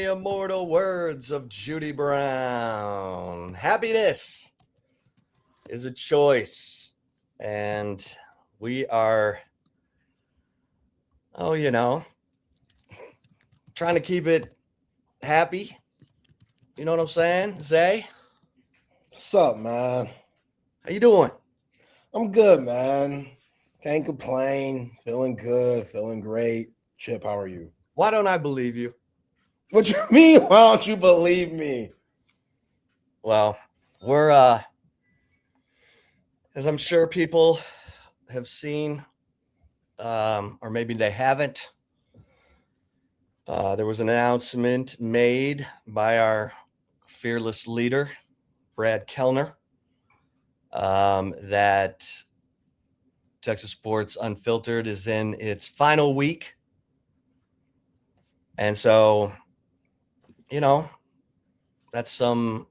immortal words of Judy Brown. Happiness is a choice. And we are, trying to keep it happy. You know what I'm saying, Zay? What's up, man? How you doing? I'm good, man. Can't complain. Feeling good. Feeling great. Chip, how are you? Why don't I believe you? What you mean? Why don't you believe me? Well, we're, as I'm sure people have seen, or maybe they haven't, there was an announcement made by our fearless leader, Brad Kellner, that Texas Sports Unfiltered is in its final week. And so, that's some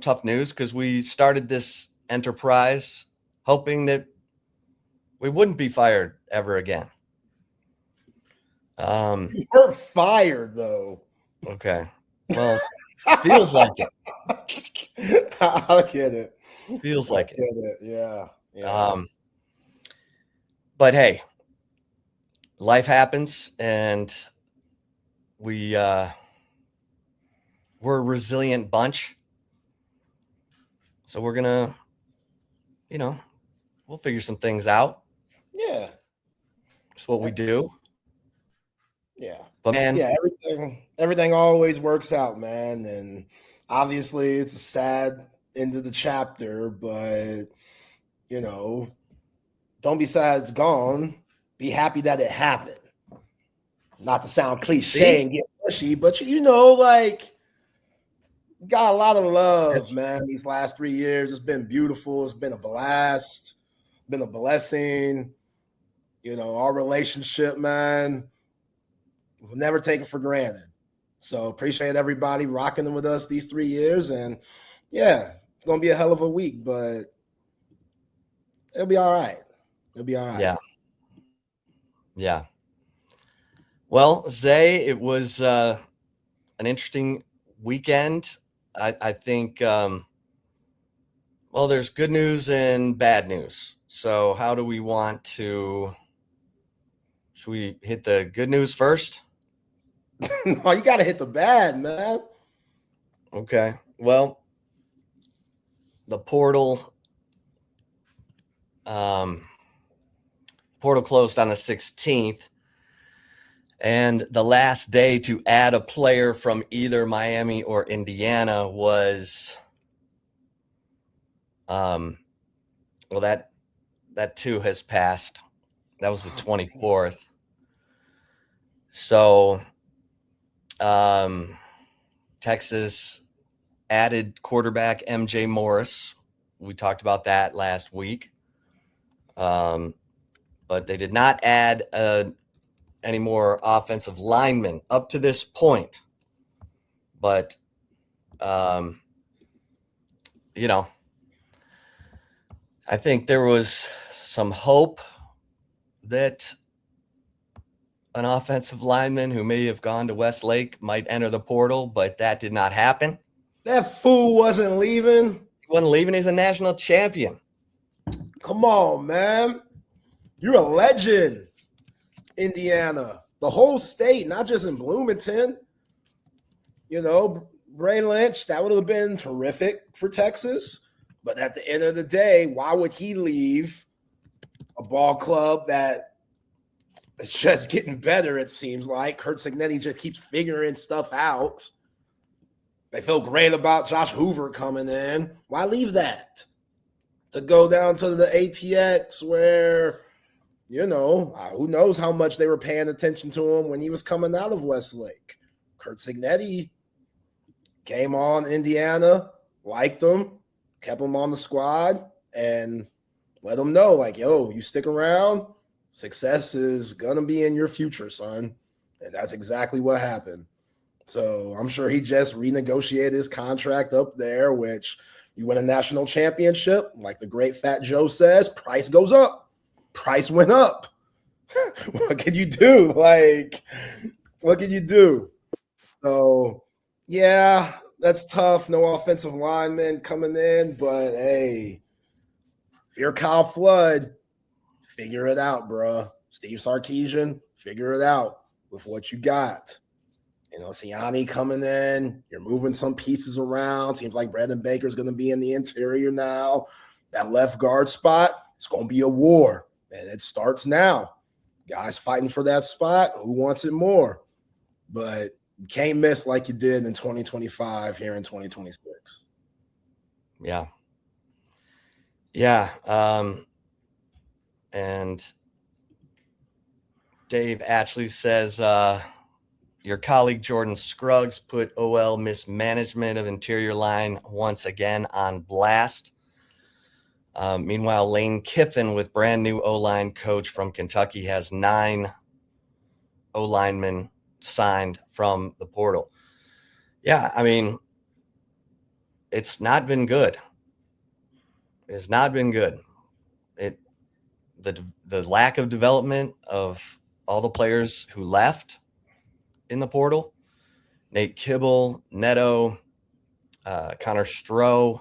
tough news, because we started this enterprise hoping that we wouldn't be fired ever again. You weren't fired, though. Okay. Well, feels like it. I get it. Feels like it. I get it. Yeah. But hey, life happens, and we're a resilient bunch. So we're gonna, we'll figure some things out. Yeah. It's what we do. Yeah. But man, yeah, everything always works out, man. And obviously it's a sad end of the chapter, but don't be sad it's gone. Be happy that it happened. Not to sound cliche and get mushy, but got a lot of love, man. These last 3 years, it's been beautiful. It's been a blast. Been a blessing. Our relationship, man, we'll never take it for granted. So appreciate everybody rocking with us these 3 years. And yeah, it's gonna be a hell of a week, but it'll be all right. It'll be all right. Yeah. Well, Zay, it was an interesting weekend. I think, there's good news and bad news. So how do we want to, should we hit the good news first? No, you got to hit the bad, man. Okay. Well, the portal closed on the 16th. And the last day to add a player from either Miami or Indiana was, that too has passed. That was the 24th. So, Texas added quarterback MJ Morris. We talked about that last week. But they did not add any more offensive linemen up to this point. But, I think there was some hope that an offensive lineman who may have gone to Westlake might enter the portal, but that did not happen. That fool wasn't leaving. He wasn't leaving. He's a national champion. Come on, man. You're a legend. Indiana, the whole state, not just in Bloomington. Bray Lynch, that would have been terrific for Texas. But at the end of the day, why would he leave a ball club that is just getting better, it seems like? Curt Cignetti just keeps figuring stuff out. They feel great about Josh Hoover coming in. Why leave that? To go down to the ATX where – who knows how much they were paying attention to him when he was coming out of Westlake. Curt Cignetti came on Indiana, liked him, kept him on the squad, and let him know, you stick around, success is going to be in your future, son. And that's exactly what happened. So I'm sure he just renegotiated his contract up there, which you win a national championship, like the great Fat Joe says, price goes up. Price went up. What can you do? What can you do? So, yeah, that's tough. No offensive lineman coming in, but hey, if you're Kyle Flood, figure it out, bro. Steve Sarkisian, figure it out with what you got. Siani coming in. You're moving some pieces around. Seems like Brandon Baker's going to be in the interior now. That left guard spot, it's going to be a war. And it starts now. Guys fighting for that spot. Who wants it more? But you can't miss like you did in 2025 here in 2026. Yeah. Yeah. And Dave actually says, your colleague Jordan Scruggs put OL mismanagement of interior line once again on blast. Meanwhile, Lane Kiffin, with brand new O-line coach from Kentucky, has 9 O-linemen signed from the portal. Yeah, I mean, it's not been good. It's not been good. The lack of development of all the players who left in the portal, Nate Kibble, Neto, Connor Stroh,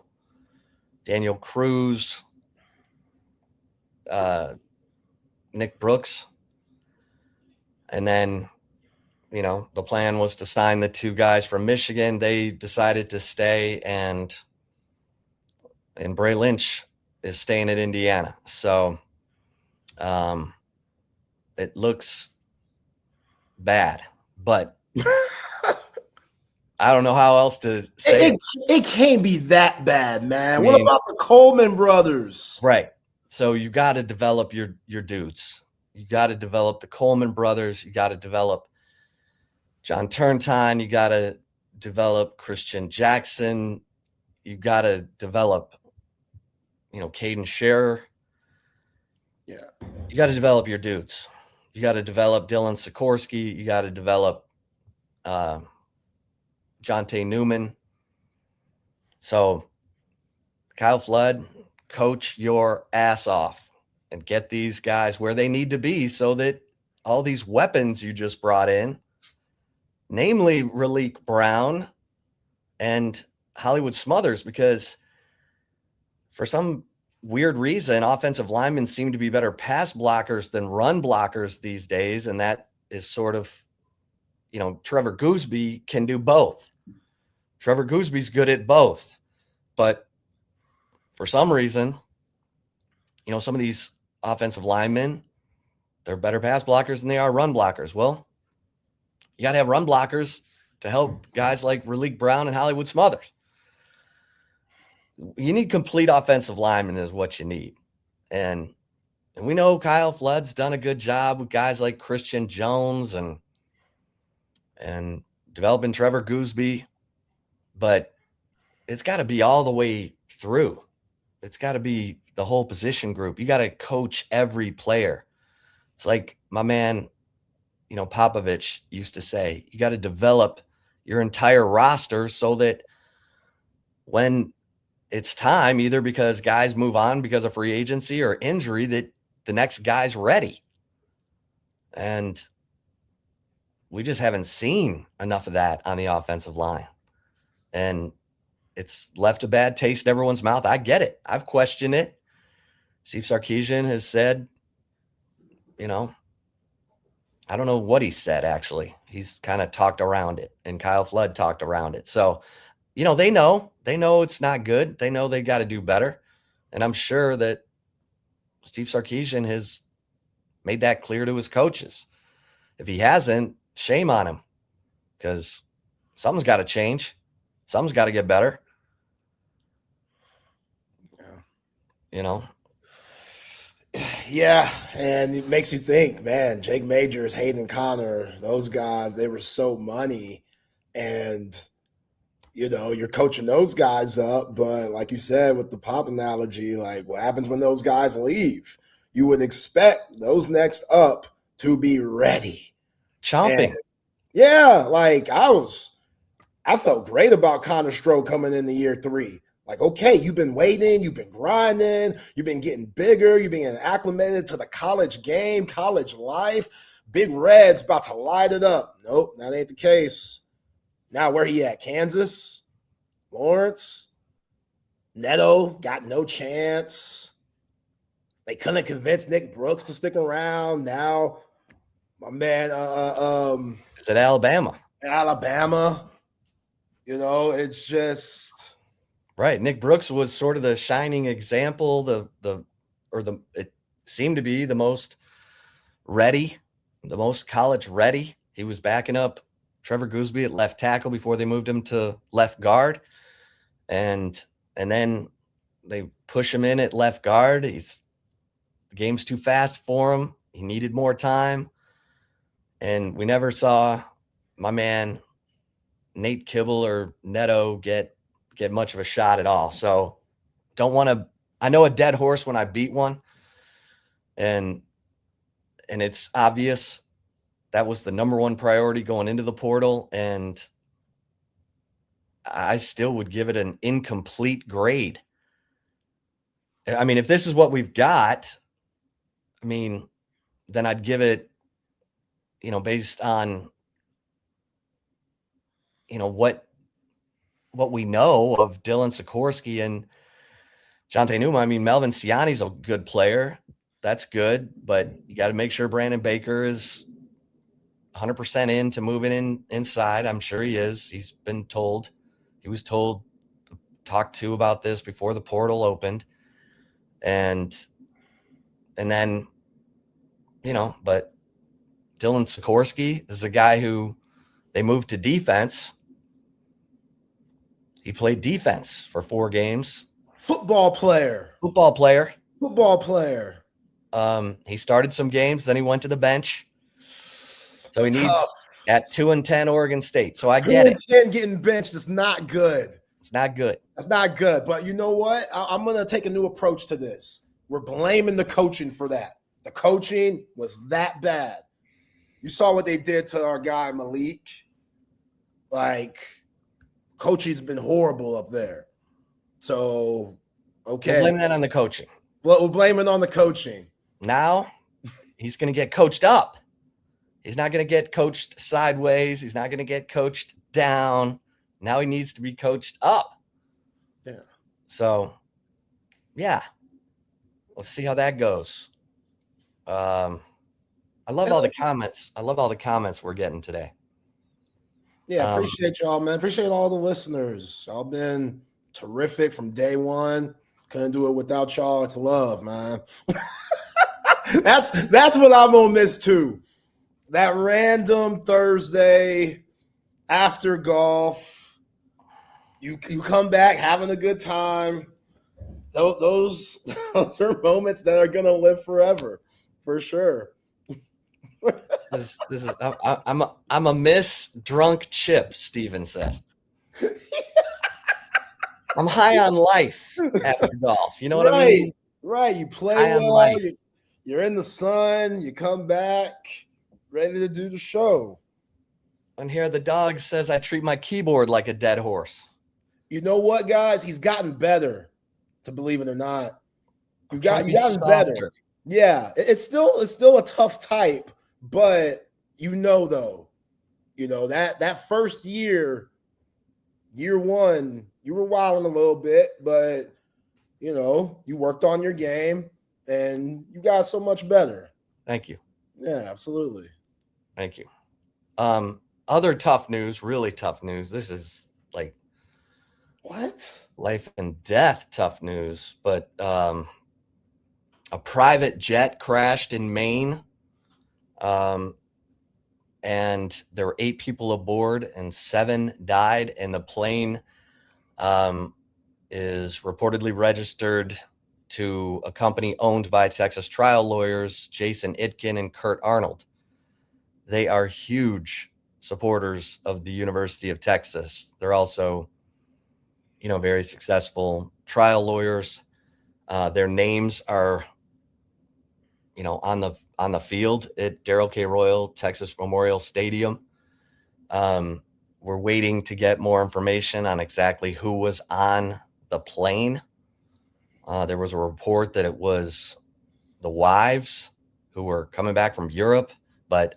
Daniel Cruz, Nick Brooks. And then, the plan was to sign the 2 guys from Michigan. They decided to stay, and Bray Lynch is staying at Indiana. So it looks bad, but I don't know how else to say it. It can't be that bad, man. I mean, what about the Coleman brothers? Right. So you got to develop your dudes. You got to develop the Coleman brothers. You got to develop John Turntine. You got to develop Christian Jackson. You got to develop, Caden Scherer. Yeah. You got to develop your dudes. You got to develop Dylan Sikorsky. You got to develop Jonte Newman. So, Kyle Flood, coach your ass off and get these guys where they need to be so that all these weapons you just brought in, namely Raleek Brown and Hollywood Smothers, because for some weird reason, offensive linemen seem to be better pass blockers than run blockers these days. And that is sort of, Trevor Gooseby can do both. Trevor Gooseby's good at both. But for some reason, some of these offensive linemen, they're better pass blockers than they are run blockers. Well, you got to have run blockers to help guys like Raleek Brown and Hollywood Smothers. You need complete offensive linemen is what you need. And we know Kyle Flood's done a good job with guys like Christian Jones and developing Trevor Gooseby, but it's got to be all the way through. It's got to be the whole position group. You got to coach every player. It's like my man, Popovich used to say, you got to develop your entire roster so that when it's time, either because guys move on because of free agency or injury, that the next guy's ready. And we just haven't seen enough of that on the offensive line. And it's left a bad taste in everyone's mouth. I get it. I've questioned it. Steve Sarkisian has said, I don't know what he said, actually. He's kind of talked around it, and Kyle Flood talked around it. So, they know it's not good. They know they got to do better. And I'm sure that Steve Sarkisian has made that clear to his coaches. If he hasn't, shame on him, because something's got to change. Something's got to get better. Yeah, and it makes you think, man, Jake Majors, Hayden Connor, those guys, they were so money. And, you're coaching those guys up. But like you said, with the pop analogy, like what happens when those guys leave? You would expect those next up to be ready. Chomping. And yeah, like I felt great about Connor Stroh coming into year 3. Like, okay, you've been waiting, you've been grinding, you've been getting bigger, you've been acclimated to the college game, college life. Big Red's about to light it up. Nope, that ain't the case. Now where he at? Kansas? Lawrence? Neto got no chance. They couldn't convince Nick Brooks to stick around. Now, my man, Is it Alabama? Alabama. You know, it's just right. Nick Brooks was sort of the shining example. It seemed to be the most ready, the most college ready. He was backing up Trevor Gooseby at left tackle before they moved him to left guard, and then they push him in at left guard. The game's too fast for him. He needed more time, and we never saw my man Nate Kibble or Neto get much of a shot at all. So don't want to. I know a dead horse when I beat one, and it's obvious that was the number one priority going into the portal, and I still would give it an incomplete grade. I mean, if this is what we've got, I mean, then I'd give it, based on, what we know of Dylan Sikorsky and Jonte Newman. I mean, Melvin Siani's a good player. That's good, but you got to make sure Brandon Baker is 100% into moving inside. I'm sure he is. He was talked to about this before the portal opened. And then, but Dylan Sikorsky is a guy who they moved to defense. He played defense for 4 games. Football player. He started some games, then he went to the bench. So he needs at 2-10 Oregon State. So I get it. 2-10 getting benched is not good. It's not good. That's not good. But you know what? I'm going to take a new approach to this. We're blaming the coaching for that. The coaching was that bad. You saw what they did to our guy Malik. Like, coaching's been horrible up there. So, okay. We're blaming that on the coaching. Well, we're blaming on the coaching. Now he's going to get coached up. He's not going to get coached sideways. He's not going to get coached down. Now he needs to be coached up. Yeah. So, yeah. Let's see how that goes. I love all the comments. I love all the comments we're getting today. Yeah, appreciate y'all, man. Appreciate all the listeners. Y'all been terrific from day one. Couldn't do it without y'all. It's love, man. That's what I'm gonna miss too. That random Thursday after golf, you come back having a good time. Those are moments that are gonna live forever, for sure. This is I'm a miss drunk chip, Steven says. I'm high on life after golf. You know what I mean? Right. You play well. You're in the sun. You come back ready to do the show. And here the dog says I treat my keyboard like a dead horse. You know what, guys? He's gotten better, to believe it or not. You've gotten better. Yeah, it's still a tough type, but though, that first year one, you were wilding a little bit, but you worked on your game and you got so much better. Thank you. Yeah, absolutely. Thank you. Other tough news, really tough news. This is like what? Life and death tough news, but a private jet crashed in Maine. And there were 8 people aboard and 7 died. And the plane is reportedly registered to a company owned by Texas trial lawyers, Jason Itkin and Kurt Arnold. They are huge supporters of the University of Texas. They're also, very successful trial lawyers. Their names are, on the field at Darrell K. Royal Texas Memorial Stadium. We're waiting to get more information on exactly who was on the plane. There was a report that it was the wives who were coming back from Europe, but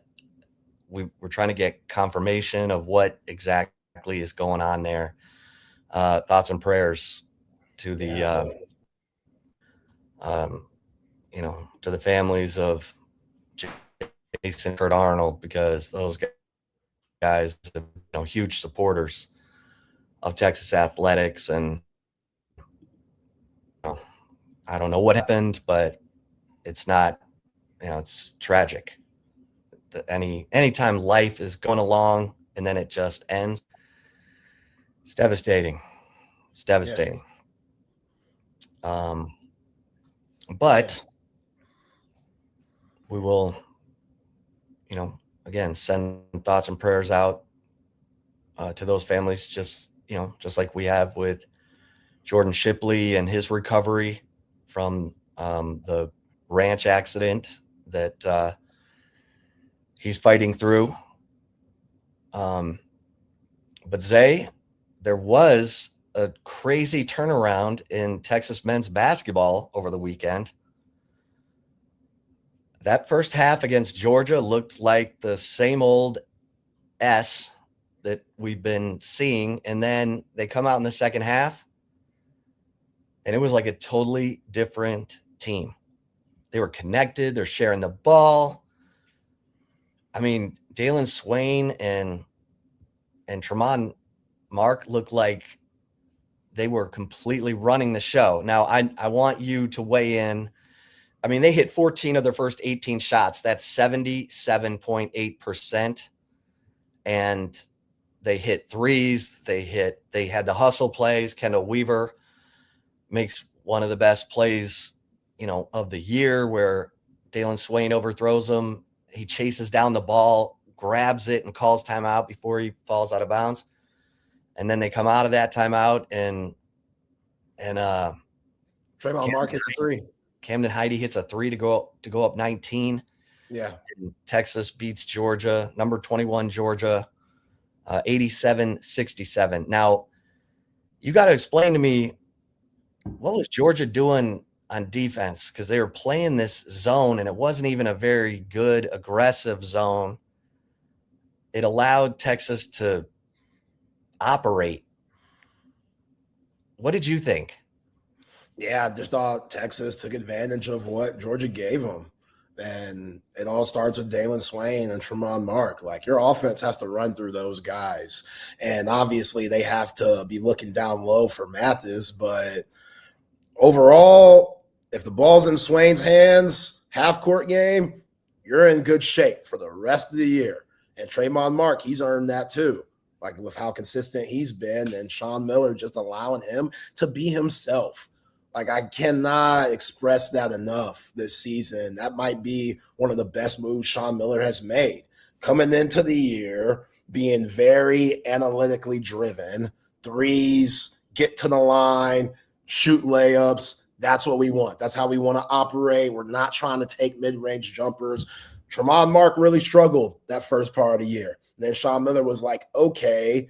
we're trying to get confirmation of what exactly exactly is going on there. Thoughts and prayers to the, to the families of Jason and Kurt Arnold, because those guys are, huge supporters of Texas athletics. And I don't know what happened, but it's not, it's tragic. Anytime life is going along and then it just ends, it's devastating. It's devastating. Yeah. But we will, again, send thoughts and prayers out to those families, just like we have with Jordan Shipley and his recovery from the ranch accident that he's fighting through. But Zay, there was a crazy turnaround in Texas men's basketball over the weekend. That first half against Georgia looked like the same old S that we've been seeing. And then they come out in the second half, and it was like a totally different team. They were connected. They're sharing the ball. I mean, Dalen Swain and Tremont Mark looked like they were completely running the show. Now, I want you to weigh in. I mean, they hit 14 of their first 18 shots. That's 77.8%. And they hit threes. They had the hustle plays. Kendall Weaver makes one of the best plays, of the year, where Dalen Swain overthrows him. He chases down the ball, grabs it, and calls timeout before he falls out of bounds. And then they come out of that timeout, and Trayvon Mark hits a three. Camden Heide hits a three to go up 19. Yeah. And Texas beats Georgia, number 21 Georgia, 87-67. Now, you got to explain to me, what was Georgia doing on defense? Because they were playing this zone, and it wasn't even a very good aggressive zone. It allowed Texas to operate. What did you think? Yeah, I just thought Texas took advantage of what Georgia gave them. And it all starts with Dalen Swain and Tremont Mark. Like, your offense has to run through those guys. And obviously they have to be looking down low for Mathis. But overall, if the ball's in Swain's hands, half-court game, you're in good shape for the rest of the year. And Tremont Mark, he's earned that too. Like, with how consistent he's been, and Sean Miller just allowing him to be himself. Like, I cannot express that enough this season. That might be one of the best moves Sean Miller has made. Coming into the year, being very analytically driven, threes, get to the line, shoot layups. That's what we want. That's how we want to operate. We're not trying to take mid-range jumpers. Tremont Mark really struggled that first part of the year. Then Sean Miller was like, okay,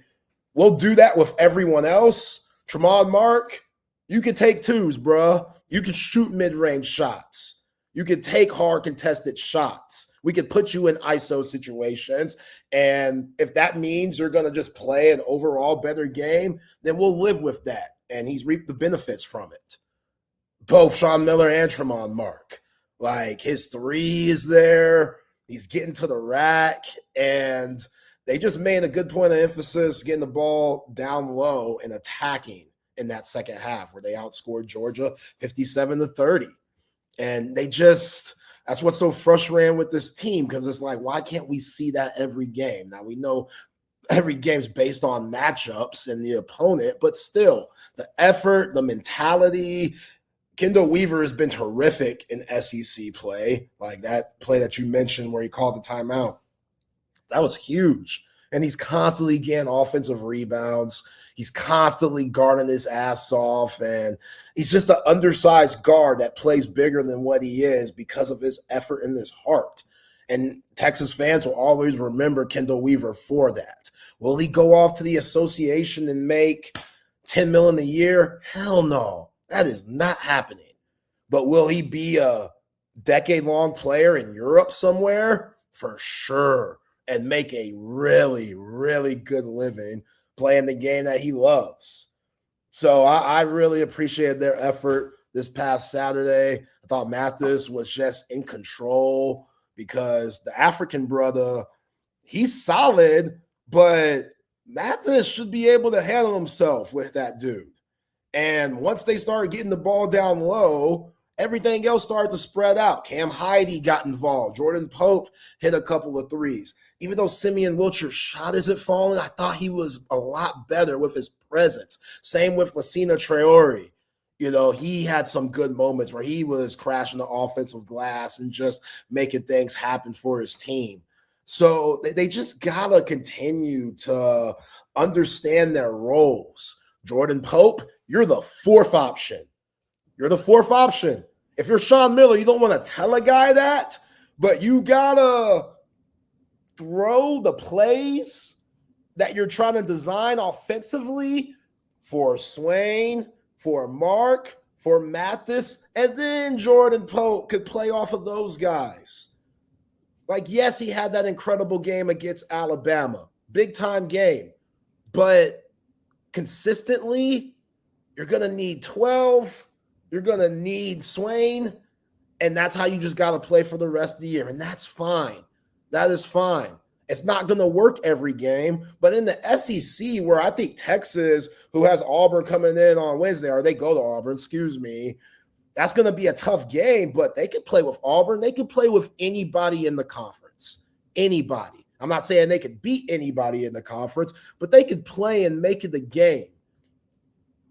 we'll do that with everyone else. Tremont Mark, you can take twos, bro. You can shoot mid-range shots. You can take hard contested shots. We can put you in ISO situations. And if that means you're going to just play an overall better game, then we'll live with that. And he's reaped the benefits from it. Both Sean Miller and Tremont Mark. Like, his three is there. He's getting to the rack. And they just made a good point of emphasis getting the ball down low and attacking in that second half, where they outscored Georgia 57-30. And that's what's so frustrating with this team, because it's like, why can't we see that every game? Now, we know every game's based on matchups and the opponent, but still, the effort, the mentality. Kendall Weaver has been terrific in SEC play, like that play that you mentioned where he called the timeout. That was huge. And he's constantly getting offensive rebounds. He's constantly guarding his ass off, and he's just an undersized guard that plays bigger than what he is because of his effort and his heart. And Texas fans will always remember Kendall Weaver for that. Will he go off to the association and make $10 million a year? Hell no. That is not happening. But will he be a decade-long player in Europe somewhere? For sure. And make a really, really good living playing the game that he loves. So I really appreciated their effort this past Saturday. I thought Mathis was just in control because the African brother, he's solid, but Mathis should be able to handle himself with that dude. And once they started getting the ball down low, everything else started to spread out. Cam Heide got involved. Jordan Pope hit a couple of threes. Even though Simeon Wilcher's shot isn't falling, I thought he was a lot better with his presence. Same with Lassina Traore. You know, he had some good moments where he was crashing the offensive glass and just making things happen for his team. So they just got to continue to understand their roles. Jordan Pope, you're the fourth option. You're the fourth option. If you're Sean Miller, you don't want to tell a guy that, but you got to throw the plays that you're trying to design offensively for Swain, for Mark, for Mathis, and then Jordan Pope could play off of those guys. Like, yes, he had that incredible game against Alabama, big-time game, but consistently, you're going to need 12, you're going to need Swain, and that's how you just got to play for the rest of the year, and that's fine. That is fine. It's not going to work every game, but in the SEC, where I think Texas, who has Auburn coming in on Wednesday, or they go to Auburn, excuse me, that's going to be a tough game, but they could play with Auburn. They could play with anybody in the conference. Anybody. I'm not saying they could beat anybody in the conference, but they could play and make it a game.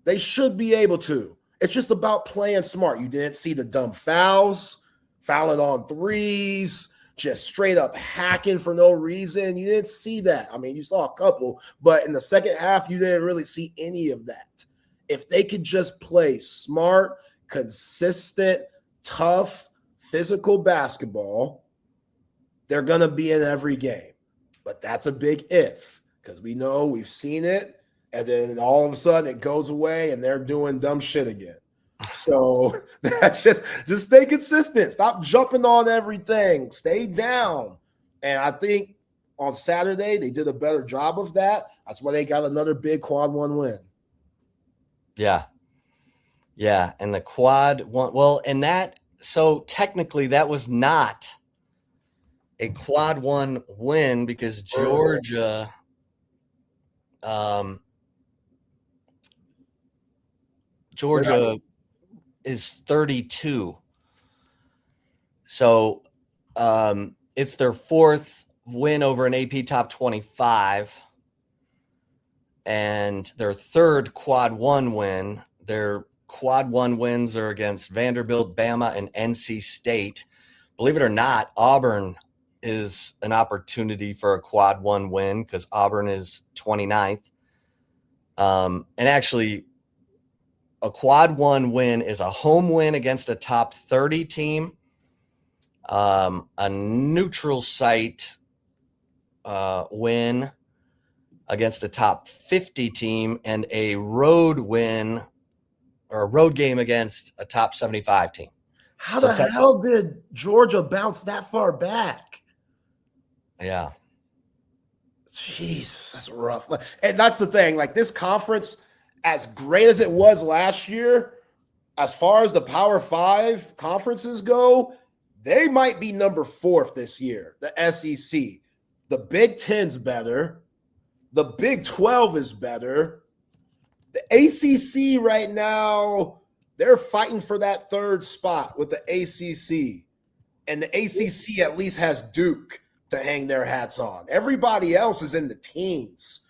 They should be able to. It's just about playing smart. You didn't see the dumb fouls, fouling on threes, just straight up hacking for no reason. You didn't see that. I mean, you saw a couple, but in the second half, you didn't really see any of that. If they could just play smart, consistent, tough, physical basketball, they're going to be in every game. But that's a big if, because we know we've seen it, and then all of a sudden it goes away and they're doing dumb shit again. So that's just stay consistent. Stop jumping on everything. Stay down. And I think on Saturday they did a better job of that. That's why they got another big quad one win. Yeah. Yeah. And the quad one, well, and that, so technically that was not a quad one win because Georgia, is 32. So it's their fourth win over an AP top 25 and their third quad one win. Their quad one wins are against Vanderbilt, Bama, and NC State. Believe it or not, Auburn is an opportunity for a quad one win because Auburn is 29th. And actually, a quad one win is a home win against a top 30 team, a neutral site win against a top 50 team, and a road win or a road game against a top 75 team. How the hell did Georgia bounce that far back? Yeah. Jeez, that's rough. And that's the thing. Like, this conference, as great as it was last year, as far as the Power 5 conferences go, they might be number 4 this year, the SEC. The Big 10's better. The Big 12 is better. The ACC right now, they're fighting for that third spot with the ACC. And the ACC at least has Duke to hang their hats on. Everybody else is in the teens.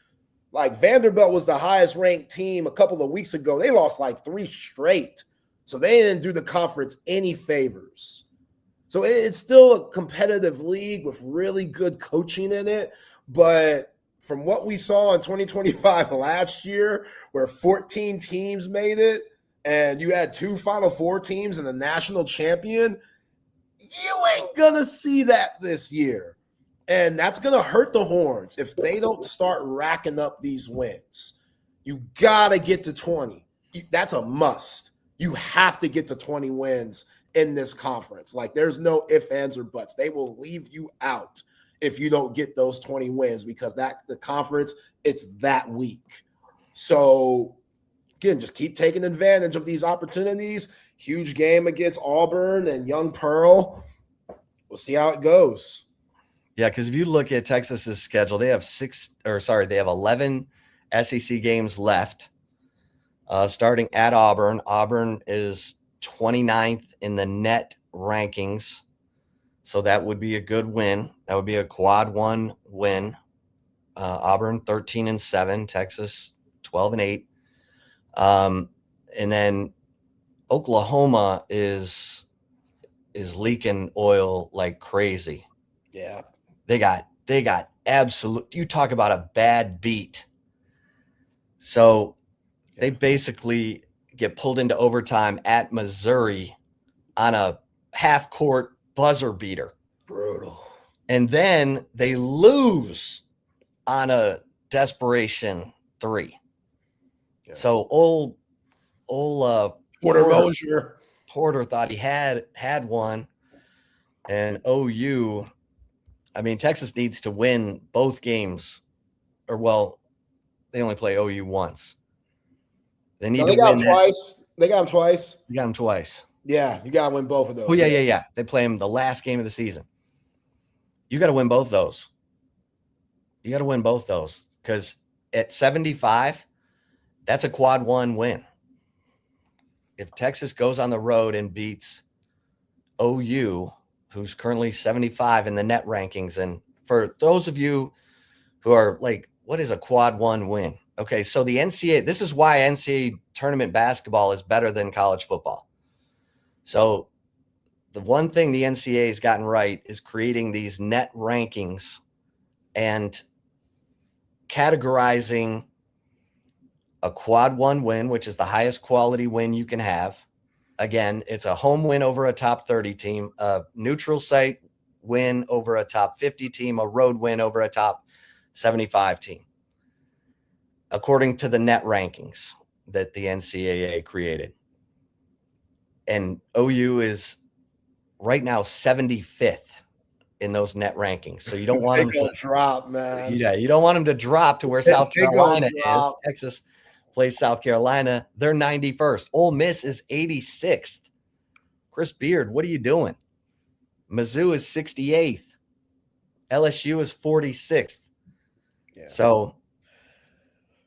Like, Vanderbilt was the highest ranked team a couple of weeks ago. They lost like 3 straight. So they didn't do the conference any favors. So it's still a competitive league with really good coaching in it. But from what we saw in 2025 last year, where 14 teams made it, and you had 2 Final Four teams and a national champion, you ain't going to see that this year. And that's going to hurt the Horns if they don't start racking up these wins. You got to get to 20. That's a must. You have to get to 20 wins in this conference. Like, there's no ifs, ands, or buts. They will leave you out if you don't get those 20 wins because the conference it's that weak. So, again, just keep taking advantage of these opportunities. Huge game against Auburn and Young Pearl. We'll see how it goes. Yeah, because if you look at Texas's schedule, they have 11 SEC games left. Starting at Auburn. Auburn is 29th in the net rankings. So that would be a good win. That would be a quad one win. Auburn 13-7, Texas 12-8. And then Oklahoma is leaking oil like crazy. Yeah. They got absolute, you talk about a bad beat. So they basically get pulled into overtime at Missouri on a half-court buzzer beater. Brutal. And then they lose on a desperation 3. Yeah. So old Porter thought he had one. And OU, I mean, Texas needs to win both games. Or, well, they only play OU once. They need to win them twice. They got them twice. You got them twice. Yeah, you got to win both of those. Oh, yeah. They play them the last game of the season. You got to win both those. You got to win both those because at 75, that's a quad one win. If Texas goes on the road and beats OU, who's currently 75 in the net rankings, and for those of you who are like, what is a quad one win? Okay, so the NCAA, this is why NCAA tournament basketball is better than college football. So the one thing the NCAA has gotten right is creating these net rankings and categorizing a quad one win, which is the highest quality win you can have. Again, it's a home win over a top 30 team, a neutral site win over a top 50 team, a road win over a top 75 team, according to the net rankings that the NCAA created. And OU is right now 75th in those net rankings. So you don't want them to drop, man. Yeah, you don't want them to drop to where South Carolina is. Texas plays South Carolina. They're 91st. Ole Miss is 86th. Chris Beard, what are you doing? Mizzou is 68th. LSU is 46th. Yeah. So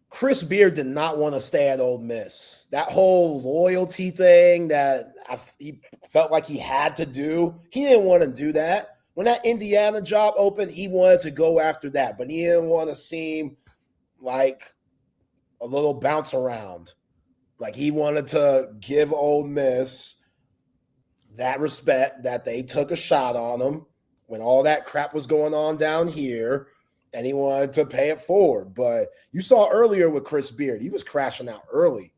Chris Beard did not want to stay at Ole Miss. That whole loyalty thing that he felt like he had to do, he didn't want to do that. When that Indiana job opened, he wanted to go after that, but he didn't want to seem like a little bounce around. Like he wanted to give Ole Miss that respect that they took a shot on him when all that crap was going on down here, and he wanted to pay it forward. But you saw earlier with Chris Beard, he was crashing out early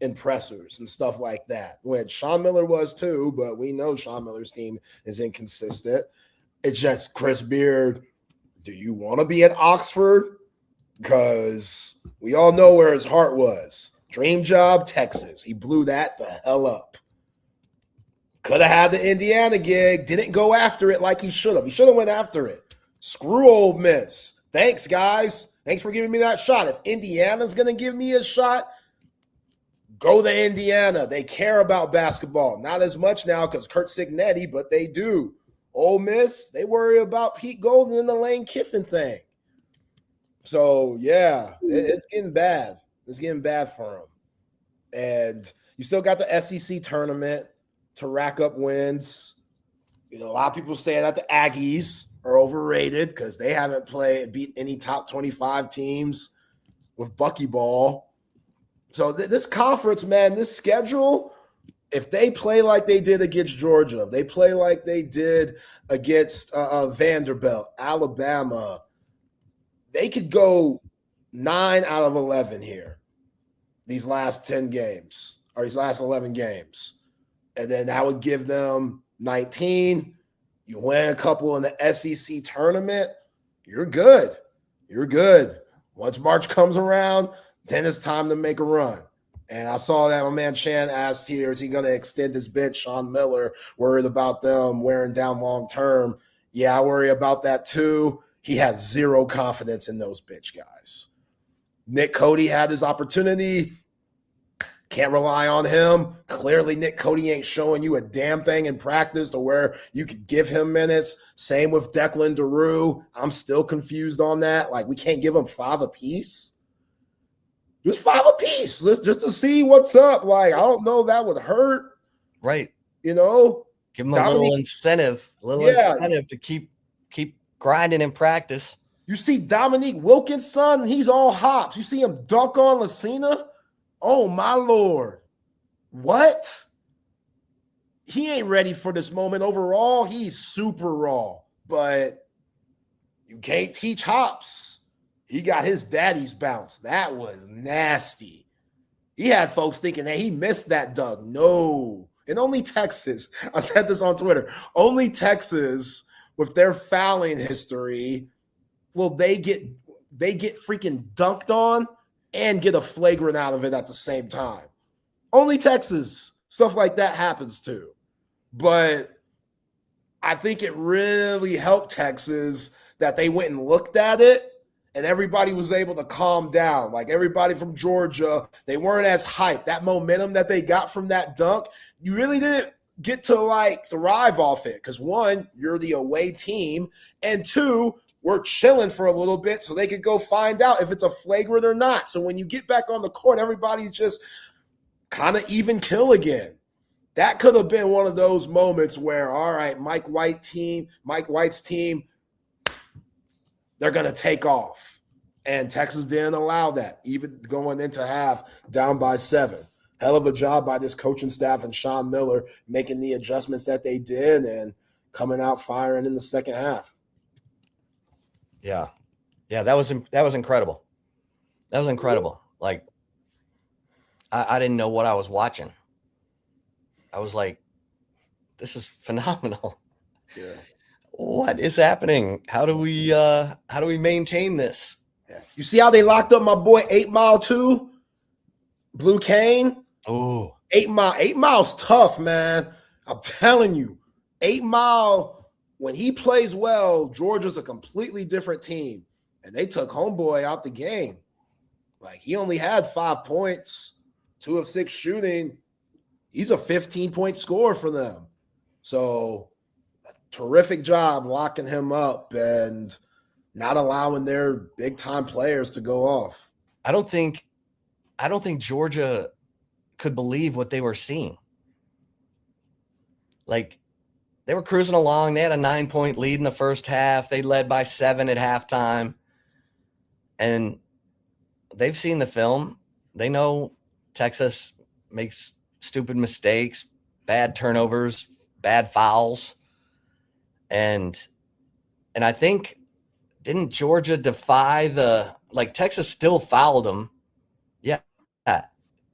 in pressers and stuff like that, when Sean Miller was too, but we know Sean Miller's team is inconsistent. It's just Chris Beard, do you want to be at Oxford? Because we all know where his heart was. Dream job, Texas. He blew that the hell up. Could have had the Indiana gig. Didn't go after it like he should have. He should have went after it. Screw Ole Miss. Thanks, guys. Thanks for giving me that shot. If Indiana's going to give me a shot, go to Indiana. They care about basketball. Not as much now because Kurt Signetti, but they do. Ole Miss, they worry about Pete Golden and the Lane Kiffin thing. So, yeah, it's getting bad. It's getting bad for him. And you still got the SEC tournament to rack up wins. You know, a lot of people say that the Aggies are overrated because they haven't beat any top 25 teams with Bucky ball. So this conference, man, this schedule, if they play like they did against Georgia, if they play like they did against Vanderbilt, Alabama, they could go 9 out of 11 here, these last 10 games, or these last 11 games. And then that would give them 19. You win a couple in the SEC tournament, you're good. You're good. Once March comes around, then it's time to make a run. And I saw that my man Chan asked here, is he going to extend his bench? Sean Miller, worried about them wearing down long term. Yeah, I worry about that too. He has zero confidence in those bench guys. Nick Cody had his opportunity. Can't rely on him. Clearly, Nick Cody ain't showing you a damn thing in practice to where you could give him minutes. Same with Declan DeRue. I'm still confused on that. Like, we can't give him 5 apiece. Just 5 apiece, just to see what's up. Like, I don't know, that would hurt. Right. You know? Give him a little incentive to keep grinding in practice. You see Dominique Wilkinson, he's all hops. You see him dunk on Lucina. Oh, my Lord. What? He ain't ready for this moment. Overall, he's super raw. But you can't teach hops. He got his daddy's bounce. That was nasty. He had folks thinking that he missed that dunk. No. And only Texas, I said this on Twitter, only Texas with their fouling history will they get freaking dunked on and get a flagrant out of it at the same time. Only Texas, stuff like that happens too. But I think it really helped Texas that they went and looked at it and everybody was able to calm down. Like everybody from Georgia, they weren't as hyped. That momentum that they got from that dunk, you really didn't get to like thrive off it. Because 1, you're the away team. And 2, we're chilling for a little bit so they could go find out if it's a flagrant or not. So when you get back on the court, everybody's just kind of even kill again. That could have been one of those moments where, all right, Mike White's team, they're going to take off. And Texas didn't allow that, even going into half down by 7. Hell of a job by this coaching staff and Sean Miller making the adjustments that they did and coming out firing in the second half. Yeah. That was incredible. That was incredible. Like, I didn't know what I was watching. I was like, this is phenomenal. Yeah. What is happening? How do we maintain this? Yeah. You see how they locked up my boy 8 Mile too? Blue Cane. Oh, 8 Mile. 8 Mile's tough, man. I'm telling you. 8 Mile, when he plays well, Georgia's a completely different team. And they took homeboy out the game. Like, he only had 5 points, 2 of 6 shooting. He's a 15-point scorer for them. So, terrific job locking him up and not allowing their big-time players to go off. I don't think Georgia could believe what they were seeing. Like, they were cruising along. They had a 9-point lead in the first half. They led by 7 at halftime. And they've seen the film. They know Texas makes stupid mistakes, bad turnovers, bad fouls. And I think, didn't Georgia defy Texas still fouled them. Yeah.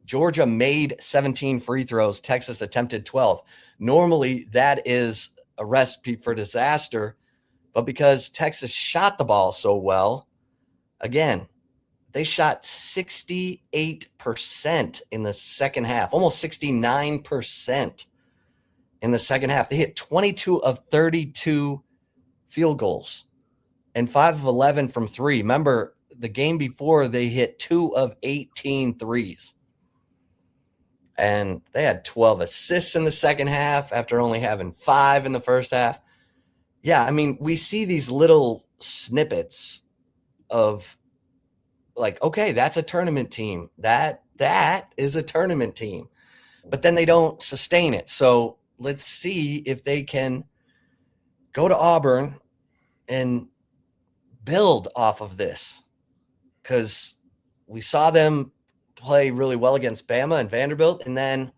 Georgia made 17 free throws. Texas attempted 12. Normally, that is a recipe for disaster. But because Texas shot the ball so well, again, they shot 68% in the second half, almost 69% in the second half. They hit 22 of 32 field goals and 5 of 11 from 3. Remember, the game before, they hit 2 of 18 threes. And they had 12 assists in the second half after only having 5 in the first half. Yeah, I mean, we see these little snippets of, like, okay, that's a tournament team. That is a tournament team. But then they don't sustain it. So let's see if they can go to Auburn and build off of this. Because we saw them play really well against Bama and Vanderbilt, and then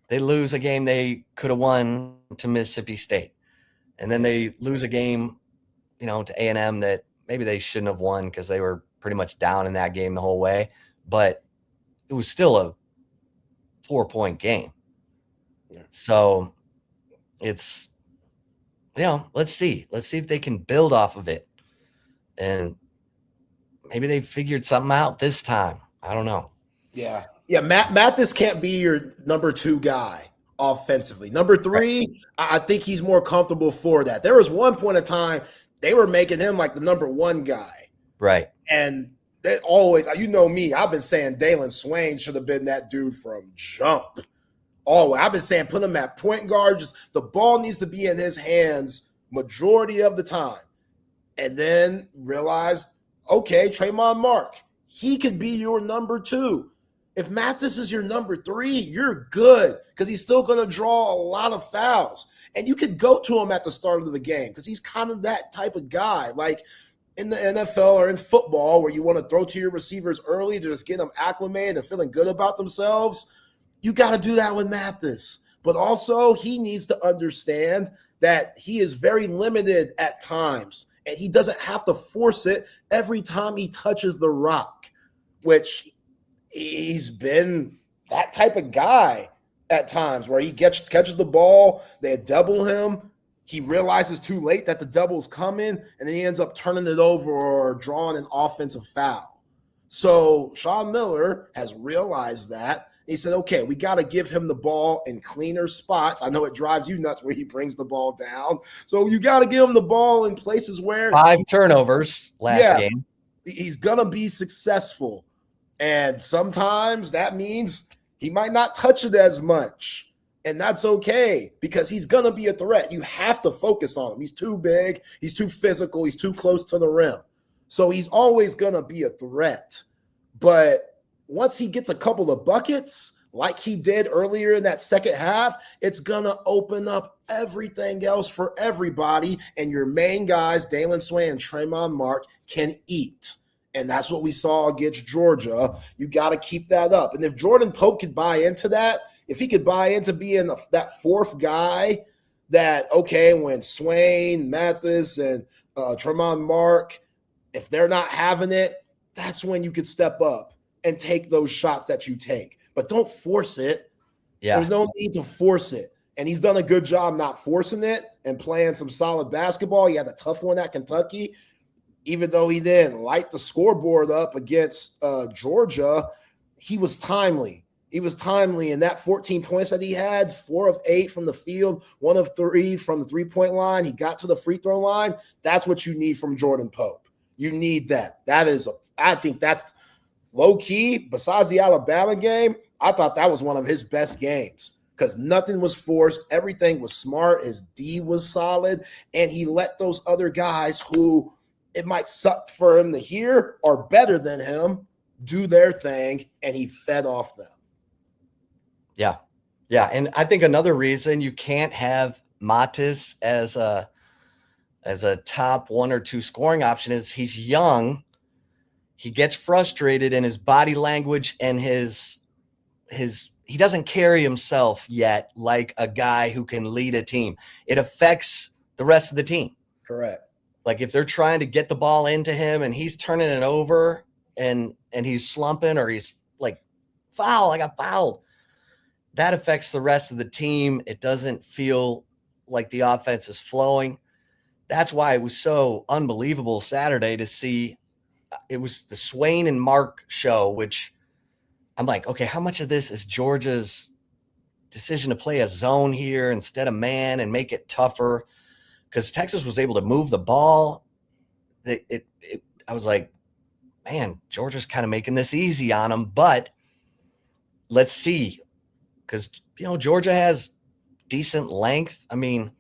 they lose a game they could have won to Mississippi State. And then they lose a game, to A&M that maybe they shouldn't have won because they were pretty much down in that game the whole way. But it was still a 4-point game. Yeah. So it's, let's see. Let's see if they can build off of it. And maybe they figured something out this time. I don't know. Yeah. Yeah, Mathis can't be your number 2 guy offensively. Number 3, right. I think he's more comfortable for that. There was one point in time they were making him like the number 1 guy. Right. And They always, you know me, I've been saying Dalen Swain should have been that dude from jump. Always. I've been saying put him at point guard. Just the ball needs to be in his hands majority of the time. And then realize, okay, Tremont Mark, he could be your number 2. If Mathis is your number 3, you're good because he's still going to draw a lot of fouls. And you could go to him at the start of the game because he's kind of that type of guy. Like in the NFL or in football where you want to throw to your receivers early to just get them acclimated and feeling good about themselves, you got to do that with Mathis. But also he needs to understand that he is very limited at times. And he doesn't have to force it every time he touches the rock, which he's been that type of guy at times where he catches the ball, they double him, he realizes too late that the double's coming, and then he ends up turning it over or drawing an offensive foul. So Sean Miller has realized that. He said, okay, we got to give him the ball in cleaner spots. I know it drives you nuts where he brings the ball down. So you got to give him the ball in places where 5 turnovers last game. He's going to be successful. And sometimes that means he might not touch it as much. And that's okay because he's going to be a threat. You have to focus on him. He's too big. He's too physical. He's too close to the rim. So he's always going to be a threat. But once he gets a couple of buckets, like he did earlier in that second half, it's going to open up everything else for everybody. And your main guys, Dalen Swain and Tremont Mark, can eat. And that's what we saw against Georgia. You got to keep that up. And if Jordan Pope could buy into that, if he could buy into being that fourth guy that, okay, when Swain, Mathis, and Tremont Mark, if they're not having it, that's when you could step up and take those shots that you take. But don't force it. Yeah. There's no need to force it. And he's done a good job not forcing it and playing some solid basketball. He had a tough one at Kentucky. Even though he didn't light the scoreboard up against Georgia, he was timely. He was timely. And that 14 points that he had, 4 of 8 from the field, 1 of 3 from the three-point line. He got to the free throw line. That's what you need from Jordan Pope. You need that. I think that's low key, besides the Alabama game, I thought that was one of his best games because nothing was forced. Everything was smart. His D was solid. And he let those other guys who it might suck for him to hear are better than him do their thing, and he fed off them. Yeah. Yeah. And I think another reason you can't have Matis as a top 1 or 2 scoring option is he's young. He gets frustrated in his body language and his he doesn't carry himself yet like a guy who can lead a team. It affects the rest of the team. Correct. Like if they're trying to get the ball into him and he's turning it over and he's slumping or he's like, foul, I got fouled. That affects the rest of the team. It doesn't feel like the offense is flowing. That's why it was so unbelievable Saturday to see. It was the Swain and Mark show, which I'm like, okay, how much of this is Georgia's decision to play a zone here instead of man and make it tougher? Because Texas was able to move the ball. I was like, man, Georgia's kind of making this easy on them, but let's see. Because, Georgia has decent length. I mean,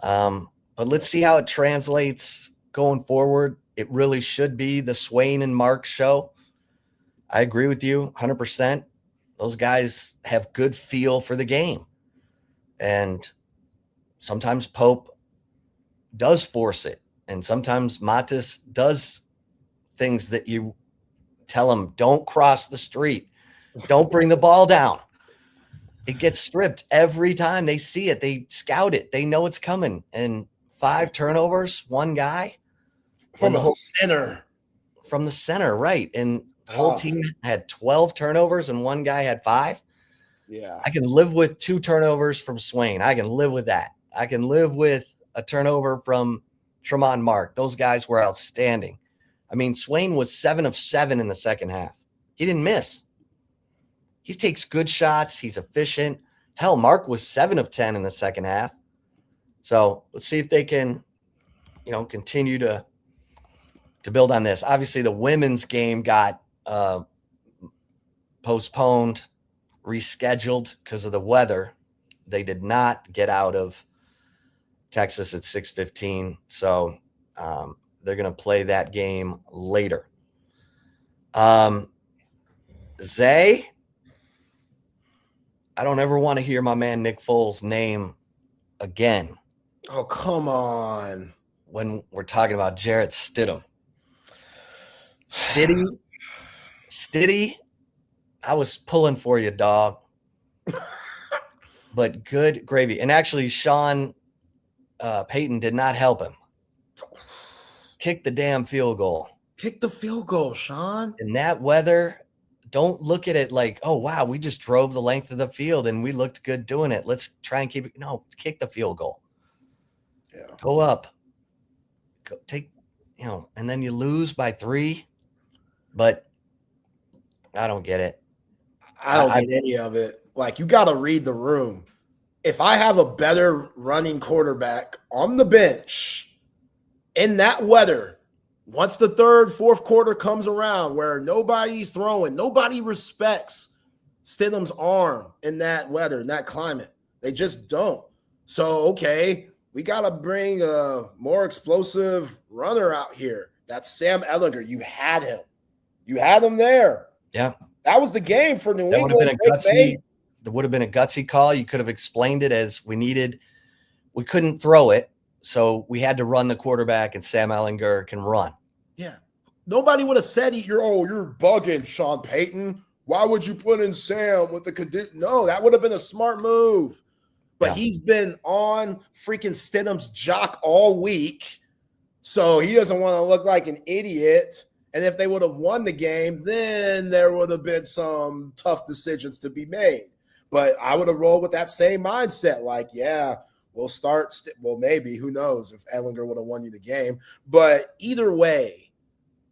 but let's see how it translates going forward. It really should be the Swain and Mark show. I agree with you 100%. Those guys have good feel for the game. And sometimes Pope does force it. And sometimes Matis does things that you tell him, don't cross the street. Don't bring the ball down. It gets stripped every time. They see it. They scout it. They know it's coming. And 5 turnovers, 1 guy. From the center, right. And the whole team had 12 turnovers and 1 guy had 5. Yeah. I can live with 2 turnovers from Swain. I can live with that. I can live with a turnover from Tremont Mark. Those guys were outstanding. I mean, Swain was 7 of 7 in the second half. He didn't miss. He takes good shots. He's efficient. Hell, Mark was 7 of 10 in the second half. So let's see if they can, continue to to build on this, obviously the women's game got postponed, rescheduled because of the weather. They did not get out of Texas at 6:15, so they're going to play that game later. Zay, I don't ever want to hear my man Nick Foles' name again. Oh, come on. When we're talking about Jarrett Stidham. Stiddy, I was pulling for you, dog. But good gravy. And actually, Sean Payton did not help him. Kick the damn field goal. Kick the field goal, Sean. In that weather, don't look at it like, oh, wow, we just drove the length of the field and we looked good doing it. Let's try and keep it. No, kick the field goal. Yeah. Go up. Go take, and then you lose by 3. But I don't get it. I don't get any of it. Like, you got to read the room. If I have a better running quarterback on the bench in that weather, once the third, fourth quarter comes around where nobody's throwing, nobody respects Stidham's arm in that weather, in that climate. They just don't. So, okay, we got to bring a more explosive runner out here. That's Sam Ehlinger. You had him. You had him there. Yeah. That was the game for New England. There would have been a gutsy call. You could have explained it as we couldn't throw it, so we had to run the quarterback, and Sam Ehlinger can run. Yeah. Nobody would have said, you're bugging, Sean Payton. Why would you put in Sam with the condition? No, that would have been a smart move. But he's been on freaking Stidham's jock all week, so he doesn't want to look like an idiot. And if they would have won the game, then there would have been some tough decisions to be made. But I would have rolled with that same mindset. Like, yeah, we'll start. Maybe. Who knows if Ehlinger would have won you the game. But either way,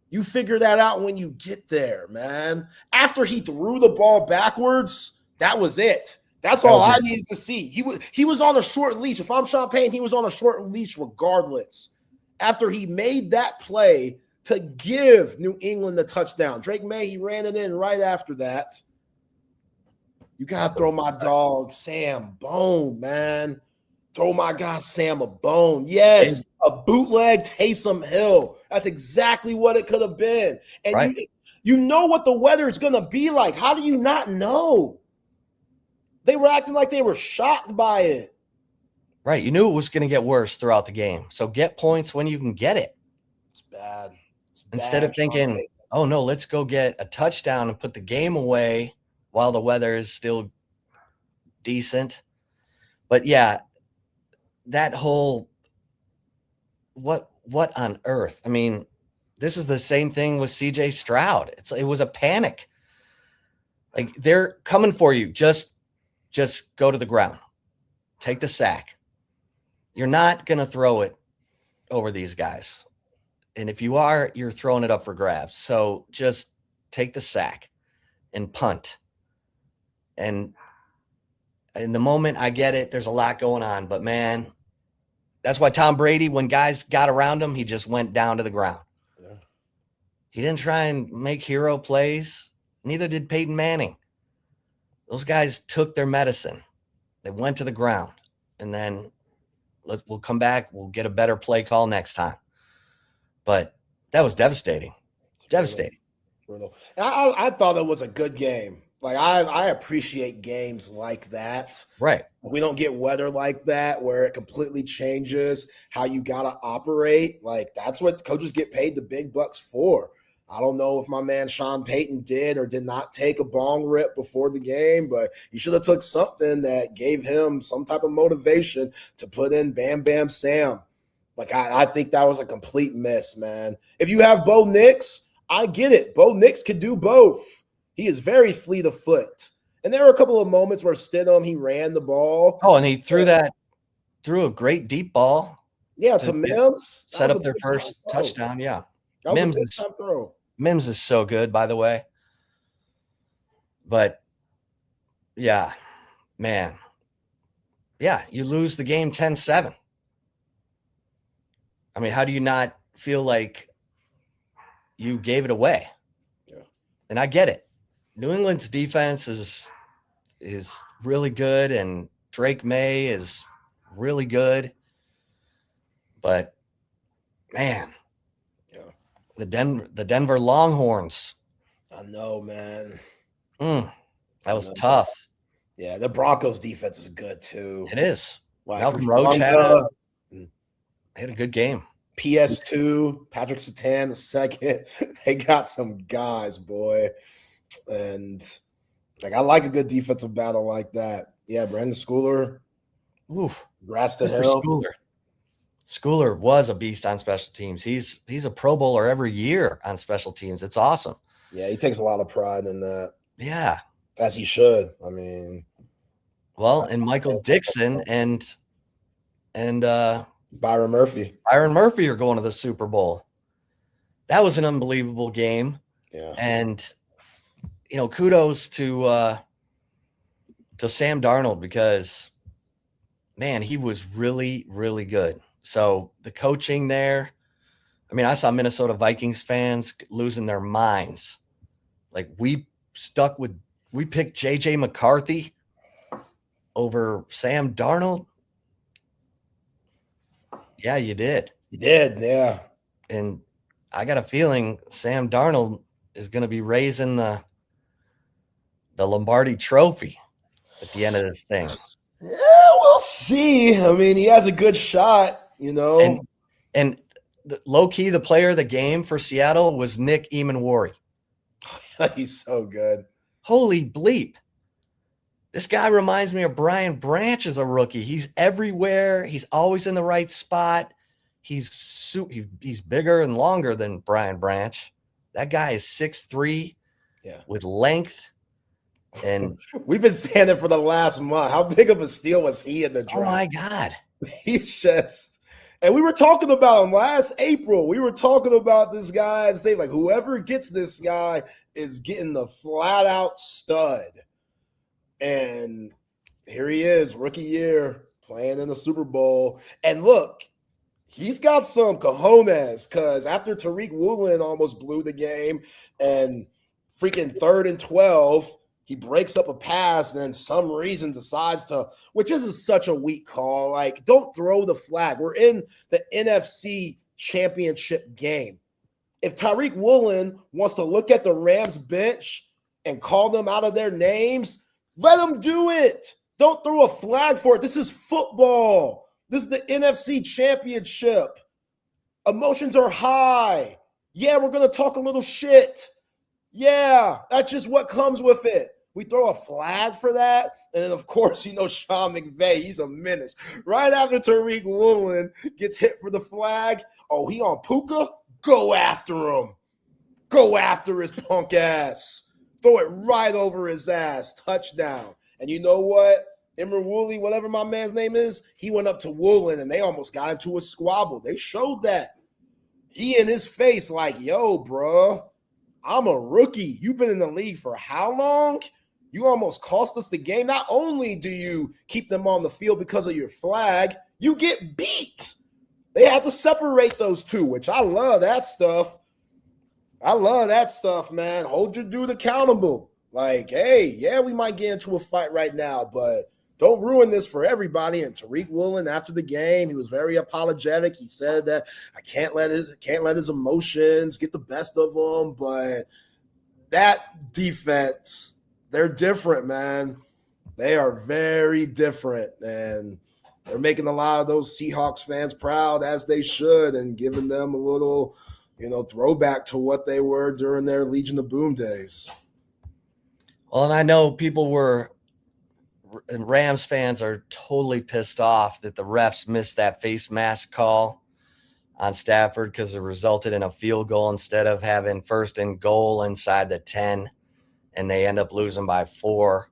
you figure that out when you get there, man. After he threw the ball backwards, that was it. That's all I needed to see. He was on a short leash. If I'm Sean Payton, he was on a short leash regardless. After he made that play to give New England the touchdown. Drake May, he ran it in right after that. You got to throw my dog Sam bone, man. Throw my guy Sam a bone. Yes, a bootleg Taysom Hill. That's exactly what it could have been. And you know what the weather is going to be like. How do you not know? They were acting like they were shocked by it. Right. You knew it was going to get worse throughout the game. So get points when you can get it. It's bad. Instead of thinking, oh, no, let's go get a touchdown and put the game away while the weather is still decent. But, yeah, that whole what on earth? I mean, this is the same thing with C.J. Stroud. It was a panic. Like, they're coming for you. Just go to the ground. Take the sack. You're not going to throw it over these guys. And if you are, you're throwing it up for grabs. So just take the sack and punt. And in the moment, I get it. There's a lot going on. But, man, that's why Tom Brady, when guys got around him, he just went down to the ground. Yeah. He didn't try and make hero plays. Neither did Peyton Manning. Those guys took their medicine. They went to the ground. And then we'll come back. We'll get a better play call next time. But that was devastating. Devastating. I thought it was a good game. Like, I appreciate games like that. Right. We don't get weather like that where it completely changes how you got to operate. Like, that's what coaches get paid the big bucks for. I don't know if my man Sean Payton did or did not take a bong rip before the game, but he should have took something that gave him some type of motivation to put in Bam Bam Sam. Like, I think that was a complete miss, man. If you have Bo Nix, I get it. Bo Nix could do both. He is very fleet of foot. And there were a couple of moments where Stidham, he ran the ball. Oh, and he threw a great deep ball. Yeah, to Mims. Set up their first touchdown, yeah. That was a big time throw. Mims is so good, by the way. But, yeah, man. Yeah, you lose the game 10-7. I mean, how do you not feel like you gave it away. Yeah. And I get it. New England's defense is really good, and Drake May is really good. But man, Yeah. the Denver Longhorns. I know, man. That was tough. Yeah, the Broncos defense is good too. It is. Like, Malcolm Roach had a good game. PS2, Patrick Surtain the second. They got some guys, boy. And like, I like a good defensive battle like that. Yeah, Brandon Schooler. Oof. Congrats to him. Schooler was a beast on special teams. He's a Pro Bowler every year on special teams. It's awesome. Yeah, he takes a lot of pride in that. Yeah. As he should. I mean. Well, and Michael Dixon and Byron Murphy are going to the Super Bowl. That was an unbelievable game. Yeah. And kudos to Sam Darnold, because man, he was really, really good. So the coaching there, I mean, I saw Minnesota Vikings fans losing their minds. Like, we picked JJ McCarthy over Sam Darnold. Yeah, you did. You did, yeah. And I got a feeling Sam Darnold is going to be raising the Lombardi Trophy at the end of this thing. Yeah, we'll see. I mean, he has a good shot, And low key, the player of the game for Seattle was Nick Eamon-Wari. He's so good. Holy bleep. This guy reminds me of Brian Branch as a rookie. He's everywhere. He's always in the right spot. He's bigger and longer than Brian Branch. That guy is 6'3", with length. And we've been saying it for the last month. How big of a steal was he in the draft? Oh my God. He's just, and we were talking about him last April. We were talking about this guy and saying, like, whoever gets this guy is getting the flat out stud. And here he is, rookie year, playing in the Super Bowl. And look, he's got some cojones, because after Tariq Woolen almost blew the game and freaking 3rd and 12, he breaks up a pass and then some reason decides to, which isn't such a weak call. Like, don't throw the flag. We're in the NFC championship game. If Tariq Woolen wants to look at the Rams bench and call them out of their names, let him do it. Don't throw a flag for it. This is football. This is the NFC championship. Emotions are high. Yeah, we're going to talk a little shit. Yeah, that's just what comes with it. We throw a flag for that. And then, of course, Sean McVay, he's a menace. Right after Tariq Woolen gets hit for the flag, oh, he on Puka? Go after him. Go after his punk ass. Throw it right over his ass. Touchdown. And you know what? Emmer Woolley, whatever my man's name is, he went up to Woolen and they almost got into a squabble. They showed that. He in his face like, yo, bro, I'm a rookie. You've been in the league for how long? You almost cost us the game. Not only do you keep them on the field because of your flag, you get beat. They had to separate those two, which I love that stuff. I love that stuff, man. Hold your dude accountable. Like, hey, yeah, we might get into a fight right now, but don't ruin this for everybody. And Tariq Woolen, after the game, he was very apologetic. He said that I can't let his emotions get the best of him. But that defense, they're different, man. They are very different, and they're making a lot of those Seahawks fans proud, as they should, and giving them a little, throwback to what they were during their Legion of Boom days. Well, and I know people and Rams fans are totally pissed off that the refs missed that face mask call on Stafford because it resulted in a field goal instead of having 1st and goal inside the 10, and they end up losing by 4,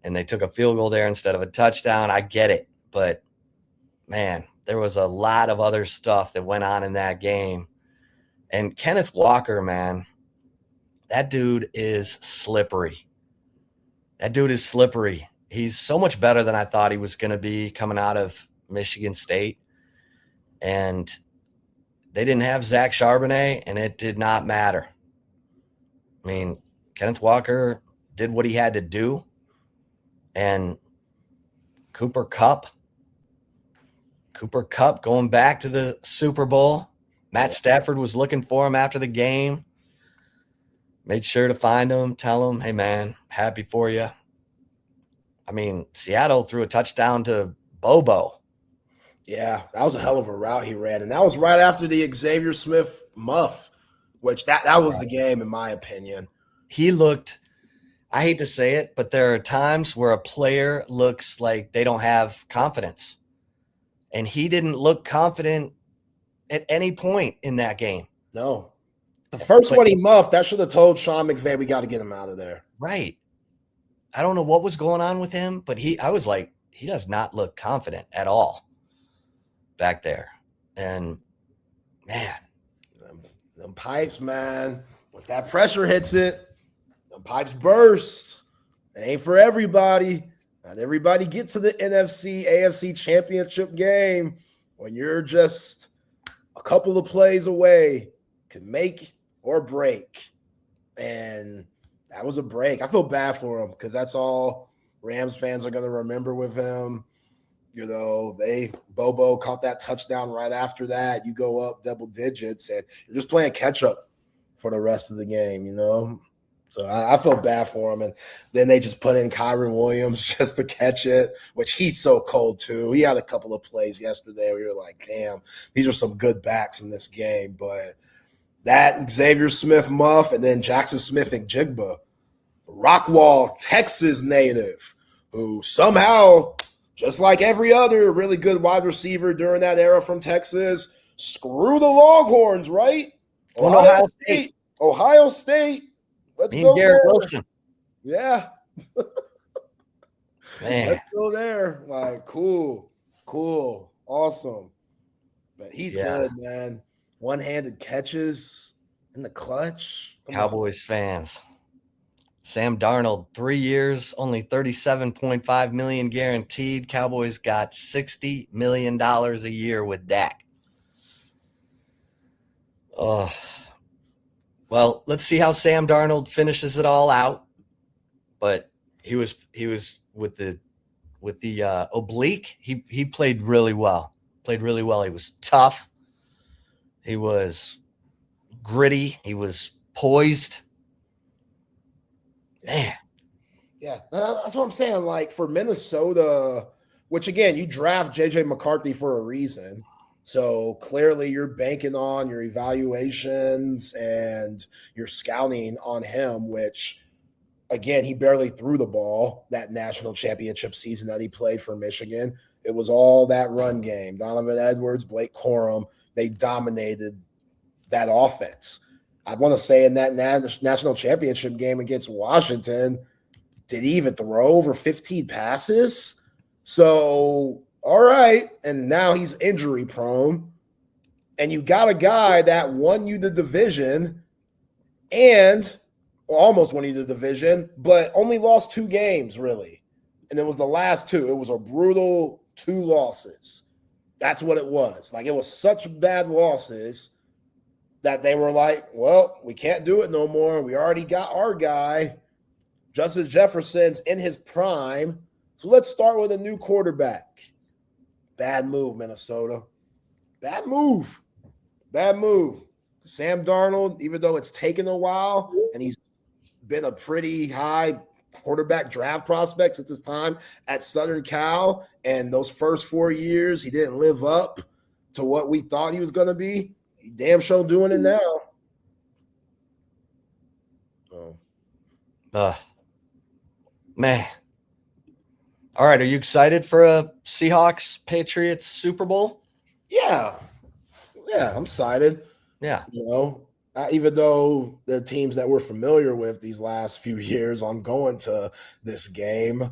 and they took a field goal there instead of a touchdown. I get it, but man, there was a lot of other stuff that went on in that game. And Kenneth Walker, man, that dude is slippery. He's so much better than I thought he was going to be coming out of Michigan State. And they didn't have Zach Charbonnet, and it did not matter. I mean, Kenneth Walker did what he had to do, and Cooper Kupp going back to the Super Bowl. Matt Stafford was looking for him after the game. Made sure to find him, tell him, hey, man, happy for you. I mean, Seattle threw a touchdown to Bobo. Yeah, that was a hell of a route he ran. And that was right after the Xavier Smith muff, which that was the game, in my opinion. He looked, I hate to say it, but there are times where a player looks like they don't have confidence. And he didn't look confident at any point in that game. No. The first one he muffed, that should have told Sean McVay, we got to get him out of there. Right. I don't know what was going on with him, but I was like, he does not look confident at all back there. And, man. Them pipes, man. Once that pressure hits it, them pipes burst. It ain't for everybody. Not everybody gets to the NFC, AFC championship game when you're just a couple of plays away, can make or break. And that was a break. I feel bad for him because that's all Rams fans are going to remember with him. You know, Bobo caught that touchdown right after that. You go up double digits and you're just playing catch up for the rest of the game, you know? So I feel bad for him. And then they just put in Kyron Williams just to catch it, which he's so cold too. He had a couple of plays yesterday where you're like, damn, these are some good backs in this game. But that Xavier Smith muff and then Jackson Smith and Jigba, Rockwall, Texas native, who somehow, just like every other really good wide receiver during that era from Texas, screw the Longhorns, right? Ohio State. Let's go Garrett there. Wilson. Yeah. Man. Let's go there. Like, cool, awesome. But he's good, man. One-handed catches in the clutch. Cowboys fans. Sam Darnold, 3 years, only $37.5 million guaranteed. Cowboys got $60 million a year with Dak. Well, let's see how Sam Darnold finishes it all out. But he was with the oblique. He played really well. He was tough. He was gritty. He was poised. Man. Yeah, that's what I'm saying. Like for Minnesota, which again, you draft JJ McCarthy for a reason. So clearly you're banking on your evaluations and your scouting on him, which again, he barely threw the ball that national championship season that he played for Michigan. It was all that run game. Donovan Edwards, Blake Corum, they dominated that offense. I want to say in that national championship game against Washington, did he even throw over 15 passes? So, all right. And now he's injury prone. And you got a guy that won you the division and almost won you the division, but only lost 2 games, really. And it was the last 2. It was a brutal 2 losses. That's what it was. Like, it was such bad losses that they were like, well, we can't do it no more. We already got our guy. Justin Jefferson's in his prime. So let's start with a new quarterback. Bad move, Minnesota. Bad move. Sam Darnold, even though it's taken a while and he's been a pretty high quarterback draft prospect at this time at Southern Cal, and those first 4 years, he didn't live up to what we thought he was going to be. He damn sure doing it now. Man. All right, are you excited for a Seahawks-Patriots Super Bowl? Yeah, I'm excited. Yeah. You know, even though they're teams that we're familiar with these last few years on going to this game,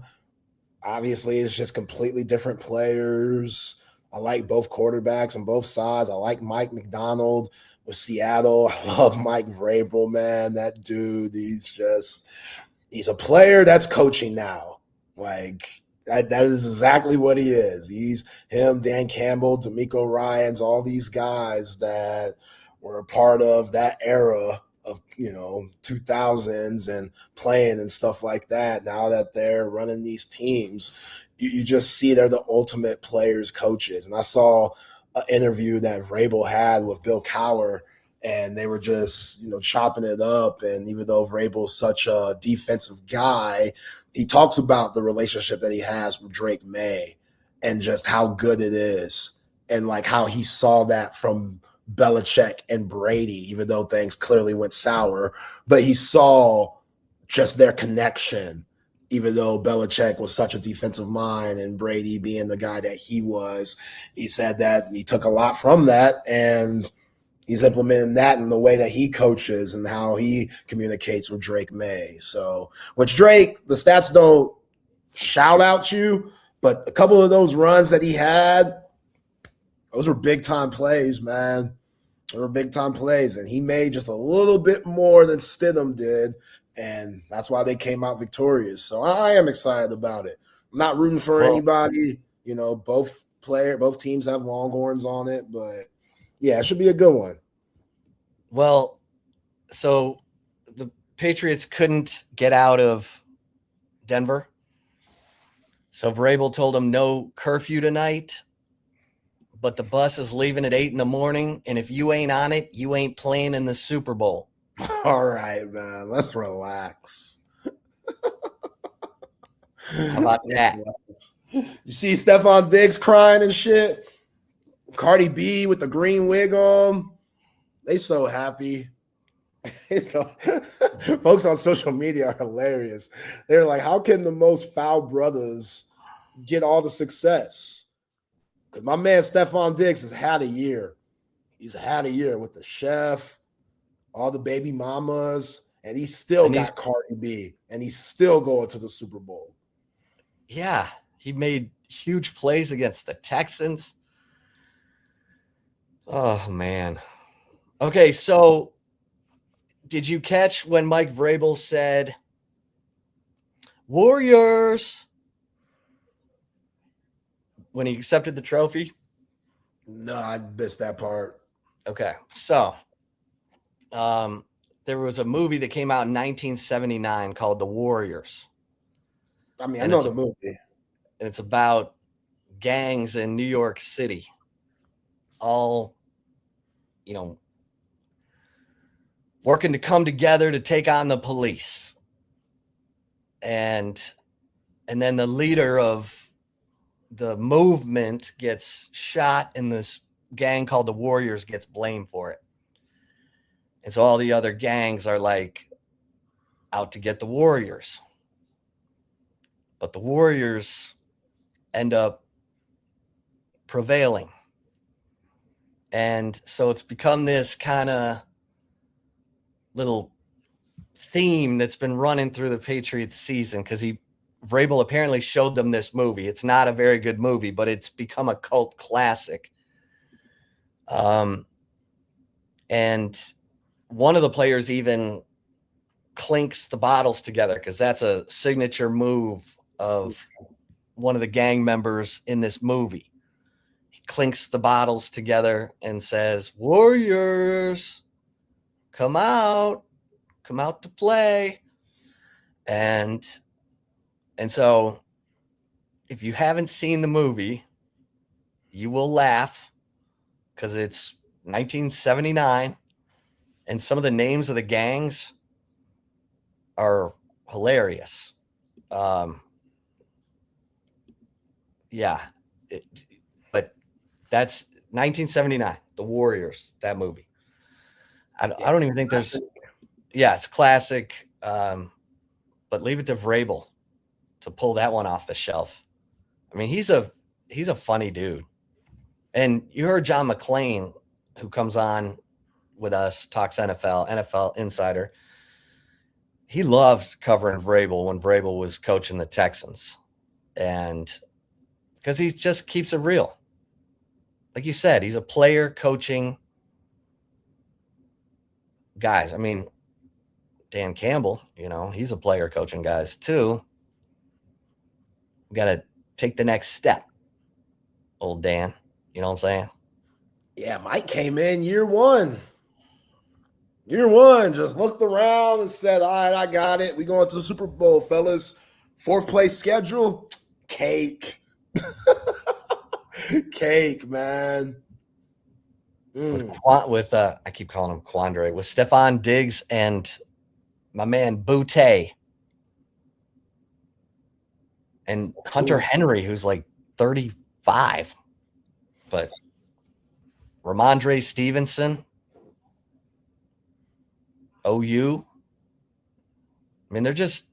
obviously it's just completely different players. I like both quarterbacks on both sides. I like Mike McDonald with Seattle. I love Mike Vrabel, man. That dude, he's a player that's coaching now. Like, That is exactly what he is. He's him, Dan Campbell, D'Amico Ryans, all these guys that were a part of that era of 2000s and playing and stuff like that. Now that they're running these teams, you just see they're the ultimate players, coaches. And I saw an interview that Vrabel had with Bill Cowher, and they were just chopping it up. And even though Vrabel's such a defensive guy, he talks about the relationship that he has with Drake May and just how good it is, and like how he saw that from Belichick and Brady, even though things clearly went sour, but he saw just their connection, even though Belichick was such a defensive mind and Brady being the guy that he was. He said that he took a lot from that, and he's implementing that in the way that he coaches and how he communicates with Drake May. So, which Drake, the stats don't shout out you, but a couple of those runs that he had, those were big time plays, man. They were big time plays, and he made just a little bit more than Stidham did, and that's why they came out victorious. So I am excited about it. I'm not rooting for anybody. Both teams have Longhorns on it, but yeah, it should be a good one. Well, so the Patriots couldn't get out of Denver. So Vrabel told them no curfew tonight, but the bus is leaving at 8 a.m. And if you ain't on it, you ain't playing in the Super Bowl. All right, man. Let's relax. How about that? You see Stephon Diggs crying and shit. Cardi B with the green wig on. They so happy. Folks on social media are hilarious. They're like, how can the most foul brothers get all the success? Because my man Stephon Diggs has had a year. He's had a year with the chef, all the baby mamas, and he's still got Cardi B, and he's still going to the Super Bowl. Yeah, he made huge plays against the Texans. Oh, man. Okay, so did you catch when Mike Vrabel said, Warriors, when he accepted the trophy? No, I missed that part. Okay, so there was a movie that came out in 1979 called The Warriors. I mean, I know the movie. And it's about gangs in New York City, all, working to come together to take on the police. And then the leader of the movement gets shot, and this gang called the Warriors gets blamed for it. And so all the other gangs are like out to get the Warriors. But the Warriors end up prevailing. And so it's become this kind of little theme that's been running through the Patriots season, because Vrabel apparently showed them this movie. It's not a very good movie, but it's become a cult classic. And one of the players even clinks the bottles together, because that's a signature move of one of the gang members in this movie. He clinks the bottles together and says, Warriors, come out to play. And so if you haven't seen the movie, you will laugh, because it's 1979, and some of the names of the gangs are hilarious. But that's 1979, The Warriors, that movie. I don't even think there's, it's classic. But leave it to Vrabel to pull that one off the shelf. I mean, he's a funny dude. And you heard John McClain, who comes on with us, talks NFL Insider. He loved covering Vrabel when Vrabel was coaching the Texans. And because he just keeps it real. Like you said, he's a player coaching guys. I mean, Dan Campbell, he's a player coaching guys too. We got to take the next step. Old Dan, you know what I'm saying? Yeah, Mike came in year one. Year one, just looked around and said, all right, I got it. We going to the Super Bowl, fellas. 4th place schedule, cake. Cake, man. With I keep calling him Quandre, with Stephon Diggs and my man Boutte and Hunter Henry, who's like 35, but Ramondre Stevenson, OU. I mean, they're just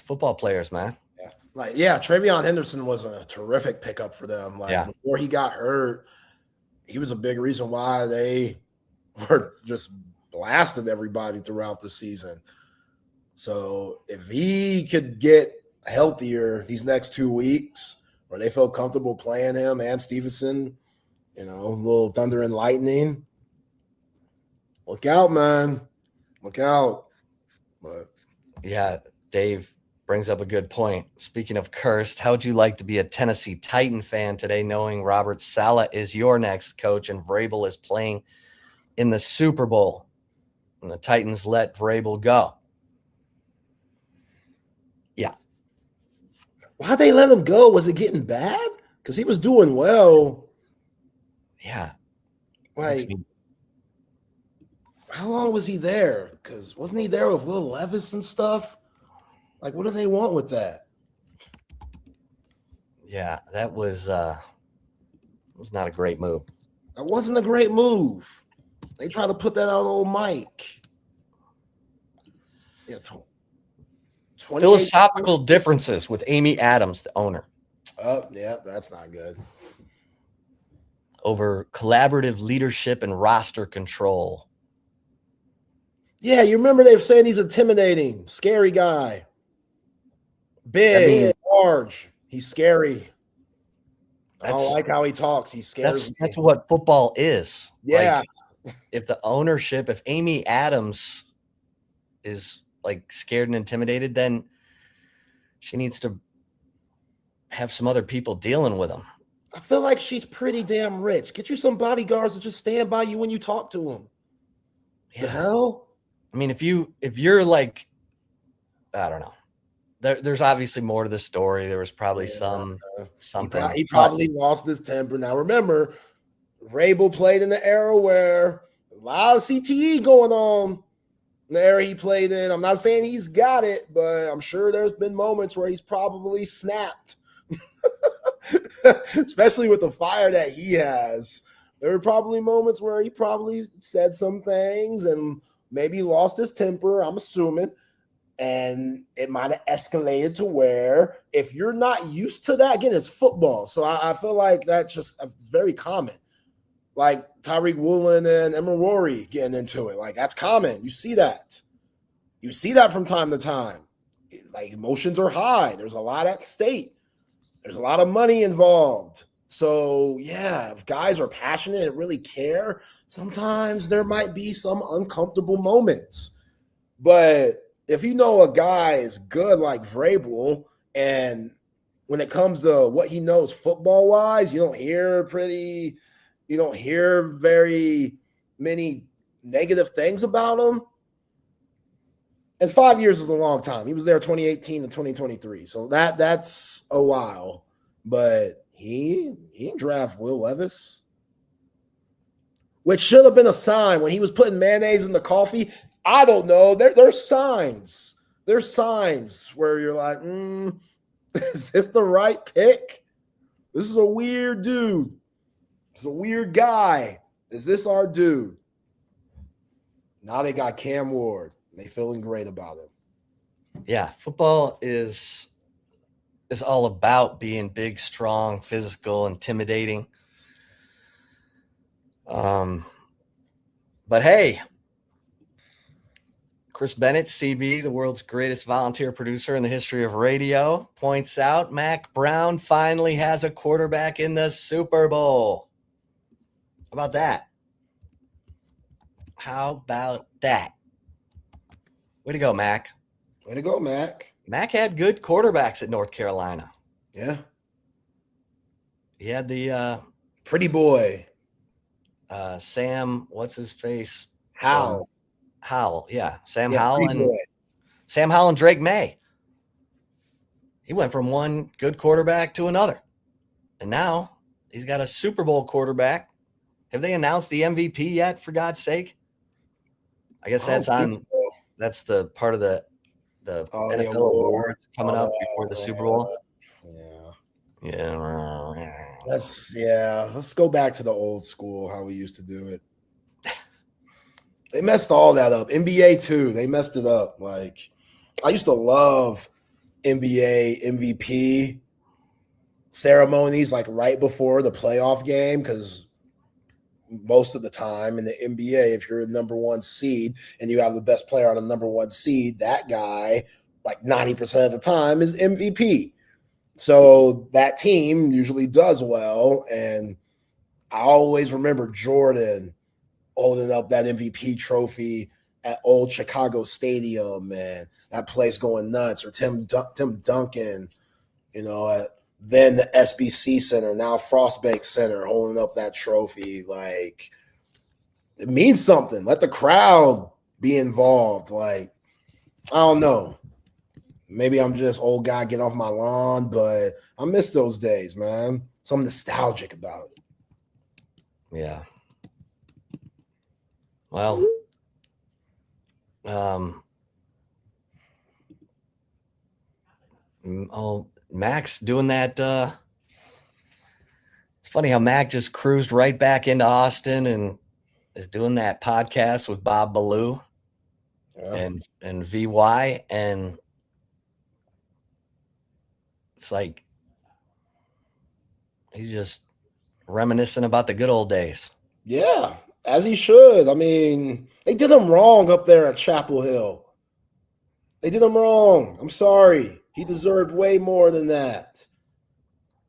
football players, man. Yeah. Travion Henderson was a terrific pickup for them. Before he got hurt, he was a big reason why they were just blasting everybody throughout the season. So if he could get healthier these next 2 weeks, where they feel comfortable playing him and Stevenson, a little thunder and lightning, look out, man. Look out. But yeah, Dave brings up a good point. Speaking of cursed, how would you like to be a Tennessee Titan fan today, knowing Robert Saleh is your next coach and Vrabel is playing in the Super Bowl and the Titans let Vrabel go? Yeah. Why'd they let him go? Was it getting bad? Because he was doing well. Yeah. How long was he there? Because wasn't he there with Will Levis and stuff? What do they want with that? Yeah, that was not a great move. That wasn't a great move. They tried to put that on old Mike. Yeah, philosophical differences with Amy Adams, the owner. Oh, yeah, that's not good. Over collaborative leadership and roster control. Yeah, you remember they were saying he's intimidating, scary guy. Big, large. He's scary. I don't like how he talks. He scares me. That's what football is. Yeah. If the ownership, if Amy Adams is scared and intimidated, then she needs to have some other people dealing with him. I feel like she's pretty damn rich. Get you some bodyguards to just stand by you when you talk to them. Yeah. The hell? I mean, if you're I don't know. There's obviously more to the story. There was probably something. He probably lost his temper. Now remember, Vrabel played in the era where a lot of CTE going on. The era he played in. I'm not saying he's got it, but I'm sure there's been moments where he's probably snapped. Especially with the fire that he has. There were probably moments where he probably said some things and maybe lost his temper, I'm assuming. And it might have escalated to where if you're not used to that, again, it's football. So I feel like that's just very common. Like Tyreek Woolen and Emery getting into it. That's common. You see that. You see that from time to time. Emotions are high. There's a lot at stake. There's a lot of money involved. So, yeah, if guys are passionate and really care, sometimes there might be some uncomfortable moments. But if you know a guy is good like Vrabel, and when it comes to what he knows football-wise, you don't hear very many negative things about him. And 5 years is a long time. He was there 2018 to 2023. So that's a while. But he didn't draft Will Levis, which should have been a sign when he was putting mayonnaise in the coffee. I don't know. There's signs. There's signs where you're like, is this the right pick? This is a weird dude. It's a weird guy. Is this our dude? Now they got Cam Ward. They feeling great about him. Yeah, football is all about being big, strong, physical, intimidating. But hey, Chris Bennett, CB, the world's greatest volunteer producer in the history of radio, points out Mac Brown finally has a quarterback in the Super Bowl. How about that? How about that? Way to go, Mac. Way to go, Mac. Mac had good quarterbacks at North Carolina. Yeah. He had the pretty boy. Sam, what's his face? Howell. Howell, yeah. Sam Yeah, Howell pretty and boy. Sam Howell and Drake May. He went from one good quarterback to another. And now he's got a Super Bowl quarterback. Have they announced the MVP yet, for God's sake? I guess that's that's the part of the NFL awards coming up before the Super Bowl. Yeah. Let's go back to the old school, how we used to do it. They messed all that up. NBA too. They messed it up. Like, I used to love NBA MVP ceremonies, like right before the playoff game, because most of the time in the NBA, if you're a number one seed and you have the best player on the number one seed, that guy, like 90% of the time, is MVP. So that team usually does well. And I always remember Jordan holding up that MVP trophy at old Chicago Stadium, and that place going nuts. Or Tim Duncan, then the SBC Center, now Frostbank Center, holding up that trophy. Like, it means something. Let the crowd be involved. Like, I don't know. Maybe I'm just old guy getting off my lawn, but I miss those days, man. So I'm nostalgic about it. Yeah. Well, Mac's doing that. It's funny how Mac just cruised right back into Austin and is doing that podcast with Bob Ballou and VY, and it's like he's just reminiscing about the good old days. Yeah, as he should. I mean, they did him wrong up there at Chapel Hill. They did him wrong. I'm sorry. He deserved way more than that.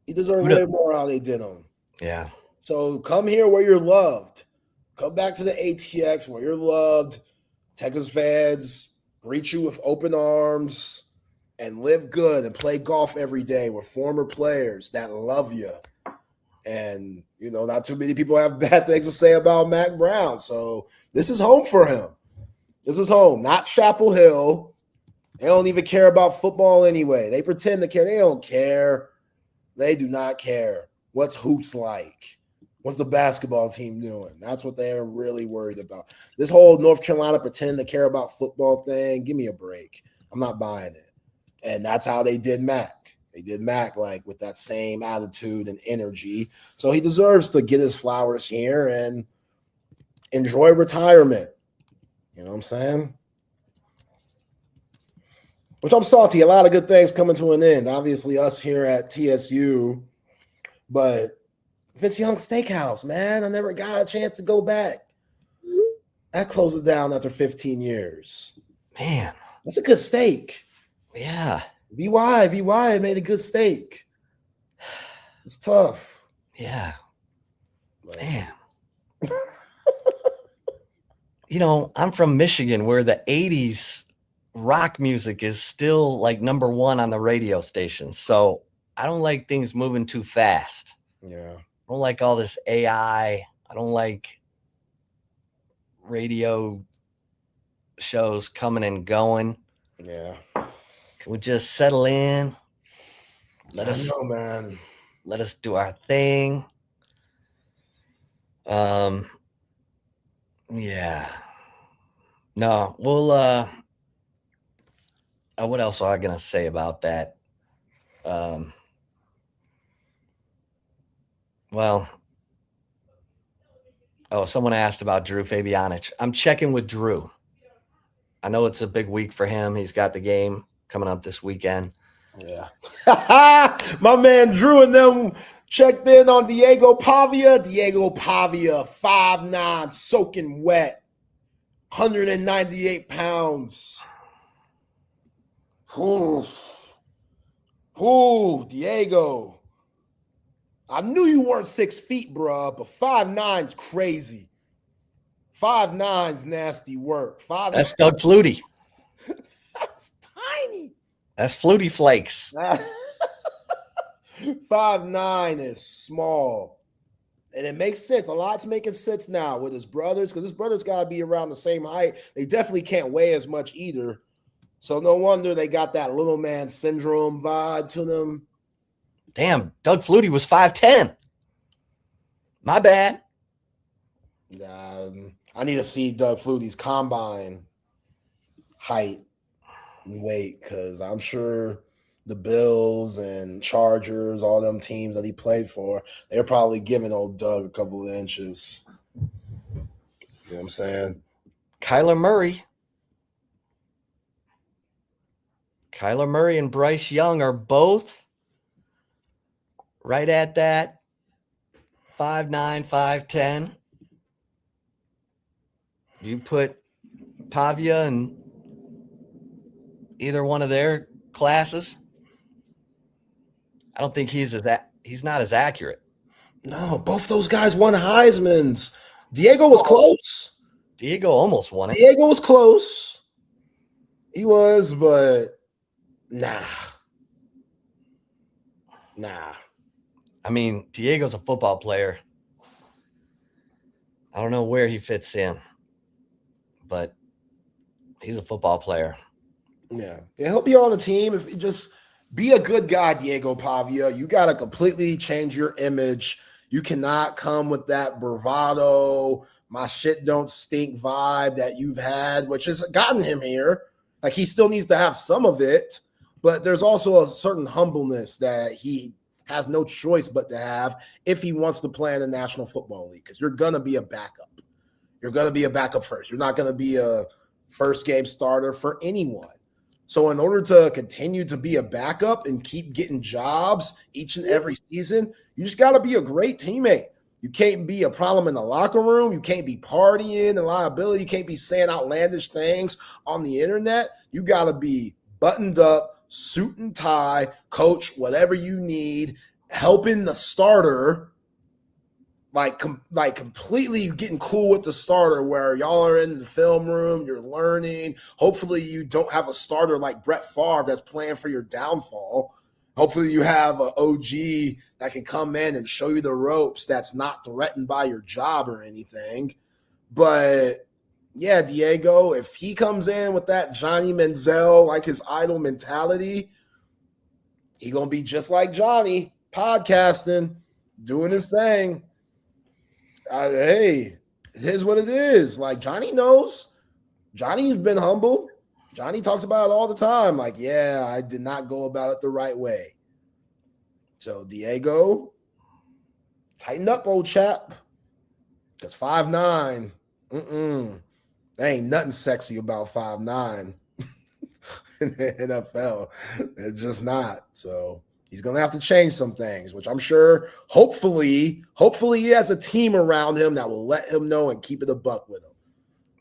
He deserved way more how they did him. Yeah. So come here where you're loved. Come back to the ATX where you're loved. Texas fans greet you with open arms and live good and play golf every day with former players that love you. And, not too many people have bad things to say about Mac Brown. So this is home for him. This is home, not Chapel Hill. They don't even care about football anyway. They pretend to care. They don't care. They do not care. What's hoops like? What's the basketball team doing? That's what they're really worried about. This whole North Carolina pretending to care about football thing, give me a break. I'm not buying it. And that's how they did Mac. They did Mac like with that same attitude and energy. So he deserves to get his flowers here and enjoy retirement. You know what I'm saying? Which I'm salty. A lot of good things coming to an end. Obviously, us here at TSU. But Vince Young Steakhouse, man, I never got a chance to go back. That closed it down after 15 years. Man. That's a good steak. Yeah. VY made a good steak. It's tough. Yeah. But, man. I'm from Michigan, where the 80s rock music is still like number one on the radio station. So I don't like things moving too fast. Yeah. I don't like all this AI. I don't like radio shows coming and going. Yeah. Can we just settle in? Let us know, man. Let us do our thing. Yeah. No, we'll what else am I gonna say about that? Someone asked about Drew Fabianich. I'm checking with Drew. I know it's a big week for him. He's got the game coming up this weekend. Yeah. My man Drew and them checked in on Diego Pavia. 5'9", soaking wet, 198 pounds. Ooh, Diego. I knew you weren't 6 feet, bruh, but 5'9's crazy. 5'9's nasty work. That's Doug Flutie. That's tiny. That's Flutie Flakes. 5'9" is small. And it makes sense. A lot's making sense now with his brothers, because his brothers got to be around the same height. They definitely can't weigh as much either. So no wonder they got that little man syndrome vibe to them. Damn, Doug Flutie was 5'10". My bad. I need to see Doug Flutie's combine height and weight, because I'm sure the Bills and Chargers, all them teams that he played for, they're probably giving old Doug a couple of inches. You know what I'm saying? Kyler Murray and Bryce Young are both right at that 5'9", 5'10". You put Pavia in either one of their classes, I don't think he's not as accurate. No, both those guys won Heismans. Diego was close. Diego almost won it. Diego was close. He was, but nah. I mean, Diego's a football player. I don't know where he fits in, but he's a football player. Yeah, he'll be on the team if you just be a good guy, Diego Pavia. You got to completely change your image. You cannot come with that bravado, my shit don't stink vibe that you've had, which has gotten him here. Like, he still needs to have some of it, but there's also a certain humbleness that he has no choice but to have if he wants to play in the National Football League, because you're going to be a backup. You're going to be a backup first. You're not going to be a first game starter for anyone. So in order to continue to be a backup and keep getting jobs each and every season, you just got to be a great teammate. You can't be a problem in the locker room. You can't be partying and liability. You can't be saying outlandish things on the internet. You got to be buttoned up, suit and tie, coach, whatever you need, helping the starter, like completely getting cool with the starter, where y'all are in the film room, you're learning. Hopefully you don't have a starter like Brett Favre that's playing for your downfall. Hopefully you have an OG that can come in and show you the ropes that's not threatened by your job or anything. But yeah, Diego, if he comes in with that Johnny Manziel, like his idol mentality, he going to be just like Johnny, podcasting, doing his thing. Hey, it is what it is. Like, Johnny knows. Johnny's been humble. Johnny talks about it all the time. Like, yeah, I did not go about it the right way. So, Diego, tighten up, old chap. Because 5'9", there ain't nothing sexy about 5'9" in the NFL. It's just not. So, he's going to have to change some things, which I'm sure, hopefully he has a team around him that will let him know and keep it a buck with him.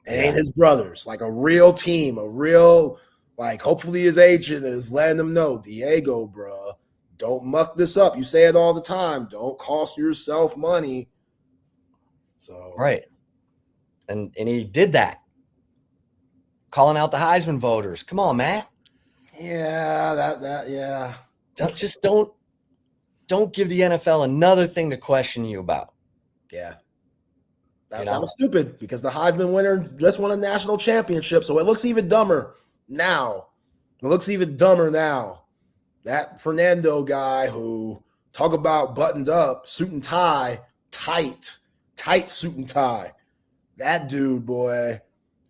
And his brothers, like a real team, hopefully his agent is letting him know, Diego, bro, don't muck this up. You say it all the time. Don't cost yourself money. So right. And he did that. Calling out the Heisman voters. Come on, man. Yeah, yeah. Don't give the NFL another thing to question you about. Yeah. That was stupid, because the Heisman winner just won a national championship, so it looks even dumber now. That Fernando guy who talk about buttoned up, suit and tie, tight suit and tie. That dude, boy,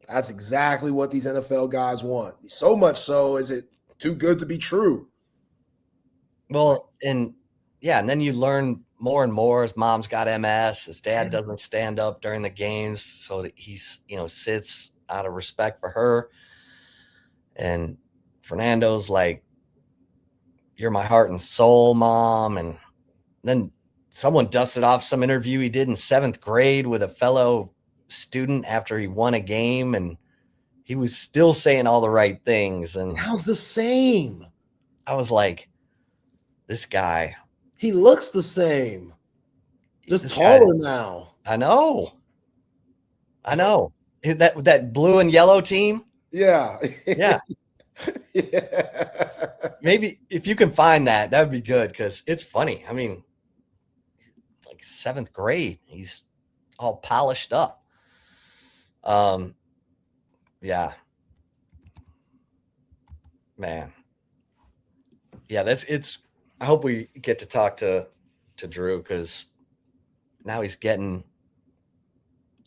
that's exactly what these NFL guys want. So much so, is it too good to be true? Well, and then you learn more and more. His mom's got MS. His dad doesn't stand up during the games, so that he's, sits out of respect for her. And Fernando's like, "You're my heart and soul, Mom." And then someone dusted off some interview he did in 7th grade with a fellow student after he won a game, and he was still saying all the right things. And how's the same? I was like, this guy, he looks the same, just taller now. I know. That blue and yellow team. Yeah. Yeah. Yeah. Maybe if you can find that, that would be good because it's funny. I mean, like 7th grade, he's all polished up. Yeah, man. Yeah, it's. I hope we get to talk to Drew because now he's getting.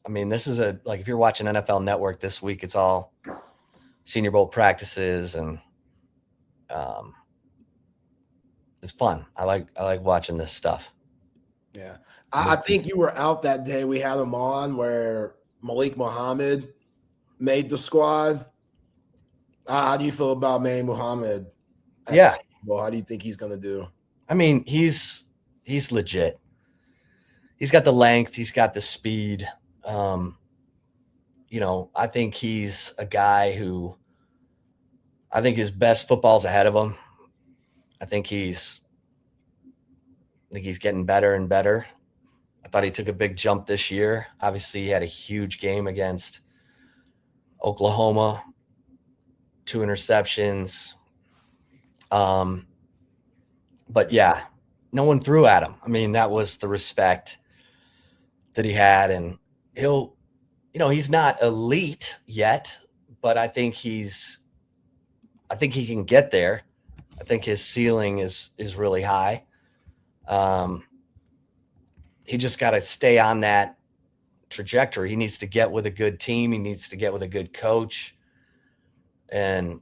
I mean, this is like if you're watching NFL Network this week, it's all Senior Bowl practices and it's fun. I like watching this stuff. Yeah. I think you were out that day we had him on where Malik Muhammad made the squad. How do you feel about Manny Muhammad? Yeah. Well, how do you think he's going to do? I mean, he's legit. He's got the length. He's got the speed. I think he's a guy who I think his best football's ahead of him. I think he's getting better and better. I thought he took a big jump this year. Obviously, he had a huge game against Oklahoma, 2 interceptions. But yeah, no one threw at him. I mean, that was the respect that he had, and he's not elite yet, but I think he can get there. I think his ceiling is really high. He just got to stay on that trajectory. He needs to get with a good team. He needs to get with a good coach, and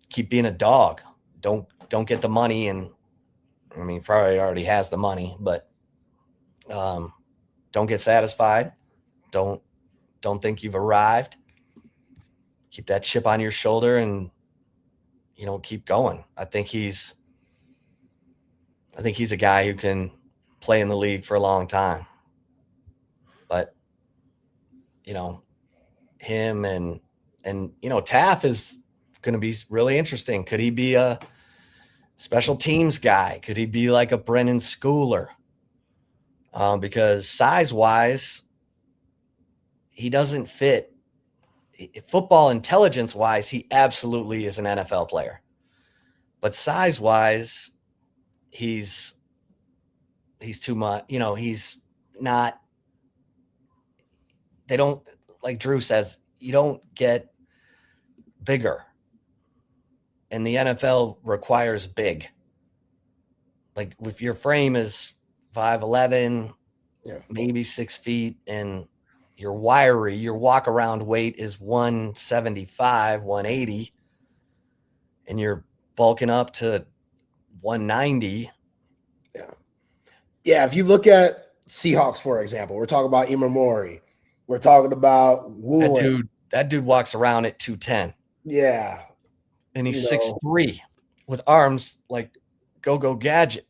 keep being a dog. Don't get the money, and I mean, probably already has the money, but don't get satisfied. Don't think you've arrived. Keep that chip on your shoulder, and keep going. I think he's a guy who can play in the league for a long time. But him and Taff is going to be really interesting. Could he be a special teams guy? Could he be like a Brennan Schooler? Because size-wise, he doesn't fit. Football intelligence-wise, he absolutely is an NFL player. But size-wise, he's too much. He's not. They don't, like Drew says, you don't get bigger. And the NFL requires big. Like if your frame is 5'11", maybe 6 feet, and you're wiry, your walk around weight is 175, 180, and you're bulking up to 190. Yeah. If you look at Seahawks, for example, we're talking about MORE. We're talking about Woolen. That dude walks around at 210. Yeah. And he's 6'3" with arms like Go-Go Gadget.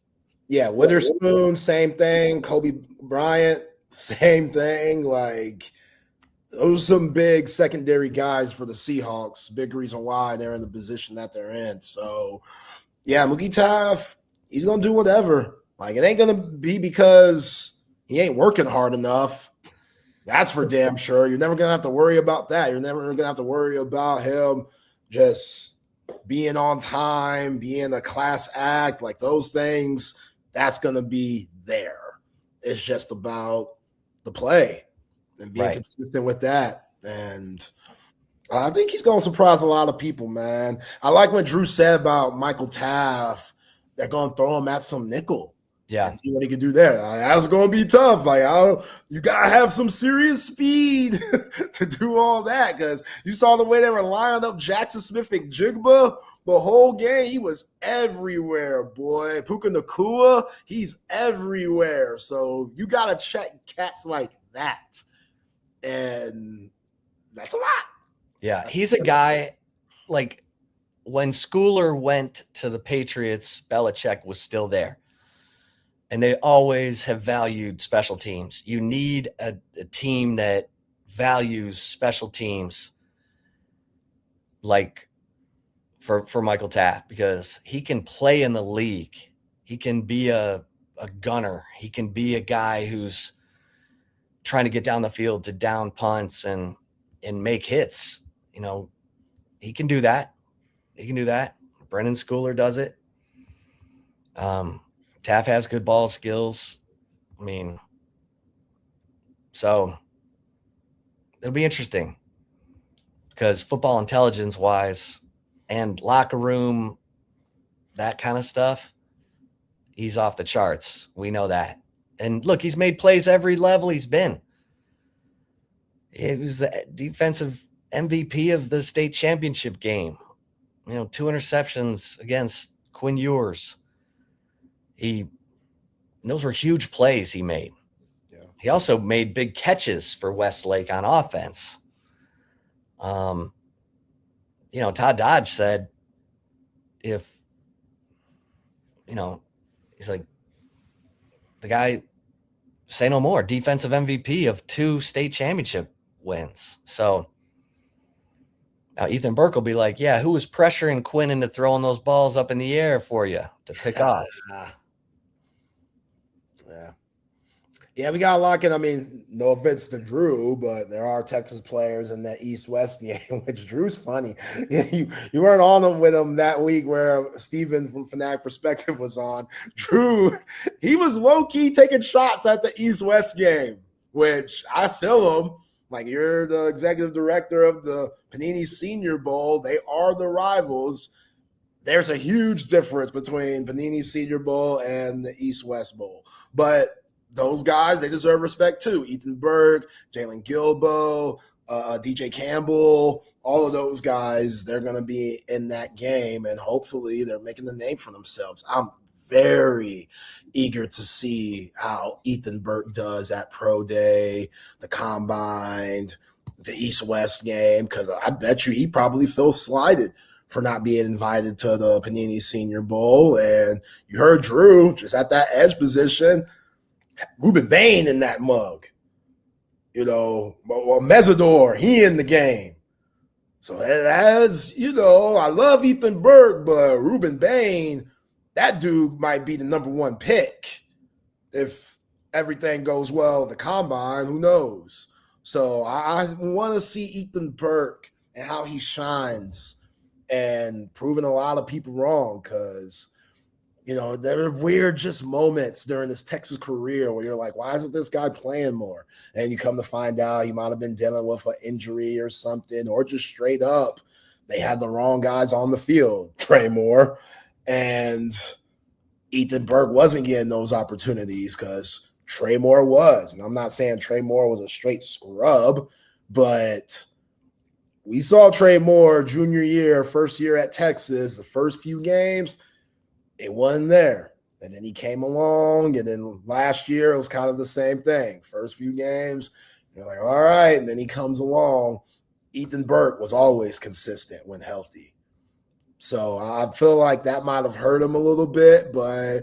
Yeah, Witherspoon, same thing. Kobe Bryant, same thing. Like, those are some big secondary guys for the Seahawks. Big reason why they're in the position that they're in. So, yeah, Mookie Taff, he's going to do whatever. Like, it ain't going to be because he ain't working hard enough. That's for damn sure. You're never going to have to worry about that. You're never going to have to worry about him just being on time, being a class act, like those things. That's going to be there. It's just about the play and being consistent with that. And I think he's going to surprise a lot of people, man. I like what Drew said about Michael Taff. They're going to throw him at some nickel. Yeah. And see what he can do there. That's going to be tough. Like, you got to have some serious speed to do all that, because you saw the way they were lining up Jackson Smith and Jigba the whole game. He was everywhere, boy. Puka Nacua, he's everywhere. So you got to check cats like that. And that's a lot. Yeah, he's a guy, like, when Schooler went to the Patriots, Belichick was still there. And they always have valued special teams. You need a team that values special teams, like for Michael Taff, because he can play in the league. He can be a gunner. He can be a guy who's trying to get down the field to down punts and make hits. he can do that. He can do that. Brennan Schooler does it. Taff has good ball skills. I mean, so it'll be interesting because football intelligence wise and locker room, that kind of stuff, he's off the charts. We know that. And look, he's made plays every level he's been. He was the defensive MVP of the state championship game. 2 interceptions against Quinn Ewers. Those were huge plays he made. Yeah. He also made big catches for Westlake on offense. Todd Dodge said he's like, the guy, say no more, defensive MVP of 2 state championship wins. So now Ethan Burke will be like, yeah, who was pressuring Quinn into throwing those balls up in the air for you to pick off? Yeah, we got to lock in. I mean, no offense to Drew, but there are Texas players in that East-West game, which Drew's funny. You weren't on him with him that week where Steven from Fanatic Perspective was on. Drew, he was low-key taking shots at the East-West game, which I feel him. Like, you're the executive director of the Panini Senior Bowl. They are the rivals. There's a huge difference between Panini Senior Bowl and the East-West Bowl. But those guys, they deserve respect too. Ethan Burke, Jalen Gilbo, DJ Campbell, all of those guys, they're going to be in that game, and hopefully they're making the name for themselves. I'm very eager to see how Ethan Burke does at Pro Day, the Combine, the East-West game, because I bet you he probably feels slighted for not being invited to the Panini Senior Bowl. And you heard Drew just at that edge position, Ruben Bain in that mug, Mesidor, he in the game. So that's, I love Ethan Burke, but Ruben Bain, that dude might be the number 1 pick if everything goes well at the Combine. Who knows? So I want to see Ethan Burke and how he shines and proving a lot of people wrong, because there are weird just moments during this Texas career where you're like, why isn't this guy playing more? And you come to find out he might have been dealing with an injury or something, or just straight up, they had the wrong guys on the field, Trey Moore. And Ethan Burke wasn't getting those opportunities because Trey Moore was. And I'm not saying Trey Moore was a straight scrub, but we saw Trey Moore junior year, first year at Texas, the first few games, it wasn't there. And then he came along, and then last year it was kind of the same thing. First few games, you're like, all right. And then he comes along. Ethan Burke was always consistent when healthy. So I feel like that might have hurt him a little bit, but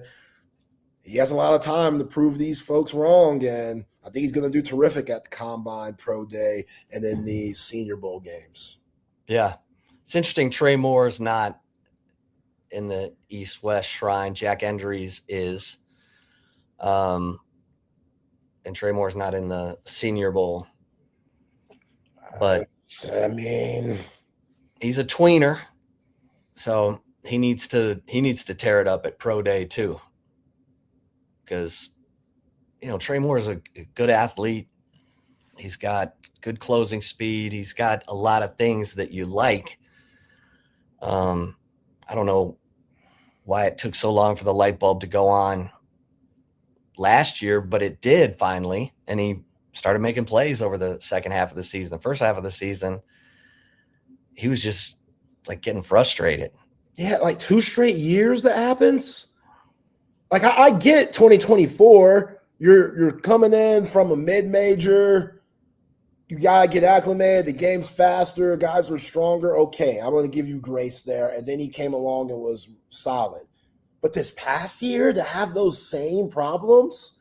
he has a lot of time to prove these folks wrong. And I think he's going to do terrific at the Combine, Pro Day, and in the Senior Bowl games. Yeah. It's interesting. Trey Moore's not in the East-West Shrine. Jack Endries is. And Trey Moore's not in the Senior Bowl. But I mean, he's a tweener. So he needs to tear it up at Pro Day too. Because Trey Moore is a good athlete. He's got good closing speed. He's got a lot of things that you like. I don't know why it took so long for the light bulb to go on last year, but it did finally. And he started making plays over the second half of the season. The first half of the season, he was just like getting frustrated. Yeah, like 2 straight years that happens. Like I get 2024. You're coming in from a mid-major. You gotta get acclimated. The game's faster. Guys are stronger. Okay, I'm gonna give you grace there. And then he came along and was solid. But this past year, to have those same problems,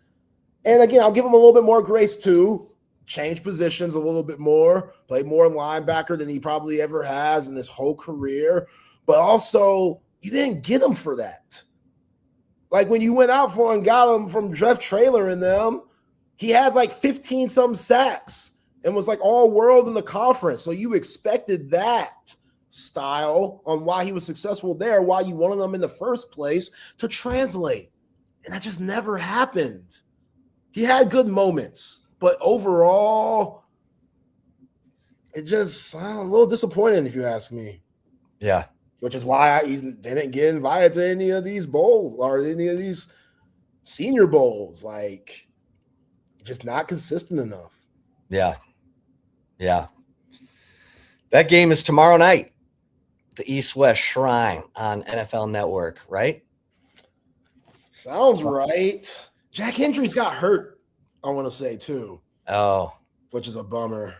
and again, I'll give him a little bit more grace too. Change positions a little bit more, play more linebacker than he probably ever has in this whole career. But also, you didn't get him for that. Like when you went out for and got him from Jeff Traylor and them, he had like 15-some sacks and was like all world in the conference. So you expected that. style on why he was successful there, why you wanted him in the first place to translate. And that just never happened. He had good moments, but overall, I'm a little disappointing if you ask me. Yeah. Which is why he didn't get invited to any of these bowls or any of these senior bowls. Like, just not consistent enough. Yeah. Yeah. That game is tomorrow night, the East-West Shrine on NFL Network, right? Sounds right. Jack Hendry's got hurt, I want to say, too. Oh. Which is a bummer.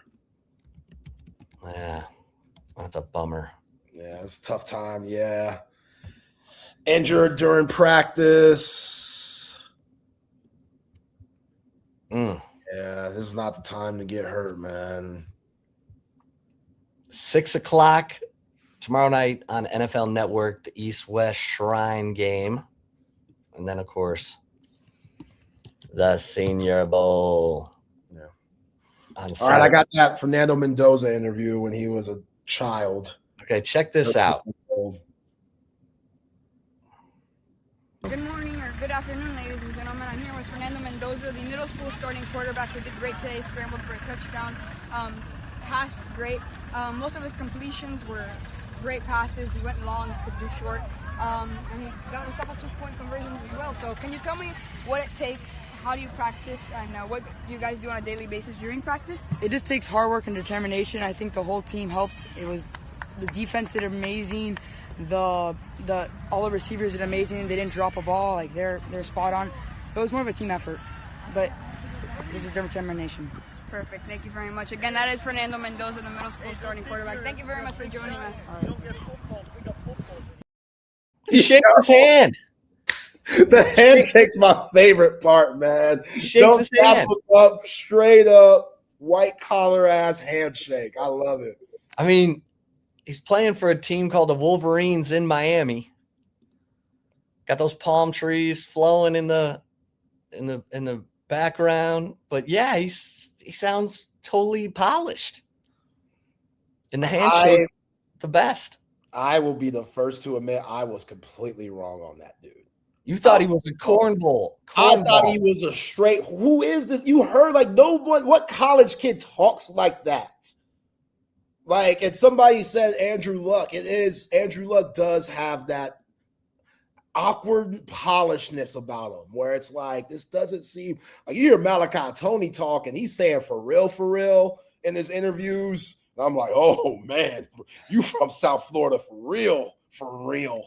Yeah. That's a bummer. Yeah, it's a tough time. Yeah. Injured during practice. Yeah, this is not the time to get hurt, man. 6:00 tomorrow night on NFL Network, the East-West Shrine game. And then, of course, the Senior Bowl. Yeah. All right, I got that Fernando Mendoza interview when he was a child. Okay, check this out. Good morning or good afternoon, ladies and gentlemen. I'm here with Fernando Mendoza, the middle school starting quarterback who did great today, scrambled for a touchdown, passed great. Most of his completions were great passes. He went long, could do short, and he got a couple two-point conversions as well. So can you tell me what it takes? How do you practice, and what do you guys do on a daily basis during practice? It just takes hard work and determination. I think the whole team helped. It was the defense did amazing. All the receivers did amazing. They didn't drop a ball. Like they're spot on. It was more of a team effort, but this is their determination. Perfect. Thank you very much. Again, that is Fernando Mendoza, the middle school starting quarterback. Thank you very much for joining us. Shake his hand. The handshake's my favorite part, man. Shakes his hand. Up, straight up, white collar ass handshake. I love it. I mean, he's playing for a team called the Wolverines in Miami. Got those palm trees flowing in the background, but yeah, he sounds totally polished. In the handshake, the best. I will be the first to admit I was completely wrong on that dude. You thought he was a cornball. I thought he was a straight. Who is this? You heard like no one. What college kid talks like that? Like, and somebody said Andrew Luck. It is Andrew Luck does have that awkward polishness about him, where it's like this doesn't seem like you hear Malachi Tony talk, and he's saying for real in his interviews. And I'm like, oh man, you from South Florida for real. For real.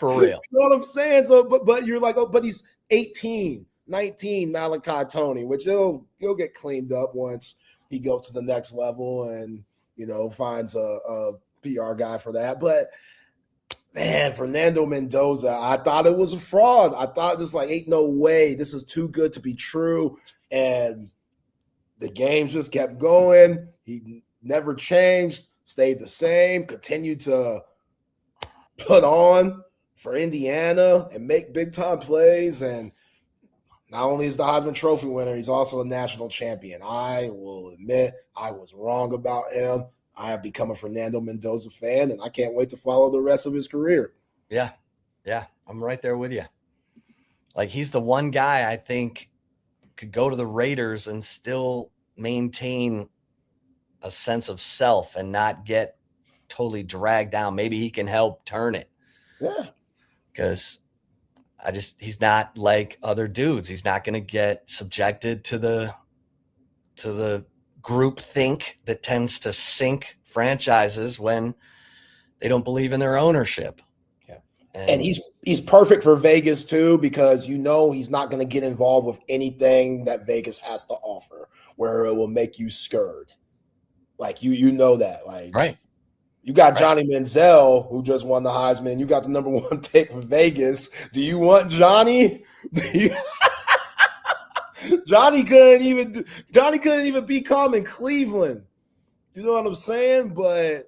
You know what I'm saying? So, but you're like, oh, but he's 18, 19, Malachi Tony, which he'll get cleaned up once he goes to the next level and, finds a PR guy for that. But man, Fernando Mendoza, I thought it was a fraud. I thought this ain't no way. This is too good to be true. And the game just kept going. He never changed, stayed the same, continued to put on for Indiana and make big time plays. And not only is the Heisman Trophy winner, he's also a national champion. I will admit I was wrong about him. I have become a Fernando Mendoza fan, and I can't wait to follow the rest of his career. Yeah. I'm right there with you. Like, he's the one guy I think could go to the Raiders and still maintain a sense of self and not get totally dragged down. Maybe he can help turn it. Yeah. Because he's not like other dudes. He's not going to get subjected to the group think that tends to sink franchises when they don't believe in their ownership. Yeah. And he's perfect for Vegas too, because he's not going to get involved with anything that Vegas has to offer where it will make you scared. Like you know that. Like, right. You got Johnny Manziel, who just won the Heisman. You got the number one pick from Vegas. Do you want Johnny? Johnny couldn't even be calm in Cleveland. You know what I'm saying? But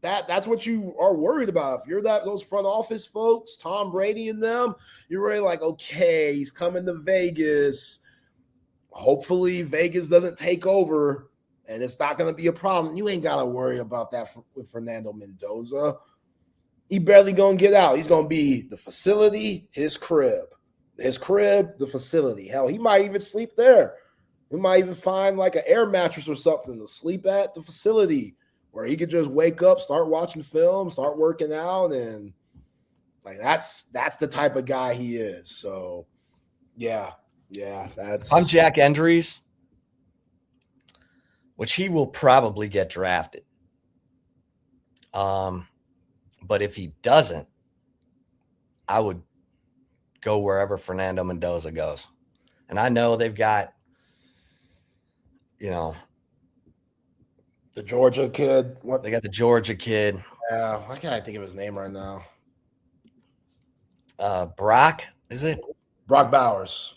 that's what you are worried about. If you're those front office folks, Tom Brady and them, you're really like, okay, he's coming to Vegas. Hopefully Vegas doesn't take over and it's not going to be a problem. You ain't got to worry about that with Fernando Mendoza. He barely going to get out. He's going to be the facility, his crib, the facility. Hell, he might even sleep there. He might even find like an air mattress or something to sleep at the facility where he could just wake up, start watching film, start working out, and like that's the type of guy he is. So yeah, that's. I'm Jack Endries, which he will probably get drafted. But if he doesn't, I would go wherever Fernando Mendoza goes. And I know they've got, the Georgia kid. What they got? The Georgia kid. Yeah, I can't think of his name right now. Brock, is it? Brock Bowers.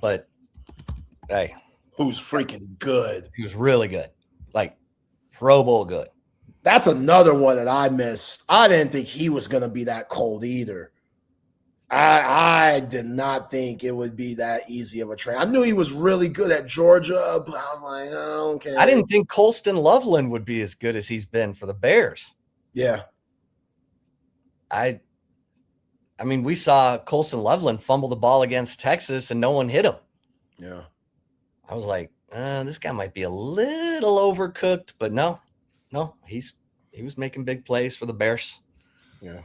But hey, who's freaking good? He was really good, like Pro Bowl good. That's another one that I missed. I didn't think he was going to be that cold either. I did not think it would be that easy of a trade. I knew he was really good at Georgia, but I was like, oh, okay. I didn't think Colston Loveland would be as good as he's been for the Bears. Yeah. I mean, we saw Colston Loveland fumble the ball against Texas and no one hit him. Yeah. I was like, this guy might be a little overcooked, but no, he was making big plays for the Bears. Yeah.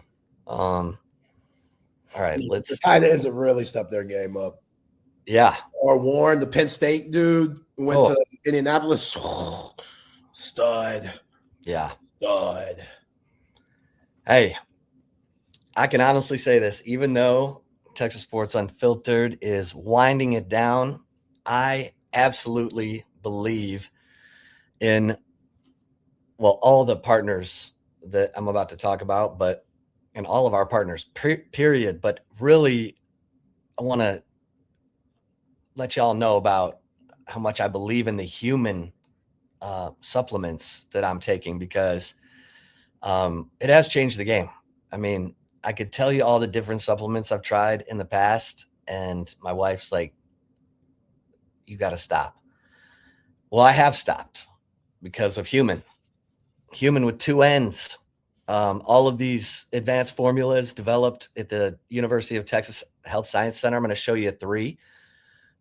All right, the tight ends have really stepped their game up. Yeah. Or Warren, the Penn State dude, went to Indianapolis. Oh, stud. Yeah. Stud. Hey, I can honestly say this, even though Texas Sports Unfiltered is winding it down, I absolutely believe in, all the partners that I'm about to talk about, and all of our partners, period. But really, I want to let y'all know about how much I believe in the Humann supplements that I'm taking, because it has changed the game. I mean, I could tell you all the different supplements I've tried in the past, and my wife's like, you got to stop. Well, I have stopped because of Humann with 2 N's. All of these advanced formulas developed at the University of Texas Health Science Center. I'm going to show you 3.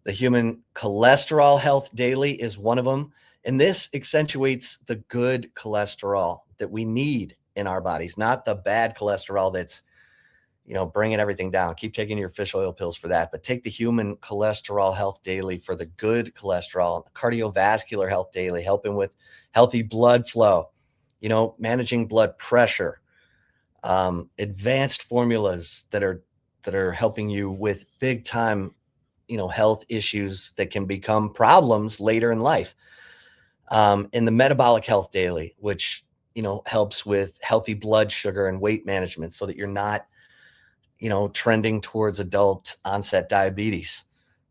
The Humann Cholesterol Health Daily is one of them. And this accentuates the good cholesterol that we need in our bodies, not the bad cholesterol that's, bringing everything down. Keep taking your fish oil pills for that, but take the Humann Cholesterol Health Daily for the good cholesterol. Cardiovascular Health Daily, helping with healthy blood flow, managing blood pressure, advanced formulas that are helping you with big time, health issues that can become problems later in life. And the Metabolic Health Daily, which, helps with healthy blood sugar and weight management so that you're not, trending towards adult onset diabetes.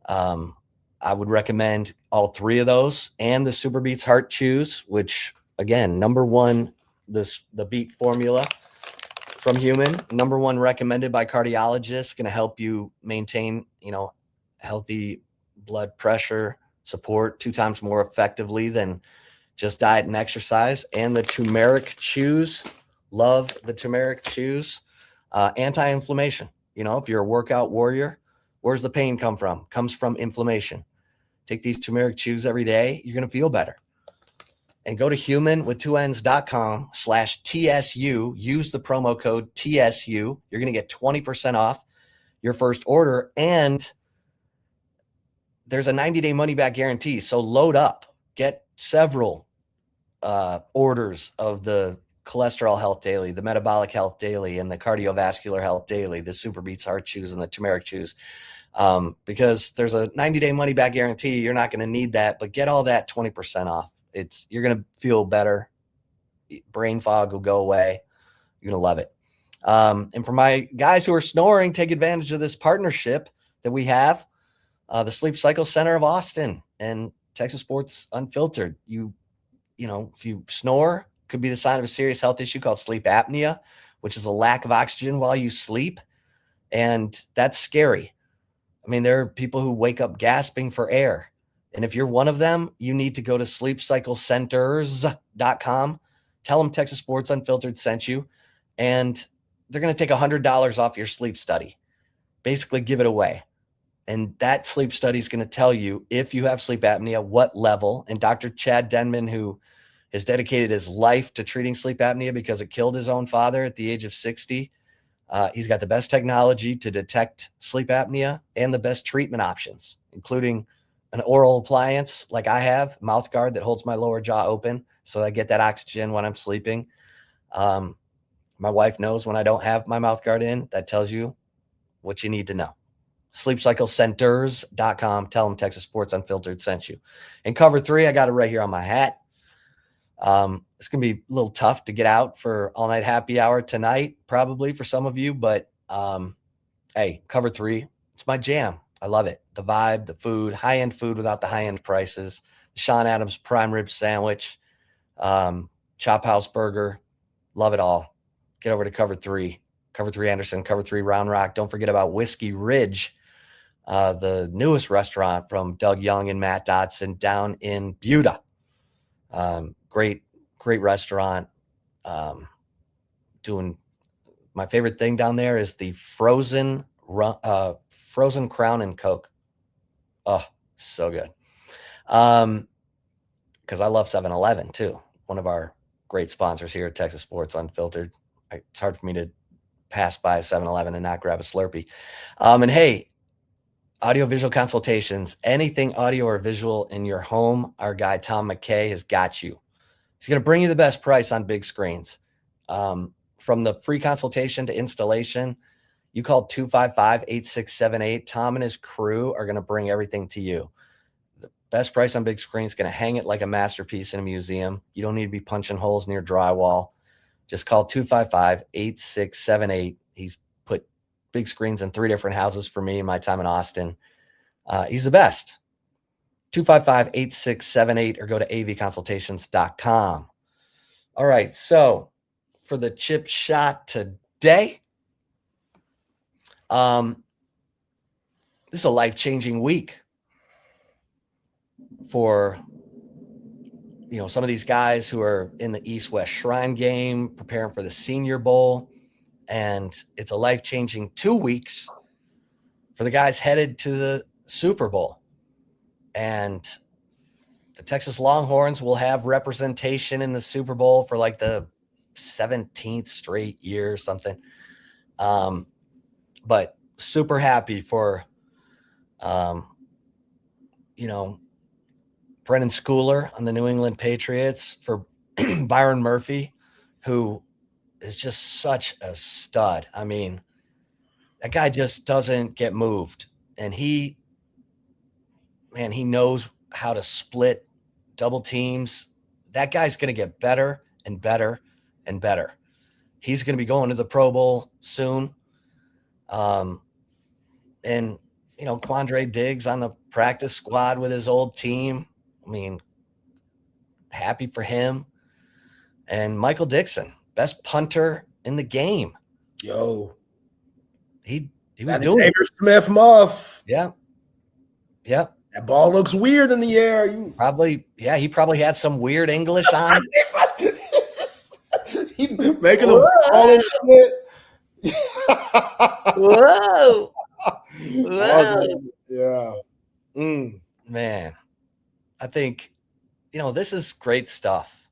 I would recommend all 3 of those, and the Super Beats Heart Chews, which again, number 1, the Beat formula from Humann, number 1 recommended by cardiologists, going to help you maintain, healthy blood pressure support 2 times more effectively than just diet and exercise. And the turmeric chews, love the turmeric chews, anti-inflammation. If you're a workout warrior, where's the pain come from? Comes from inflammation. Take these turmeric chews every day. You're going to feel better. And go to Humann with 2Ns.com/TSU. Use the promo code TSU. You're going to get 20% off your first order. And there's a 90-day money-back guarantee. So load up. Get several orders of the Cholesterol Health Daily, the Metabolic Health Daily, and the Cardiovascular Health Daily, the Super Beats Heart Chews, and the turmeric chews. Because there's a 90-day money-back guarantee. You're not going to need that, but get all that 20% off. You're going to feel better. Brain fog will go away. You're going to love it. And for my guys who are snoring, take advantage of this partnership that we have. The Sleep Cycle Center of Austin and Texas Sports Unfiltered. If you snore, could be the sign of a serious health issue called sleep apnea, which is a lack of oxygen while you sleep. And that's scary. I mean, there are people who wake up gasping for air. And if you're one of them, you need to go to sleepcyclecenters.com. Tell them Texas Sports Unfiltered sent you, and they're going to take $100 off your sleep study. Basically, give it away. And that sleep study is going to tell you if you have sleep apnea, what level. And Dr. Chad Denman, who has dedicated his life to treating sleep apnea because it killed his own father at the age of 60, he's got the best technology to detect sleep apnea and the best treatment options, including an oral appliance like I have, mouth guard that holds my lower jaw open so I get that oxygen when I'm sleeping. My wife knows when I don't have my mouth guard in. That tells you what you need to know. Sleepcyclecenters.com. Tell them Texas Sports Unfiltered sent you. And cover 3, I got it right here on my hat. It's going to be a little tough to get out for all night happy hour tonight, probably for some of you, but hey, cover 3, it's my jam. I love it. The vibe, the food, high-end food without the high-end prices. The Sean Adams prime rib sandwich, Chop House burger. Love it all. Get over to cover 3 Anderson, cover 3 Round Rock. Don't forget about Whiskey Ridge, the newest restaurant from Doug Young and Matt Dotson down in Buda. Great restaurant. Doing my favorite thing down there is the frozen Crown and Coke. Oh, so good. Because I love 7-Eleven too. One of our great sponsors here at Texas Sports Unfiltered. It's hard for me to pass by 7-Eleven and not grab a Slurpee. And hey, audiovisual consultations, anything audio or visual in your home, our guy Tom McKay has got you. He's going to bring you the best price on big screens. From the free consultation to installation, you call 255-8678. Tom and his crew are going to bring everything to you. The best price on big screens, going to hang it like a masterpiece in a museum. You don't need to be punching holes in your drywall. Just call 255-8678. He's put big screens in 3 different houses for me in my time in Austin. He's the best. 255-8678 or go to avconsultations.com. All right, so for the chip shot today, this is a life-changing week for some of these guys who are in the East-West Shrine game, preparing for the Senior Bowl, and it's a life-changing 2 weeks for the guys headed to the Super Bowl. And the Texas Longhorns will have representation in the Super Bowl for like the 17th straight year or something. But super happy for, Brennan Schooler on the New England Patriots, for Byron Murphy, who is just such a stud. I mean, that guy just doesn't get moved. And he knows how to split double teams. That guy's going to get better and better and better. He's going to be going to the Pro Bowl soon. And Quandre Diggs on the practice squad with his old team. I mean, happy for him. And Michael Dixon, best punter in the game. Yo. He was that doing Xavier Smith muff. Yeah. Yep. That ball looks weird in the air. He probably had some weird English on. He's making a ball of shit. Whoa. Yeah. Man, I think, this is great stuff.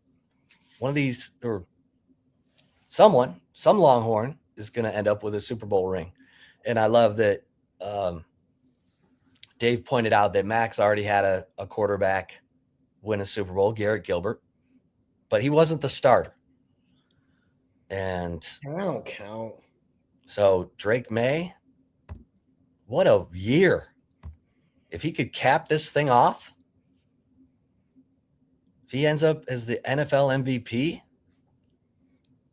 One of these, or some Longhorn is going to end up with a Super Bowl ring. And I love that Dave pointed out that Max already had a quarterback win a Super Bowl, Garrett Gilbert, but he wasn't the starter. And I don't count. So Drake May, what a year. If he could cap this thing off, if he ends up as the NFL MVP,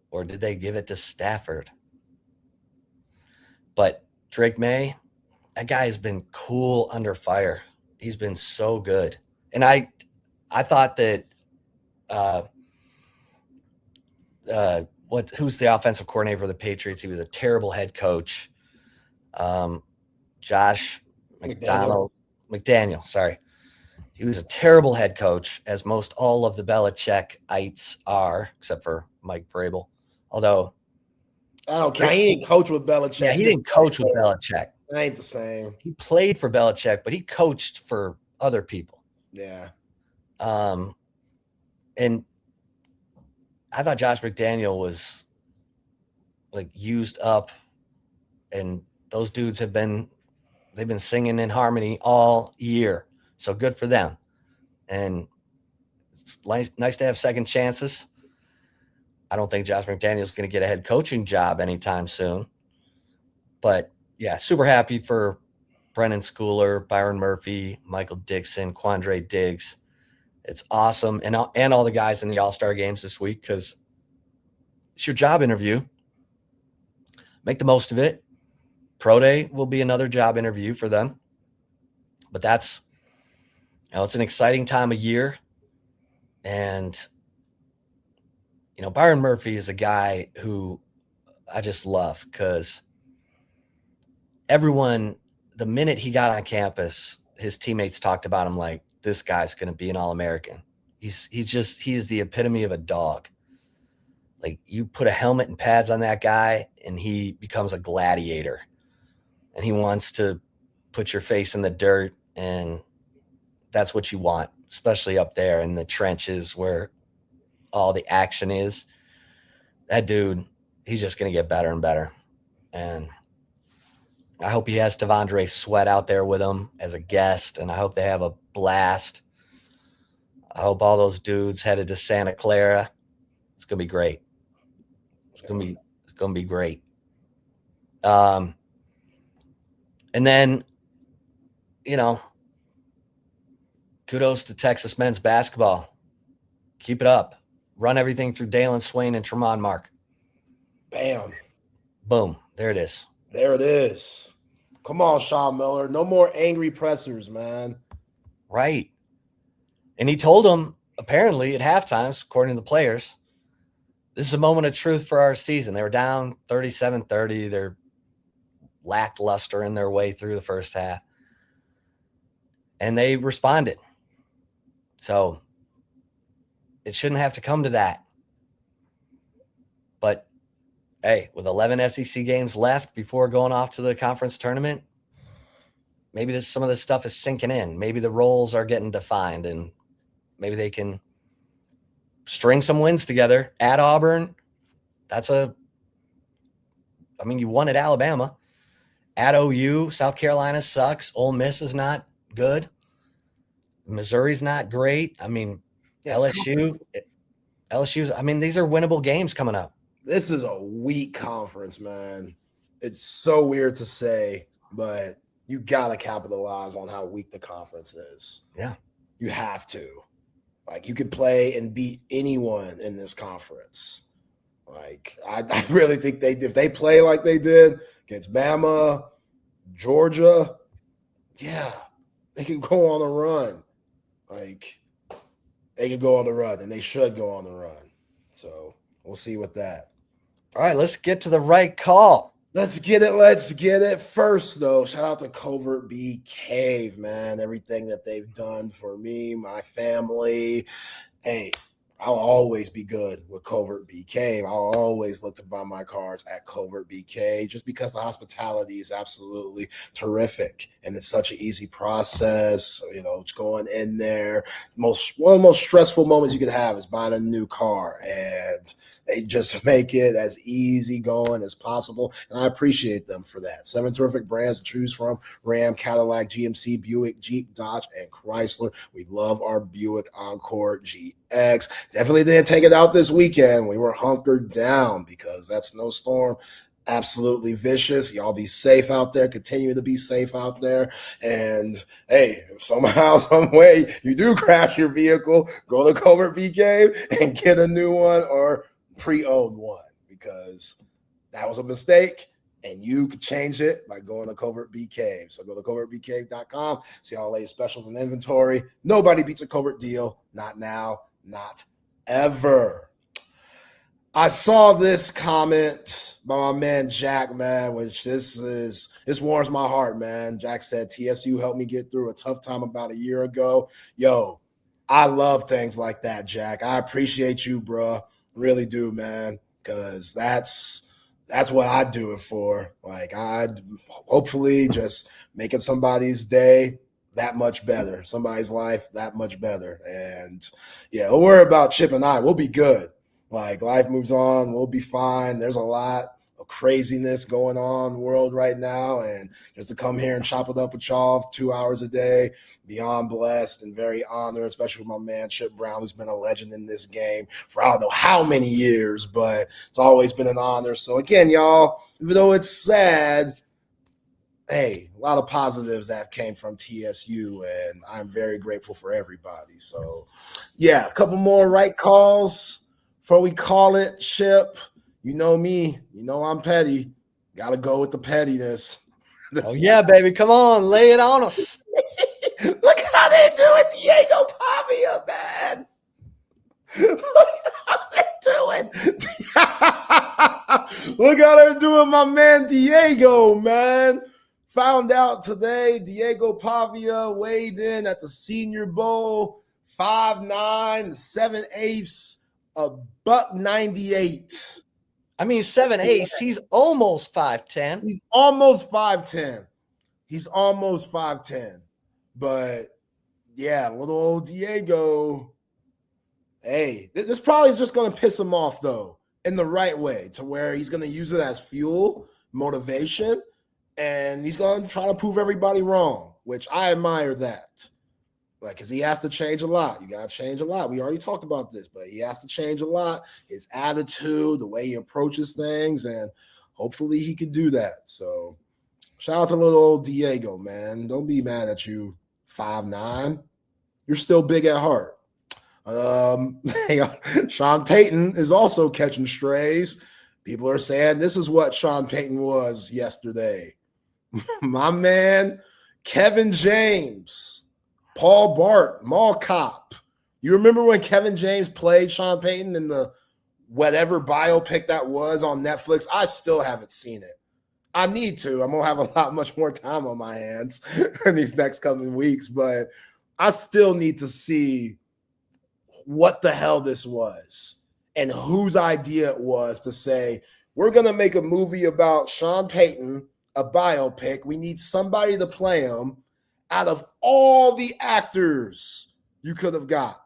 or did they give it to Stafford? But Drake May, that guy has been cool under fire. He's been so good. And I thought that who's the offensive coordinator for the Patriots? He was a terrible head coach. Josh McDaniel, sorry. He was a terrible head coach, as most all of the Belichickites are, except for Mike Vrabel. Although, I don't care. He didn't coach with Belichick. yeah, he didn't coach with Belichick. It ain't the same. He played for Belichick, but he coached for other people. Yeah. And I thought Josh McDaniel was like used up, and those dudes they've been singing in harmony all year. So good for them. And it's nice to have second chances. I don't think Josh McDaniel is going to get a head coaching job anytime soon. But yeah, super happy for Brennan Schooler, Byron Murphy, Michael Dixon, Quandre Diggs. It's awesome. And all the guys in the All-Star games this week, because it's your job interview. Make the most of it. Pro Day will be another job interview for them. But that's, it's an exciting time of year. And, Byron Murphy is a guy who I just love, because everyone, the minute he got on campus, his teammates talked about him like, this guy's going to be an All-American. He is the epitome of a dog. Like, you put a helmet and pads on that guy and he becomes a gladiator, and he wants to put your face in the dirt. And that's what you want, especially up there in the trenches where all the action is. That dude, he's just going to get better and better. And I hope he has Tavondre Sweat out there with him as a guest, and I hope they have a blast. I hope all those dudes headed to Santa Clara. It's going to be great. It's going to be great. And then, kudos to Texas men's basketball. Keep it up. Run everything through Dalen Swain and Tremont Mark. Bam. Boom. There it is. There it is. Come on, Sean Miller. No more angry pressers, man. Right. And he told them, apparently, at halftime, according to the players, this is a moment of truth for our season. They were down 37-30. They're lackluster in their way through the first half. And they responded. So it shouldn't have to come to that. But hey, with 11 SEC games left before going off to the conference tournament, maybe some of this stuff is sinking in. Maybe the roles are getting defined, and maybe they can string some wins together at Auburn. You won at Alabama. At OU, South Carolina sucks. Ole Miss is not good. Missouri's not great. LSU's, these are winnable games coming up. This is a weak conference, man. It's so weird to say, but you got to capitalize on how weak the conference is. Yeah. You have to. Like, you could play and beat anyone in this conference. Like, I really think if they play like they did against Bama, Georgia, yeah, they can go on the run. Like, they can go on the run, and they should go on the run. So we'll see with that. All right, let's get to the right call. Let's get it. First, though, shout out to Covert B Cave, man. Everything that they've done for me, my family. Hey, I'll always be good with Covert BK. I'll always look to buy my cards at Covert BK, just because the hospitality is absolutely terrific. And it's such an easy process, going in there. One of the most stressful moments you could have is buying a new car, and they just make it as easy going as possible. And I appreciate them for that. 7 terrific brands to choose from: Ram, Cadillac, GMC, Buick, Jeep, Dodge, and Chrysler. We love our Buick Encore GX. Definitely didn't take it out this weekend. We were hunkered down because that snowstorm, absolutely vicious. Y'all be safe out there. Continue to be safe out there. And hey, if somehow, some way you do crash your vehicle, go to Covert BK and get a new one or pre-owned one, because that was a mistake and you could change it by going to Covert BK. So go to covertbk.com, see all the latest specials and inventory. Nobody beats a Covert deal. Not now, not ever. I saw this comment by my man Jack, man, which this warms my heart, man. Jack said TSU helped me get through a tough time about a year ago. Yo, I love things like that, Jack. I appreciate you, bro. Really do, man, because that's what I do it for. Like, I'd hopefully just making somebody's day that much better, somebody's life that much better. And yeah, don't worry about Chip and I. We'll be good. Like, life moves on. We'll be fine. There's a lot of craziness going on in the world right now. And just to come here and chop it up with y'all 2 hours a day, beyond blessed and very honored, especially with my man Chip Brown, who's been a legend in this game for I don't know how many years, but it's always been an honor. So again, y'all, even though it's sad, hey, a lot of positives that came from TSU, and I'm very grateful for everybody. So yeah, a couple more right calls before we call it. Chip, you know me, you know I'm petty. Got to go with the pettiness. Oh yeah, baby, come on, lay it on us. Look how they're doing Diego Pavia, man. Look how they're doing. Look how they're doing my man Diego, man. Found out today Diego Pavia weighed in at the Senior Bowl, 5'9", 7/8, $198. I mean, 7/8. He's almost 5'10". He's almost 5'10". He's almost 5'10". But yeah, little old Diego. Hey, this probably is just going to piss him off, though, in the right way, to where he's going to use it as fuel, motivation, and he's going to try to prove everybody wrong, which I admire that. Like, because he has to change a lot. You got to change a lot. We already talked about this, but he has to change a lot. His attitude, the way he approaches things, and hopefully he can do that. So shout out to little old Diego, man. Don't be mad at you, 5'9". You're still big at heart. Sean Payton is also catching strays. People are saying this is what Sean Payton was yesterday. My man, Kevin James, Paul Bart, Mall Cop. You remember when Kevin James played Sean Payton in the whatever biopic that was on Netflix? I still haven't seen it. I need to. I'm going to have much more time on my hands in these next coming weeks, but I still need to see what the hell this was and whose idea it was to say, we're going to make a movie about Sean Payton, a biopic. We need somebody to play him out of all the actors you could have got.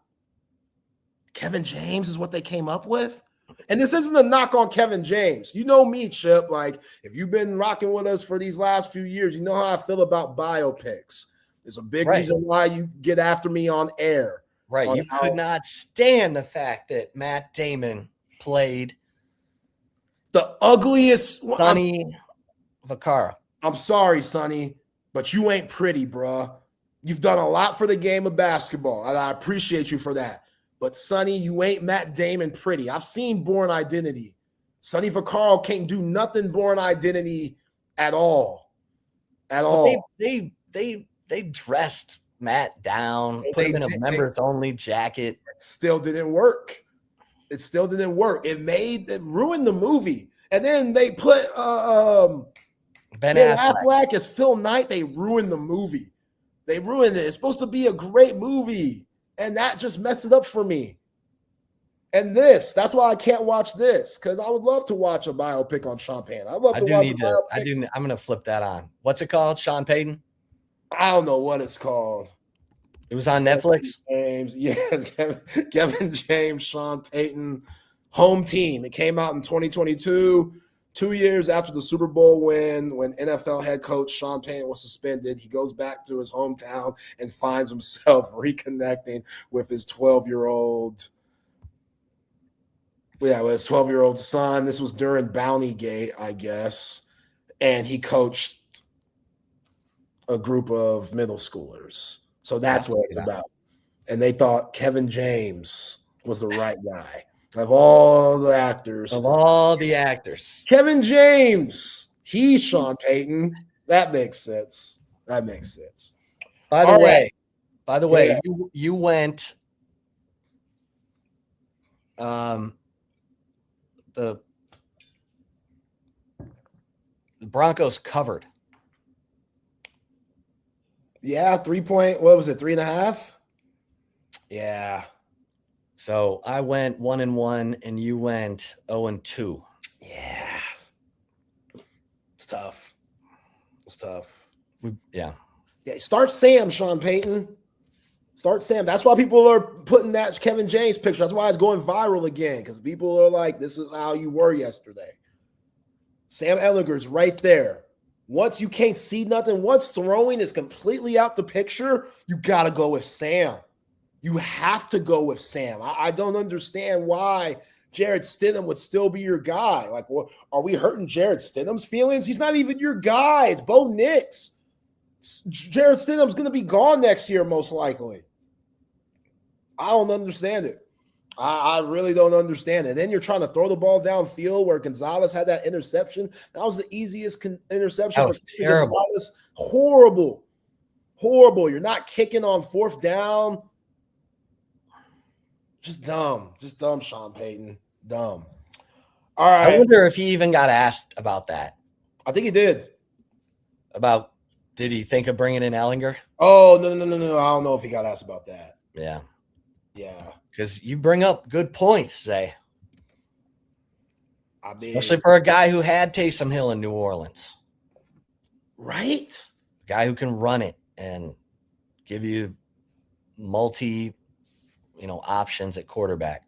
Kevin James is what they came up with. And this isn't a knock on Kevin James. You know me, Chip. Like, if you've been rocking with us for these last few years, you know how I feel about biopics. There's a big reason why you get after me on air. Right. You could not stand the fact that Matt Damon played the ugliest Sonny Vaccaro. I'm sorry, Sonny, but you ain't pretty, bruh. You've done a lot for the game of basketball, and I appreciate you for that. But, Sonny, you ain't Matt Damon pretty. I've seen Born Identity. Sonny Vaccaro can't do nothing Born Identity at all. At all. They dressed Matt down, put him in a members-only jacket. It still didn't work. It ruined the movie. And then they put Ben Affleck as Phil Knight. They ruined the movie. They ruined it. It's supposed to be a great movie, and that just messed it up for me. And that's why I can't watch this, because I would love to watch a biopic on Sean Payton. I'm going to flip that on. What's it called, Sean Payton? I don't know what it's called. It was on Netflix? James, yeah, Kevin James, Sean Payton, Home Team. It came out in 2022, 2 years after the Super Bowl win, when NFL head coach Sean Payton was suspended. He goes back to his hometown and finds himself reconnecting with his 12-year-old son. This was during Bountygate, I guess, and he coached a group of middle schoolers. So that's what it's about. And they thought Kevin James was the right guy. Of all the actors. Kevin James. He's Sean Payton. That makes sense. By the way, you went the Broncos covered. Yeah, 3 point. What was it? 3.5. Yeah. So I went 1-1, and you went 0-2. Yeah. It's tough. It's tough. Yeah. Start Sam, Sean Payton. Start Sam. That's why people are putting that Kevin James picture. That's why it's going viral again, because people are like, this is how you were yesterday. Sam Ehlinger's right there. Once you can't see nothing, once throwing is completely out the picture, you got to go with Sam. You have to go with Sam. I don't understand why Jared Stidham would still be your guy. Like, are we hurting Jared Stidham's feelings? He's not even your guy. It's Bo Nix. Jared Stidham's going to be gone next year, most likely. I don't understand it. I really don't understand it. And then you're trying to throw the ball downfield where Gonzalez had that interception. That was the easiest interception. That was terrible. Gonzalez. Horrible. Horrible. You're not kicking on fourth down. Just dumb. Just dumb, Sean Payton. Dumb. All right. I wonder if he even got asked about that. I think he did. Did he think of bringing in Ehlinger? Oh, no. I don't know if he got asked about that. Yeah. Yeah. Because you bring up good points, Zay. I mean, especially for a guy who had Taysom Hill in New Orleans. Right? A guy who can run it and give you multi, options at quarterback.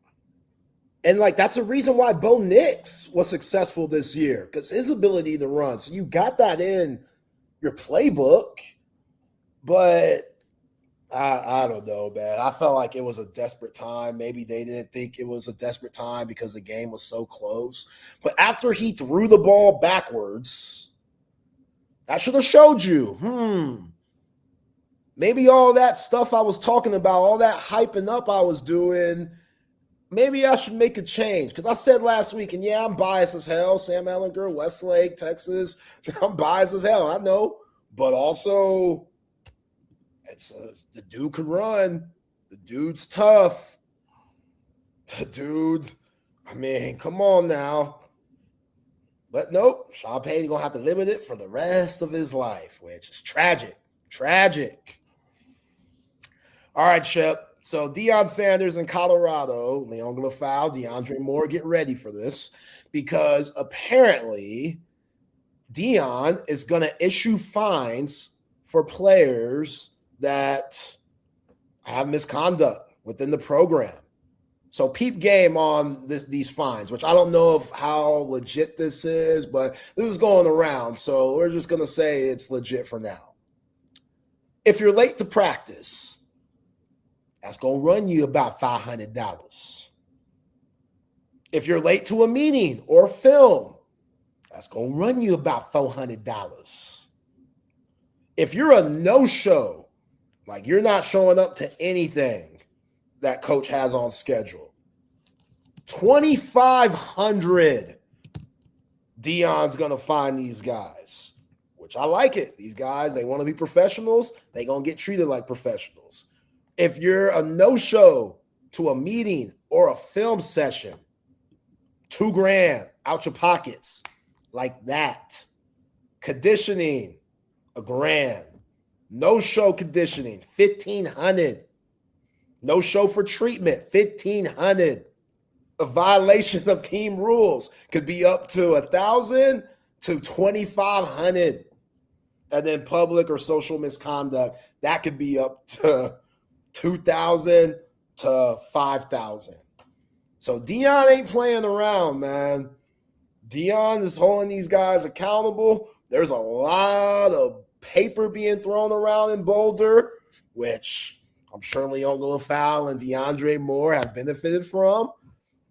And that's a reason why Bo Nix was successful this year, because his ability to run. So you got that in your playbook, but I don't know, man. I felt like it was a desperate time. Maybe they didn't think it was a desperate time because the game was so close. But after he threw the ball backwards, that should have showed you, maybe all that stuff I was talking about, all that hyping up I was doing, maybe I should make a change. Because I said last week, and yeah, I'm biased as hell. Sam Ehlinger, Westlake, Texas. I'm biased as hell, I know. But also, the dude could run. The dude's tough. The dude, come on now. But nope, Sean Payton's going to have to live with it for the rest of his life, which is tragic. Tragic. All right, Shep. So Deion Sanders in Colorado, Leon Glafau, DeAndre Moore, get ready for this, because apparently Deion is going to issue fines for players that have misconduct within the program. So peep game on these fines, which I don't know of how legit this is, but this is going around. So we're just going to say it's legit for now. If you're late to practice, that's going to run you about $500. If you're late to a meeting or film, that's going to run you about $400. If you're a no-show, like you're not showing up to anything that coach has on schedule, $2,500 Deion's going to find these guys, which I like it. These guys, they want to be professionals. They're going to get treated like professionals. If you're a no-show to a meeting or a film session, $2,000 out your pockets like that. Conditioning, $1,000. No-show conditioning, $1,500. No-show for treatment, $1,500. A violation of team rules could be up to $1,000 to $2,500. And then public or social misconduct, that could be up to $2,000 to $5,000. So Deion ain't playing around, man. Deion is holding these guys accountable. There's a lot of paper being thrown around in Boulder, which I'm sure Leon Glafau and DeAndre Moore have benefited from.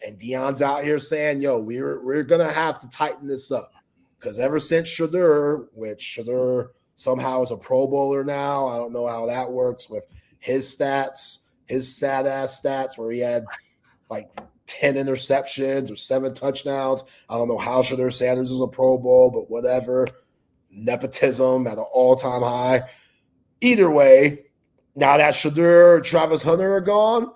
And Deion's out here saying, yo, we're going to have to tighten this up. Because ever since Shedeur, which Shedeur somehow is a Pro Bowler now, I don't know how that works with his stats, his sad-ass stats where he had like 10 interceptions or 7 touchdowns. I don't know how Shedeur Sanders is a Pro Bowl, but whatever. Nepotism at an all-time high. Either way, now that Shedeur, Travis Hunter are gone,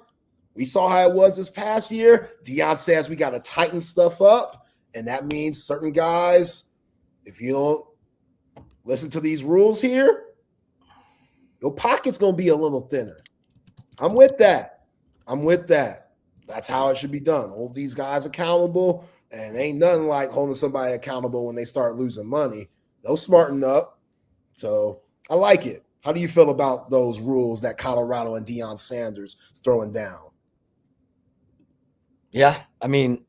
we saw how it was this past year. Deion says we got to tighten stuff up, and that means certain guys if you don't listen to these rules here, your pocket's going to be a little thinner. I'm with that. That's how it should be done. Hold these guys accountable, and ain't nothing like holding somebody accountable when they start losing money. They'll smarten up. So I like it. How do you feel about those rules that Colorado and Deion Sanders is throwing down? Yeah, I mean,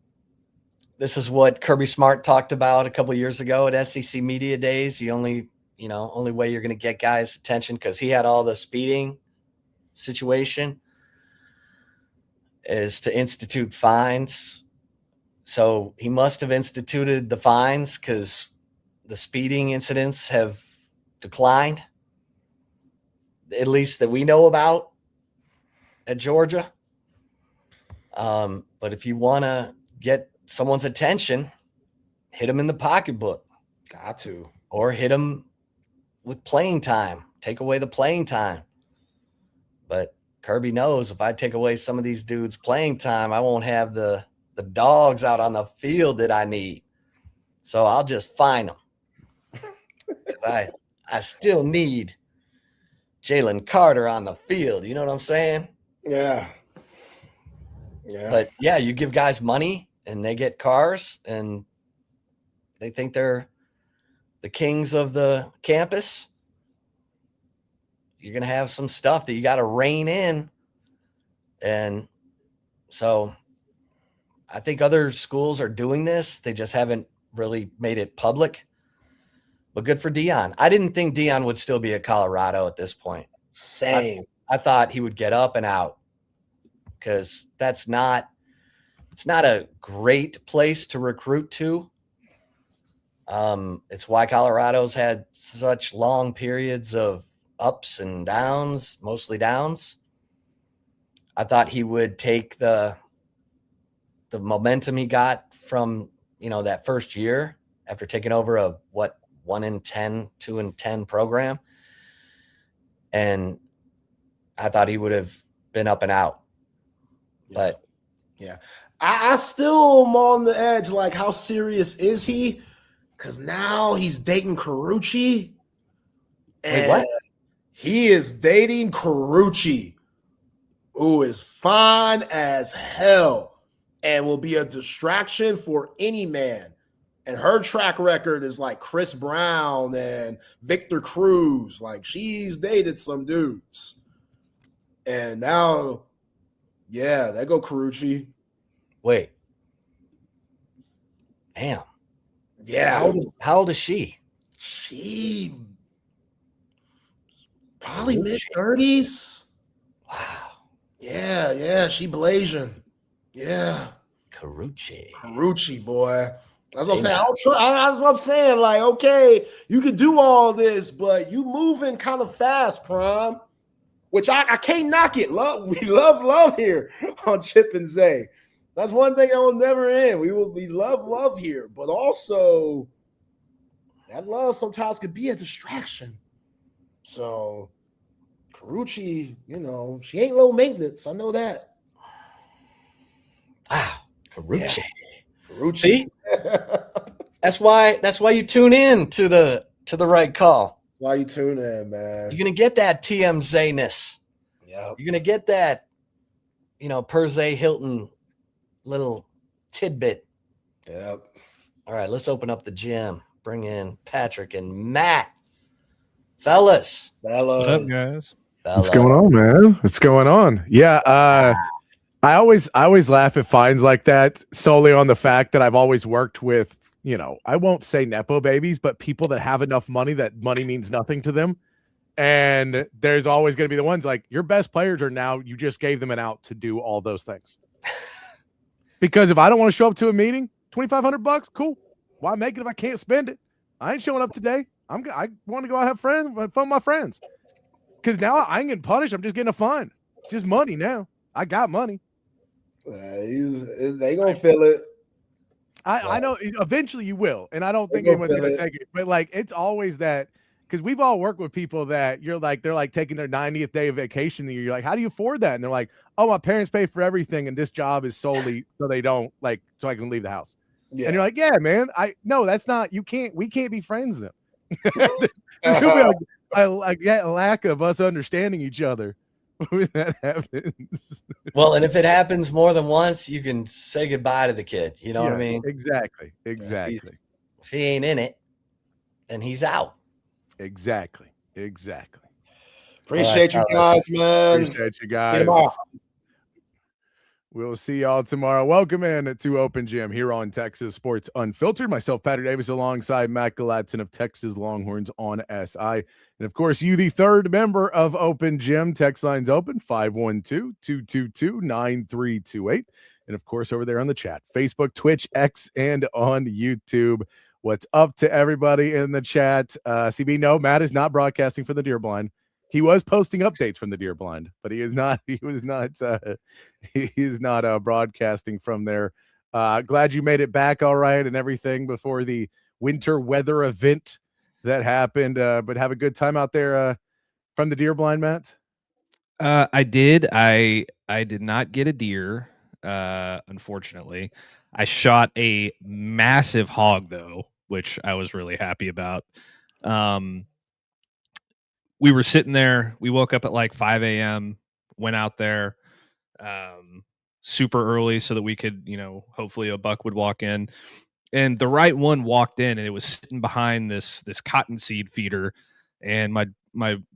this is what Kirby Smart talked about a couple of years ago at SEC Media Days. The only way you're going to get guys' attention, because he had all the speeding situation, is to institute fines. So he must have instituted the fines because the speeding incidents have declined, at least that we know about at Georgia. But if you want to get someone's attention, hit them in the pocketbook. Got to. Or hit them with playing time. Take away the playing time. But Kirby knows if I take away some of these dudes' playing time, I won't have the dogs out on the field that I need. So I'll just fine them. I still need Jalen Carter on the field. You know what I'm saying? Yeah. But yeah, you give guys money and they get cars and they think they're the kings of the campus. You're going to have some stuff that you got to rein in. And so I think other schools are doing this. They just haven't really made it public. But good for Deion. I didn't think Deion would still be at Colorado at this point. Same. I thought he would get up and out, because it's not a great place to recruit to. It's why Colorado's had such long periods of ups and downs, mostly downs. I thought he would take the momentum he got from, that first year after taking over a 1-10, 2-10 program. And I thought he would have been up and out. But yeah, I still am on the edge. Like, how serious is he? Because now he's dating Carucci. Wait, what? He is dating Carucci, who is fine as hell and will be a distraction for any man. And her track record is like Chris Brown and Victor Cruz. Like, she's dated some dudes. And now, yeah, there go Carucci. Wait. Damn. Yeah. How old is she? She probably mid-30s. Wow. Yeah, she Blasian. Yeah. Carucci, boy. That's what I'm saying. That's what I'm saying. Like, okay, you can do all this, but you moving kind of fast, Prime. Which I can't knock it. We love here on Chip and Zay. That's one thing that will never end. We love here, but also that love sometimes could be a distraction. So Carucci, she ain't low maintenance. I know that. Wow, Carucci. Yeah. Carucci. See? That's why you tune in to the right call. Why you tune in, man? You're gonna get that TMZ-ness. Yep. You're gonna get that, Perzay Hilton little tidbit. Yep. All right, let's open up the gym. Bring in Patrick and Matt. Fellas. What's up, guys? What's going on, man? What's going on? Yeah, I always laugh at fines like that solely on the fact that I've always worked with, I won't say Nepo babies, but people that have enough money that money means nothing to them. And there's always going to be the ones like your best players are now, you just gave them an out to do all those things. Because if I don't want to show up to a meeting, $2,500, cool. Why make it if I can't spend it? I ain't showing up today. I want to go out and have fun with my friends. Because now I ain't getting punished. I'm just getting a fine. Just money now. I got money. They gonna feel it. I know eventually you will, and I don't think anyone's gonna take it. But like, it's always that, because we've all worked with people that they're like taking their 90th day of vacation. And you're like, how do you afford that? And they're like, oh, my parents pay for everything, and this job is solely so they don't so I can leave the house. Yeah. And you're like, yeah, man, no, that's not, we can't be friends then. There's gonna be a lack of us understanding each other when that happens. Well, and if it happens more than once, you can say goodbye to the kid. You know what I mean? Exactly. If he ain't in it, then he's out. Exactly. Appreciate you guys, man. Appreciate you guys. See you tomorrow. We'll see y'all tomorrow. Welcome in to Open Gym here on Texas Sports Unfiltered. Myself, Patrick Davis, alongside Matt Galatzan of Texas Longhorns on SI. And, of course, you, the third member of Open Gym. Text line's open, 512-222-9328. And, of course, over there on the chat, Facebook, Twitch, X, and on YouTube. What's up to everybody in the chat? CB, no, Matt is not broadcasting for the Deer Blind. He was posting updates from the Deer Blind, but he is not broadcasting from there. Glad you made it back all right and everything before the winter weather event that happened. But have a good time out there from the Deer Blind, Matt. I did. I did not get a deer, unfortunately. I shot a massive hog though, which I was really happy about. We were sitting there. We woke up at like 5 a.m., went out there super early so that we could, hopefully a buck would walk in. And the right one walked in, and it was sitting behind this cottonseed feeder. And my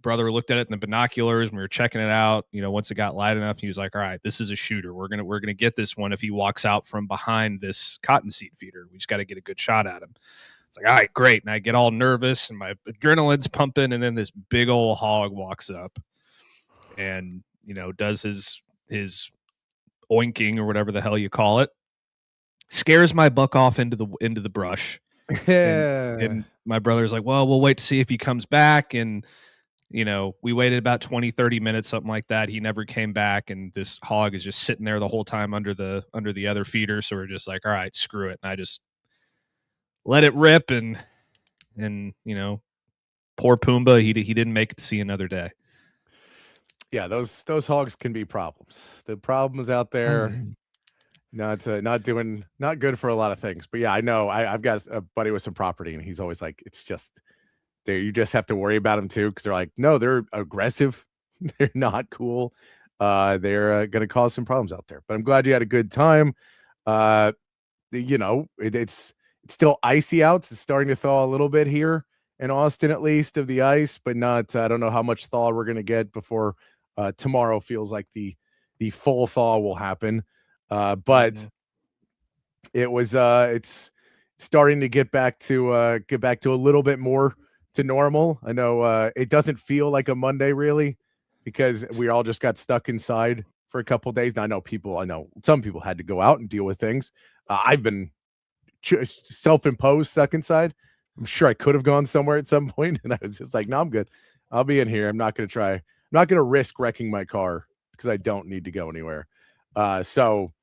brother looked at it in the binoculars, and we were checking it out. Once it got light enough, he was like, "All right, this is a shooter. We're gonna get this one if he walks out from behind this cottonseed feeder. We just got to get a good shot at him." It's like, all right, great. And I get all nervous and my adrenaline's pumping. And then this big old hog walks up and, does his oinking or whatever the hell you call it, scares my buck off into the brush. And my brother's like, well, we'll wait to see if he comes back. And, we waited about 20, 30 minutes, something like that. He never came back. And this hog is just sitting there the whole time under the other feeder. So we're just like, all right, screw it. And I just let it rip, and poor Pumbaa, he didn't make it to see another day. Yeah, those hogs can be problems. The problems out there, not good for a lot of things. But yeah, I know. I've got a buddy with some property, and he's always like, it's just there. You just have to worry about them too, because they're like, no, they're aggressive. They're not cool. They're going to cause some problems out there. But I'm glad you had a good time. It's still icy out. It's starting to thaw a little bit here in Austin, at least, of the ice, but not. I don't know how much thaw we're going to get before tomorrow. Feels like the full thaw will happen, but it was. It's starting to get back to a little bit more to normal. I know it doesn't feel like a Monday really, because we all just got stuck inside for a couple of days. Now, I know some people had to go out and deal with things. I've been self-imposed stuck inside. I'm sure I could have gone somewhere at some point, and I was just like, no, I'm good. I'll be in here. I'm not going to risk wrecking my car because I don't need to go anywhere. Decent.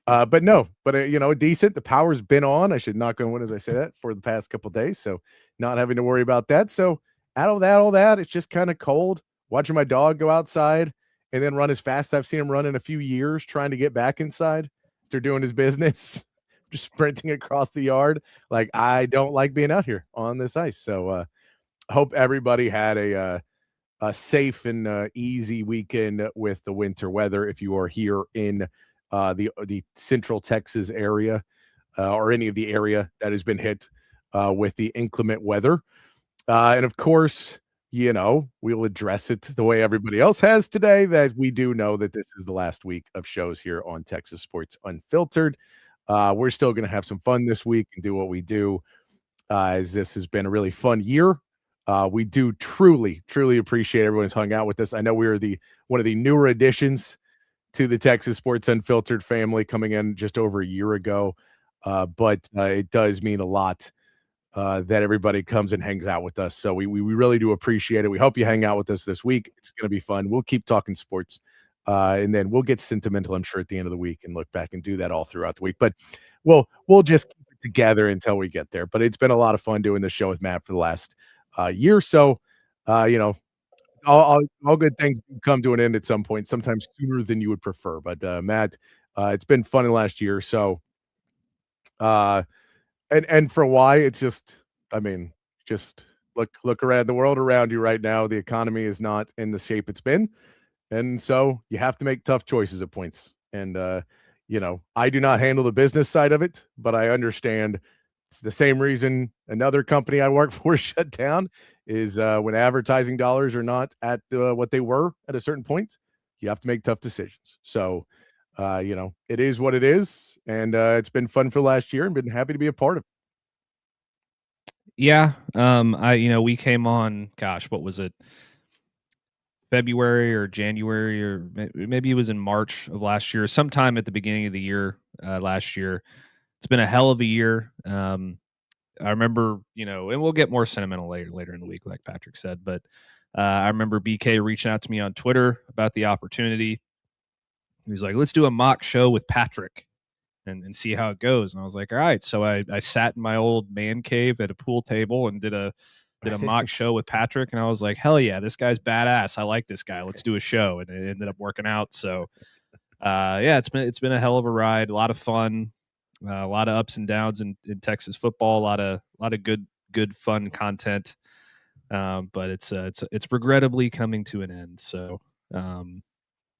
The power's been on. I should knock on wood as I say that for the past couple of days, so not having to worry about that. So out of all that, it's just kind of cold. Watching my dog go outside and then run as fast as I've seen him run in a few years, trying to get back inside after doing his business. Just sprinting across the yard. Like, I don't like being out here on this ice. So hope everybody had a safe and easy weekend with the winter weather. If you are here in the central Texas area or any of the area that has been hit with the inclement weather. And of course, we'll address it the way everybody else has today, that we do know that this is the last week of shows here on Texas Sports Unfiltered. We're still going to have some fun this week and do what we do, as this has been a really fun year. We do truly appreciate everyone who's hung out with us. I know we are one of the newer additions to the Texas Sports Unfiltered family, coming in just over a year ago. But it does mean a lot that everybody comes and hangs out with us. So we really do appreciate it. We hope you hang out with us this week. It's going to be fun. We'll keep talking sports. And then we'll get sentimental, I'm sure, at the end of the week and look back and do that all throughout the week. But we'll just keep it together until we get there. But it's been a lot of fun doing this show with Matt for the last year. So, all good things come to an end at some point, sometimes sooner than you would prefer. But Matt, it's been fun in the last year. So And for why, it's just, I mean, just look around the world around you right now. The economy is not in the shape it's been. And so you have to make tough choices at points. And I do not handle the business side of it, but I understand it's the same reason another company I work for shut down is when advertising dollars are not at what they were at a certain point, you have to make tough decisions. So, it is what it is. And it's been fun for last year and been happy to be a part of it. Yeah. We came on, gosh, what was it? February or January, or maybe it was in March of last year, sometime at the beginning of the year last year. It's been a hell of a year. I remember, and we'll get more sentimental later in the week, like Patrick said, but I remember BK reaching out to me on Twitter about the opportunity. He was like, let's do a mock show with Patrick and see how it goes. And I was like, all right. So I sat in my old man cave at a pool table and did a mock show with Patrick. And I was like, hell yeah, this guy's badass. I like this guy. Let's do a show. And it ended up working out. So it's been a hell of a ride, a lot of fun, a lot of ups and downs in Texas football, a lot of good fun content. But it's regrettably coming to an end. So,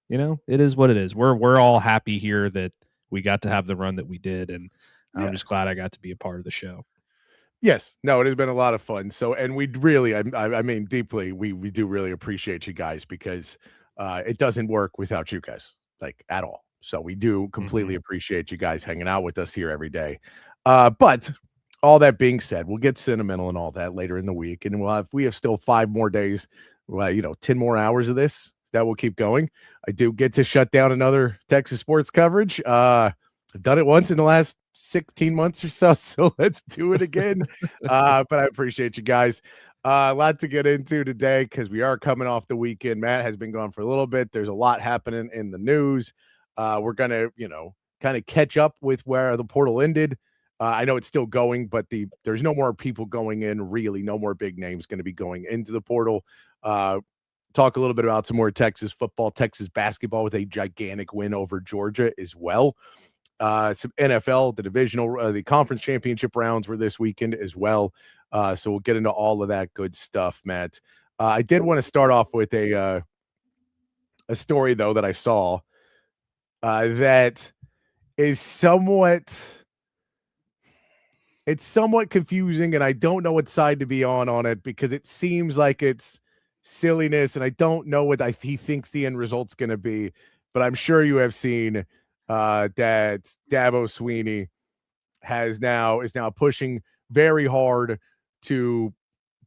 it is what it is. We're all happy here that we got to have the run that we did. And I'm just glad I got to be a part of the show. Yes. No, it has been a lot of fun. So, and we really, I mean, deeply, we do really appreciate you guys because it doesn't work without you guys, like at all. So we do completely appreciate you guys hanging out with us here every day. But all that being said, we'll get sentimental and all that later in the week. And we have still 5 more days, 10 more hours of this that will keep going. I do get to shut down another Texas sports coverage. I've done it once in the last 16 months or so let's do it again. But I appreciate you guys. A lot to get into today because we are coming off the weekend. Matt has been gone for a little bit. There's a lot happening in the news. We're gonna kind of catch up with where the portal ended. I know it's still going, but there's no more people going in, really. No more big names going to be going into the portal. Talk a little bit about some more Texas football, Texas basketball with a gigantic win over Georgia as well. Some NFL, the divisional, the conference championship rounds were this weekend as well. So we'll get into all of that good stuff, Matt. I did want to start off with a story, though, that I saw that is somewhat confusing, and I don't know what side to be on it because it seems like it's silliness, and I don't know what he thinks the end result's going to be. But I'm sure you have seen that Dabo Swinney is now pushing very hard to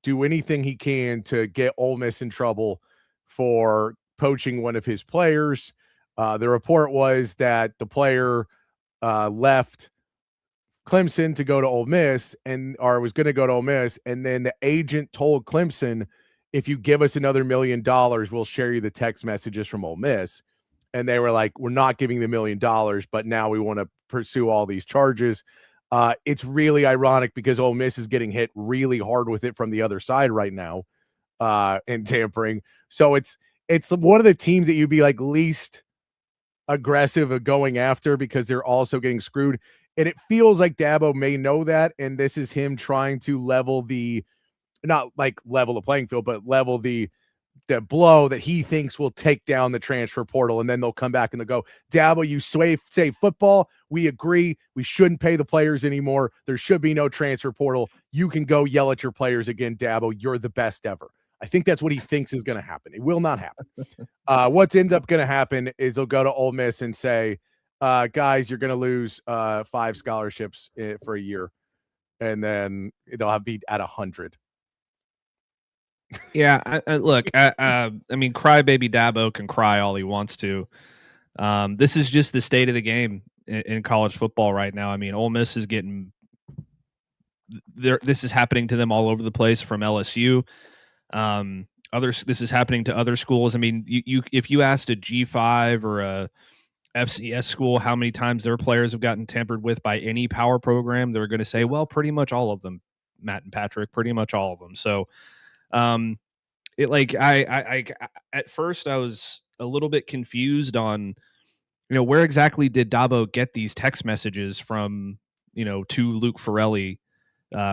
do anything he can to get Ole Miss in trouble for poaching one of his players. The report was that the player left Clemson to go to Ole Miss or was going to go to Ole Miss, and then the agent told Clemson, if you give us another $1 million, we'll share you the text messages from Ole Miss. And they were like, we're not giving the $1 million, but now we want to pursue all these charges. It's really ironic because Ole Miss is getting hit really hard with it from the other side right now in tampering. So it's one of the teams that you'd be like least aggressive of going after because they're also getting screwed. And it feels like Dabo may know that. And this is him trying to not like level the playing field, but level the blow that he thinks will take down the transfer portal. And then they'll come back and they'll go, Dabo, you say football. We agree. We shouldn't pay the players anymore. There should be no transfer portal. You can go yell at your players again, Dabo. You're the best ever. I think that's what he thinks is going to happen. It will not happen. What's end up going to happen is they'll go to Ole Miss and say, guys, you're going to lose 5 scholarships for a year. And then they'll be at 100. Yeah, look, I mean, crybaby Dabo can cry all he wants to. This is just the state of the game in college football right now. I mean, Ole Miss is getting there. This is happening to them all over the place from LSU. This is happening to other schools. I mean, if you asked a G5 or a FCS school how many times their players have gotten tampered with by any power program, they're going to say, well, pretty much all of them, Matt and Patrick, pretty much all of them. So, I at first I was a little bit confused on, where exactly did Dabo get these text messages from to Luke Farrelly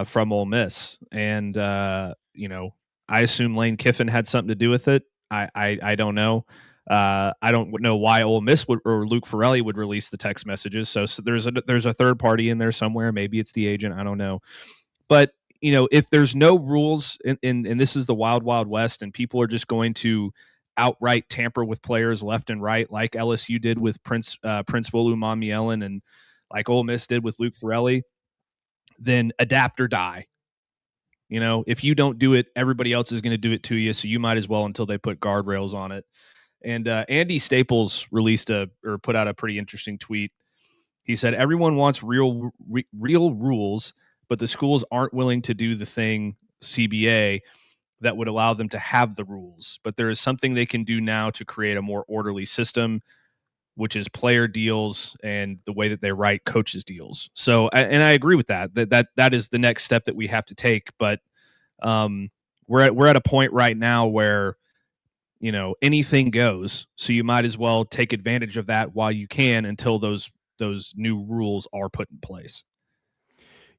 from Ole Miss. And, I assume Lane Kiffin had something to do with it. I don't know. I don't know why Ole Miss would or Luke Farrelly would release the text messages. So there's a third party in there somewhere. Maybe it's the agent. I don't know. But if there's no rules and this is the wild, wild west, and people are just going to outright tamper with players left and right, like LSU did with Principal Mamielin and like Ole Miss did with Luke Farrelly, then adapt or die. If you don't do it, everybody else is going to do it to you. So you might as well until they put guardrails on it. And Andy Staples put out a pretty interesting tweet. He said, everyone wants real rules, but the schools aren't willing to do the thing CBA that would allow them to have the rules. But there is something they can do now to create a more orderly system, which is player deals and the way that they write coaches deals. So, and I agree with that is the next step that we have to take. But we're at a point right now where, anything goes. So you might as well take advantage of that while you can until those new rules are put in place.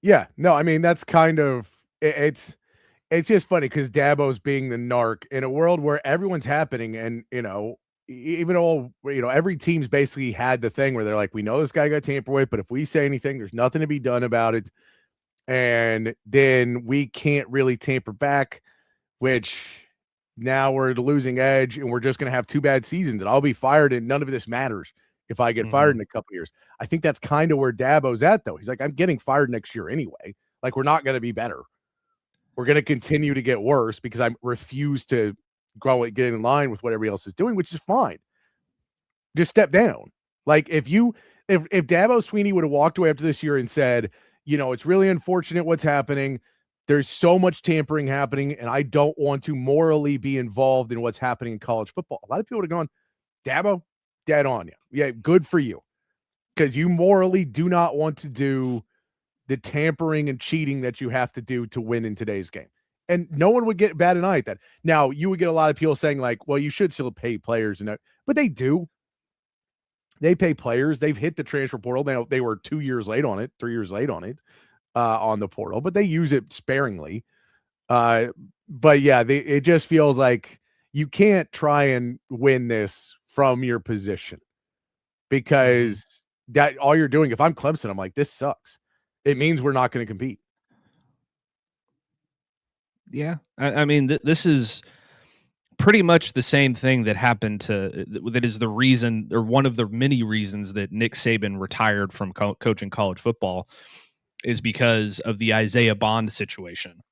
Yeah, no, I mean, that's kind of, it's just funny because Dabo's being the narc in a world where everyone's happening. And, even all, every team's basically had the thing where they're like, we know this guy got tampered with, but if we say anything, there's nothing to be done about it. And then we can't really tamper back, which now we're at a losing edge and we're just going to have 2 bad seasons and I'll be fired and none of this matters if I get fired in a couple years. I think that's kind of where Dabo's at, though. He's like, I'm getting fired next year anyway. Like, we're not going to be better. We're going to continue to get worse because I refuse to get in line with what everybody else is doing, which is fine. Just step down. Like, if Dabo Sweeney would have walked away after this year and said, it's really unfortunate what's happening. There's so much tampering happening, and I don't want to morally be involved in what's happening in college football. A lot of people would have gone, Dabo, dead on you. Yeah, good for you. Because you morally do not want to do the tampering and cheating that you have to do to win in today's game. And no one would get bad an eye at that. Now, you would get a lot of people saying, like, well, you should still pay players. But they do. They pay players. They've hit the transfer portal. They were 2 years late on it, 3 years late on it, on the portal. But they use it sparingly. But, yeah, it just feels like you can't try and win this from your position. Because that all you're doing, if I'm Clemson, I'm like, this sucks. It means we're not going to compete. Yeah. I mean, this is pretty much the same thing that happened that is the reason, or one of the many reasons, that Nick Saban retired from coaching college football, is because of the Isaiah Bond situation.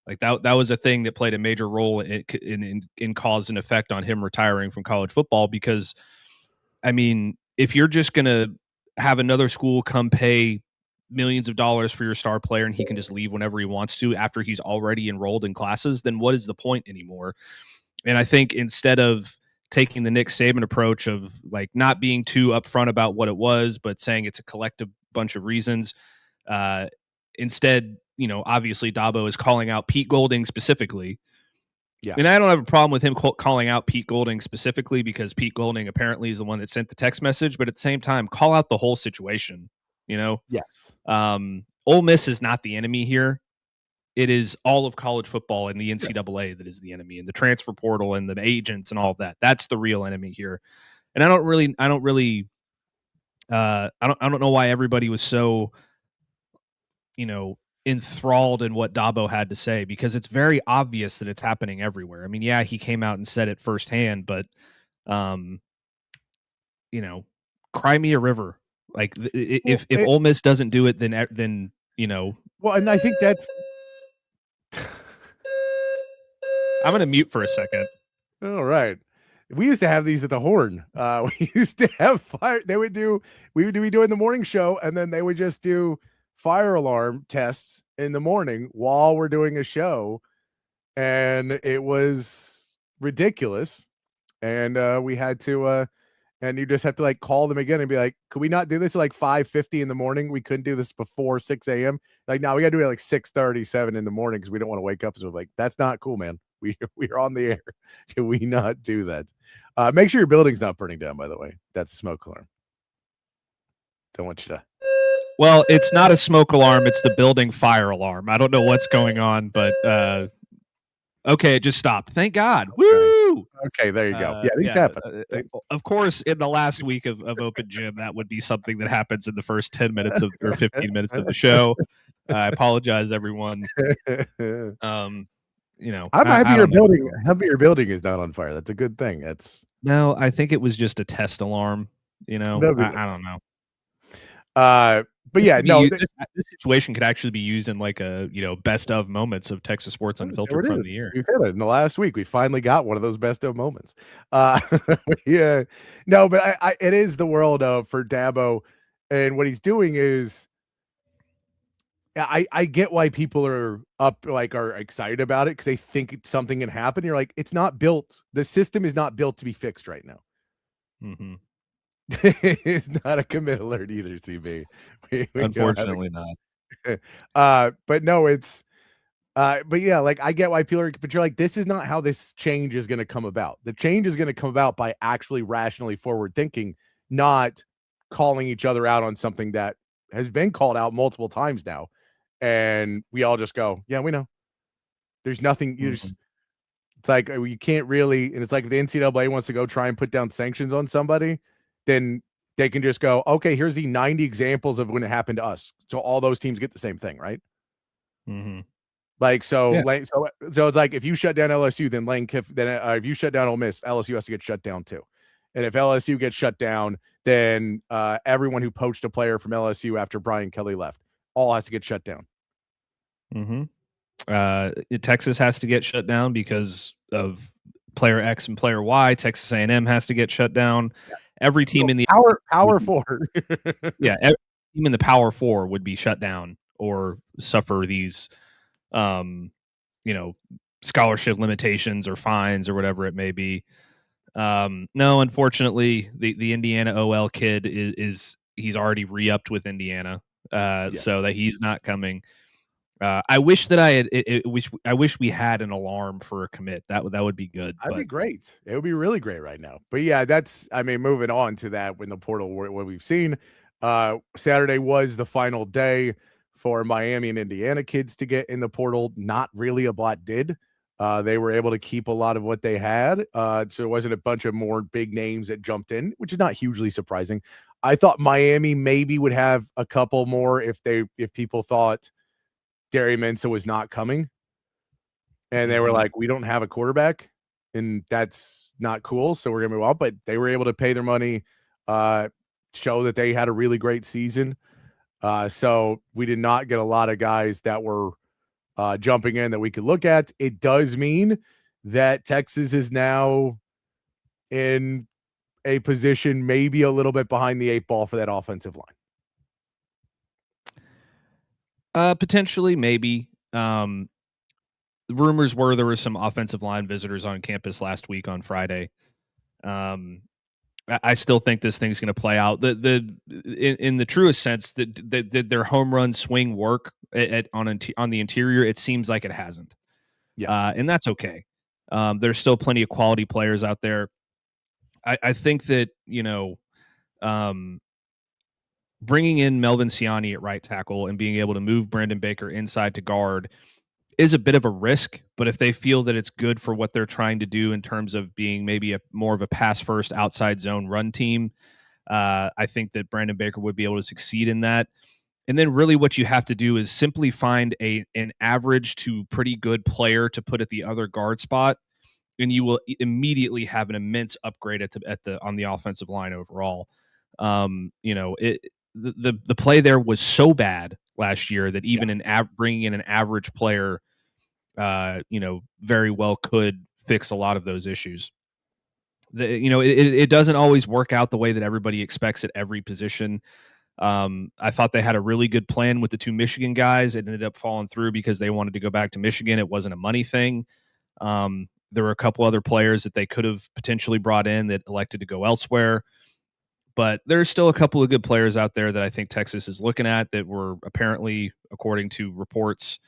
Like that was a thing that played a major role in cause and effect on him retiring from college football. Because, I mean, if you're just going to have another school come pay millions of dollars for your star player and he can just leave whenever he wants to after he's already enrolled in classes, then what is the point anymore? And I think instead of taking the Nick Saban approach of like not being too upfront about what it was, but saying it's a collective bunch of reasons, instead, obviously Dabo is calling out Pete Golding specifically. Yeah. And I don't have a problem with him calling out Pete Golding specifically because Pete Golding apparently is the one that sent the text message, but at the same time, call out the whole situation. Yes. Ole Miss is not the enemy here. It is all of college football and the NCAA that is the enemy, and the transfer portal and the agents and all of that. That's the real enemy here. And I don't know why everybody was so, enthralled in what Dabo had to say, because it's very obvious that it's happening everywhere. I mean, yeah, he came out and said it firsthand, but, cry me a river. Like if Ole Miss doesn't do it, then. Well, and I think that's. I'm going to mute for a second. All right. We used to have these at the Horn. We used to have fire. We would be doing the morning show, and then they would just do fire alarm tests in the morning while we're doing a show. And it was ridiculous. And we had to, and you just have to like call them again and be like, could we not do this at like 5:50 in the morning? We couldn't do this before 6 a.m. Like, now we got to do it at like 6:37 in the morning because we don't want to wake up. So like, that's not cool, man. We're on the air. Can we not do that? Make sure your building's not burning down, by the way. That's a smoke alarm. Don't want you to Well, it's not a smoke alarm. It's the building fire alarm. I don't know what's going on, but okay, it just stopped. Thank God. Woo! Okay, there you go. Yeah, these happen. Of course, in the last week of Open Gym, that would be something that happens in the first 10 minutes of or 15 minutes of the show. I apologize, everyone. I'm happy your building. Happy your building is not on fire. That's a good thing. No, I think it was just a test alarm. I don't know. But yeah, this situation could actually be used in like a best of moments of Texas Sports Unfiltered from the year. We've had it in the last week. We finally got one of those best of moments. Yeah, no, but it is the world of for Dabo, and what he's doing is. I get why people are are excited about it because they think something can happen. You're like, it's not built. The system is not built to be fixed right now. Mm-hmm. It's not a commit alert either, CB. Unfortunately not. But no, it's but yeah, like I get why people are, but you're like, this is not how this change is going to come about. The change is going to come about by actually rationally forward thinking, not calling each other out on something that has been called out multiple times now. And we all just go, yeah, we know. There's nothing. It's like you can't really, and it's like if the NCAA wants to go try and put down sanctions on somebody, then they can just go, okay, here's the 90 examples of when it happened to us. So all those teams get the same thing, right? Mm-hmm. Like so it's like if you shut down LSU, then if you shut down Ole Miss, LSU has to get shut down too. And if LSU gets shut down, then everyone who poached a player from LSU after Brian Kelly left all has to get shut down. Mm-hmm. Texas has to get shut down because of player X and player Y. Texas A&M has to get shut down. Yeah. Every team in the Power Four, every team in the Power Four would be shut down or suffer these, scholarship limitations or fines or whatever it may be. No, unfortunately, the Indiana OL kid he's already re-upped with Indiana. So that he's not coming. I wish that I wish we had an alarm for a commit. That would be good. That'd be great. It would be really great right now. But yeah, moving on to that when the portal, what we've seen, Saturday was the final day for Miami and Indiana kids to get in the portal. Not really a lot did. They were able to keep a lot of what they had. So there wasn't a bunch of more big names that jumped in, which is not hugely surprising. I thought Miami maybe would have a couple more if people thought Derry Mensah was not coming. And they were like, we don't have a quarterback, and that's not cool. So we're going to move on. But they were able to pay their money, show that they had a really great season. So we did not get a lot of guys that were jumping in that we could look at. It does mean that Texas is now in a position maybe a little bit behind the 8 ball for that offensive line. Potentially, maybe. The rumors were there were some offensive line visitors on campus last week on Friday. I still think this thing's going to play out. In the truest sense, that their home run swing work on the interior, it seems like it hasn't. Yeah, and that's okay. There's still plenty of quality players out there. I think that bringing in Melvin Siani at right tackle and being able to move Brandon Baker inside to guard is a bit of a risk, but if they feel that it's good for what they're trying to do in terms of being maybe more of a pass first outside zone run team, I think that Brandon Baker would be able to succeed in that. And then really what you have to do is simply find an average to pretty good player to put at the other guard spot, and you will immediately have an immense upgrade on the offensive line overall. The play there was so bad last year that even bringing in an average player, very well could fix a lot of those issues. It doesn't always work out the way that everybody expects at every position. I thought they had a really good plan with the 2 Michigan guys. It ended up falling through because they wanted to go back to Michigan. It wasn't a money thing. There were a couple other players that they could have potentially brought in that elected to go elsewhere. But there's still a couple of good players out there that I think Texas is looking at that were apparently, according to reports,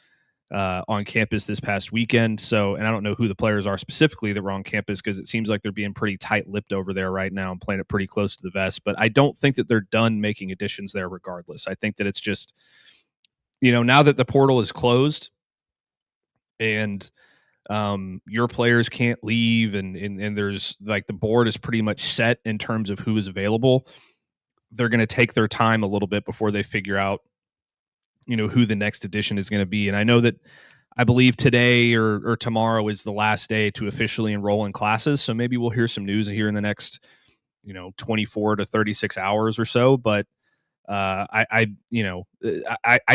on campus this past weekend. So, and I don't know who the players are specifically that were on campus because it seems like they're being pretty tight-lipped over there right now and playing it pretty close to the vest. But I don't think that they're done making additions there regardless. I think that it's just, now that the portal is closed and your players can't leave and there's like the board is pretty much set in terms of who is available, they're going to take their time a little bit before they figure out who the next edition is going to be. And I believe today or tomorrow is the last day to officially enroll in classes. So maybe we'll hear some news here in the next, 24 to 36 hours or so. But I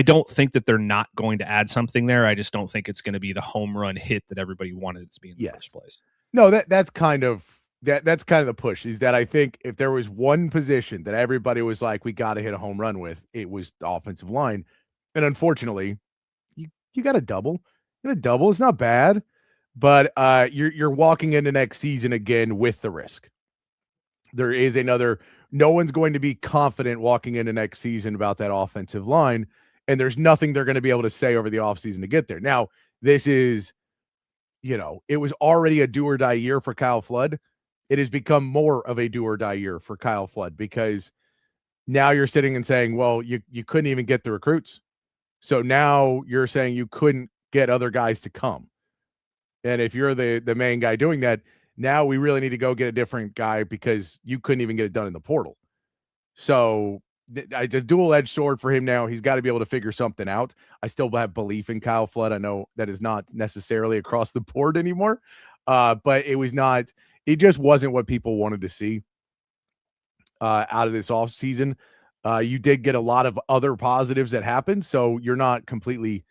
don't think that they're not going to add something there. I just don't think it's going to be the home run hit that everybody wanted it to be in the first place. No, that's kind of the push, is that I think if there was one position that everybody was like, we got to hit a home run with, it was the offensive line. And unfortunately, you got a double. It's not bad, but you're walking into next season again with the risk. There is no one's going to be confident walking into next season about that offensive line, and there's nothing they're going to be able to say over the offseason to get there. Now, this is, it was already a do or die year for Kyle Flood. It has become more of a do or die year for Kyle Flood because now you're sitting and saying, well, you couldn't even get the recruits. So now you're saying you couldn't get other guys to come. And if you're the main guy doing that, now we really need to go get a different guy because you couldn't even get it done in the portal. So it's a dual-edged sword for him now. He's got to be able to figure something out. I still have belief in Kyle Flood. I know that is not necessarily across the board anymore, but it just wasn't what people wanted to see out of this offseason. You did get a lot of other positives that happened, so you're not completely,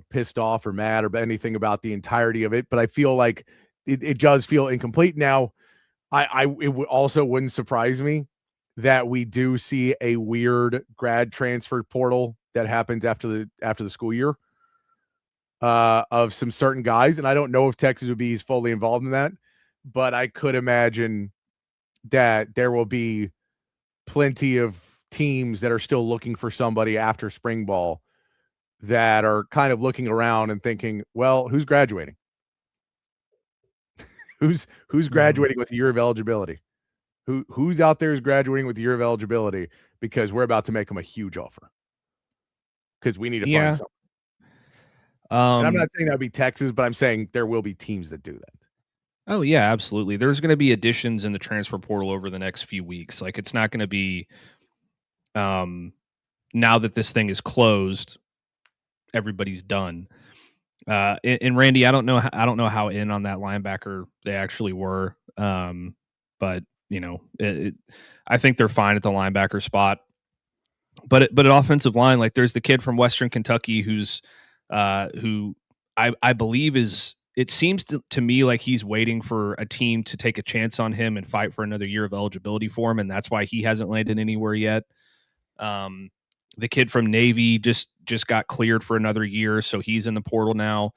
pissed off or mad or anything about the entirety of it. But I feel like it does feel incomplete. Now, it wouldn't surprise me that we do see a weird grad transfer portal that happens after the school year of some certain guys, and I don't know if Texas would be fully involved in that, but I could imagine that there will be plenty of teams that are still looking for somebody after spring ball that are kind of looking around and thinking, well, who's graduating? who's graduating with a year of eligibility? Who's out there is graduating with a year of eligibility because we're about to make them a huge offer because we need to find something. And I'm not saying that would be Texas, but I'm saying there will be teams that do that. Oh, yeah, absolutely. There's going to be additions in the transfer portal over the next few weeks. Like, it's not going to be now that this thing is closed, everybody's done. And Randy, I don't know how in on that linebacker they actually were. But I think they're fine at the linebacker spot. But at offensive line, like there's the kid from Western Kentucky who's who I believe is. It seems to me like he's waiting for a team to take a chance on him and fight for another year of eligibility for him, and that's why he hasn't landed anywhere yet. The kid from Navy just got cleared for another year, so he's in the portal now.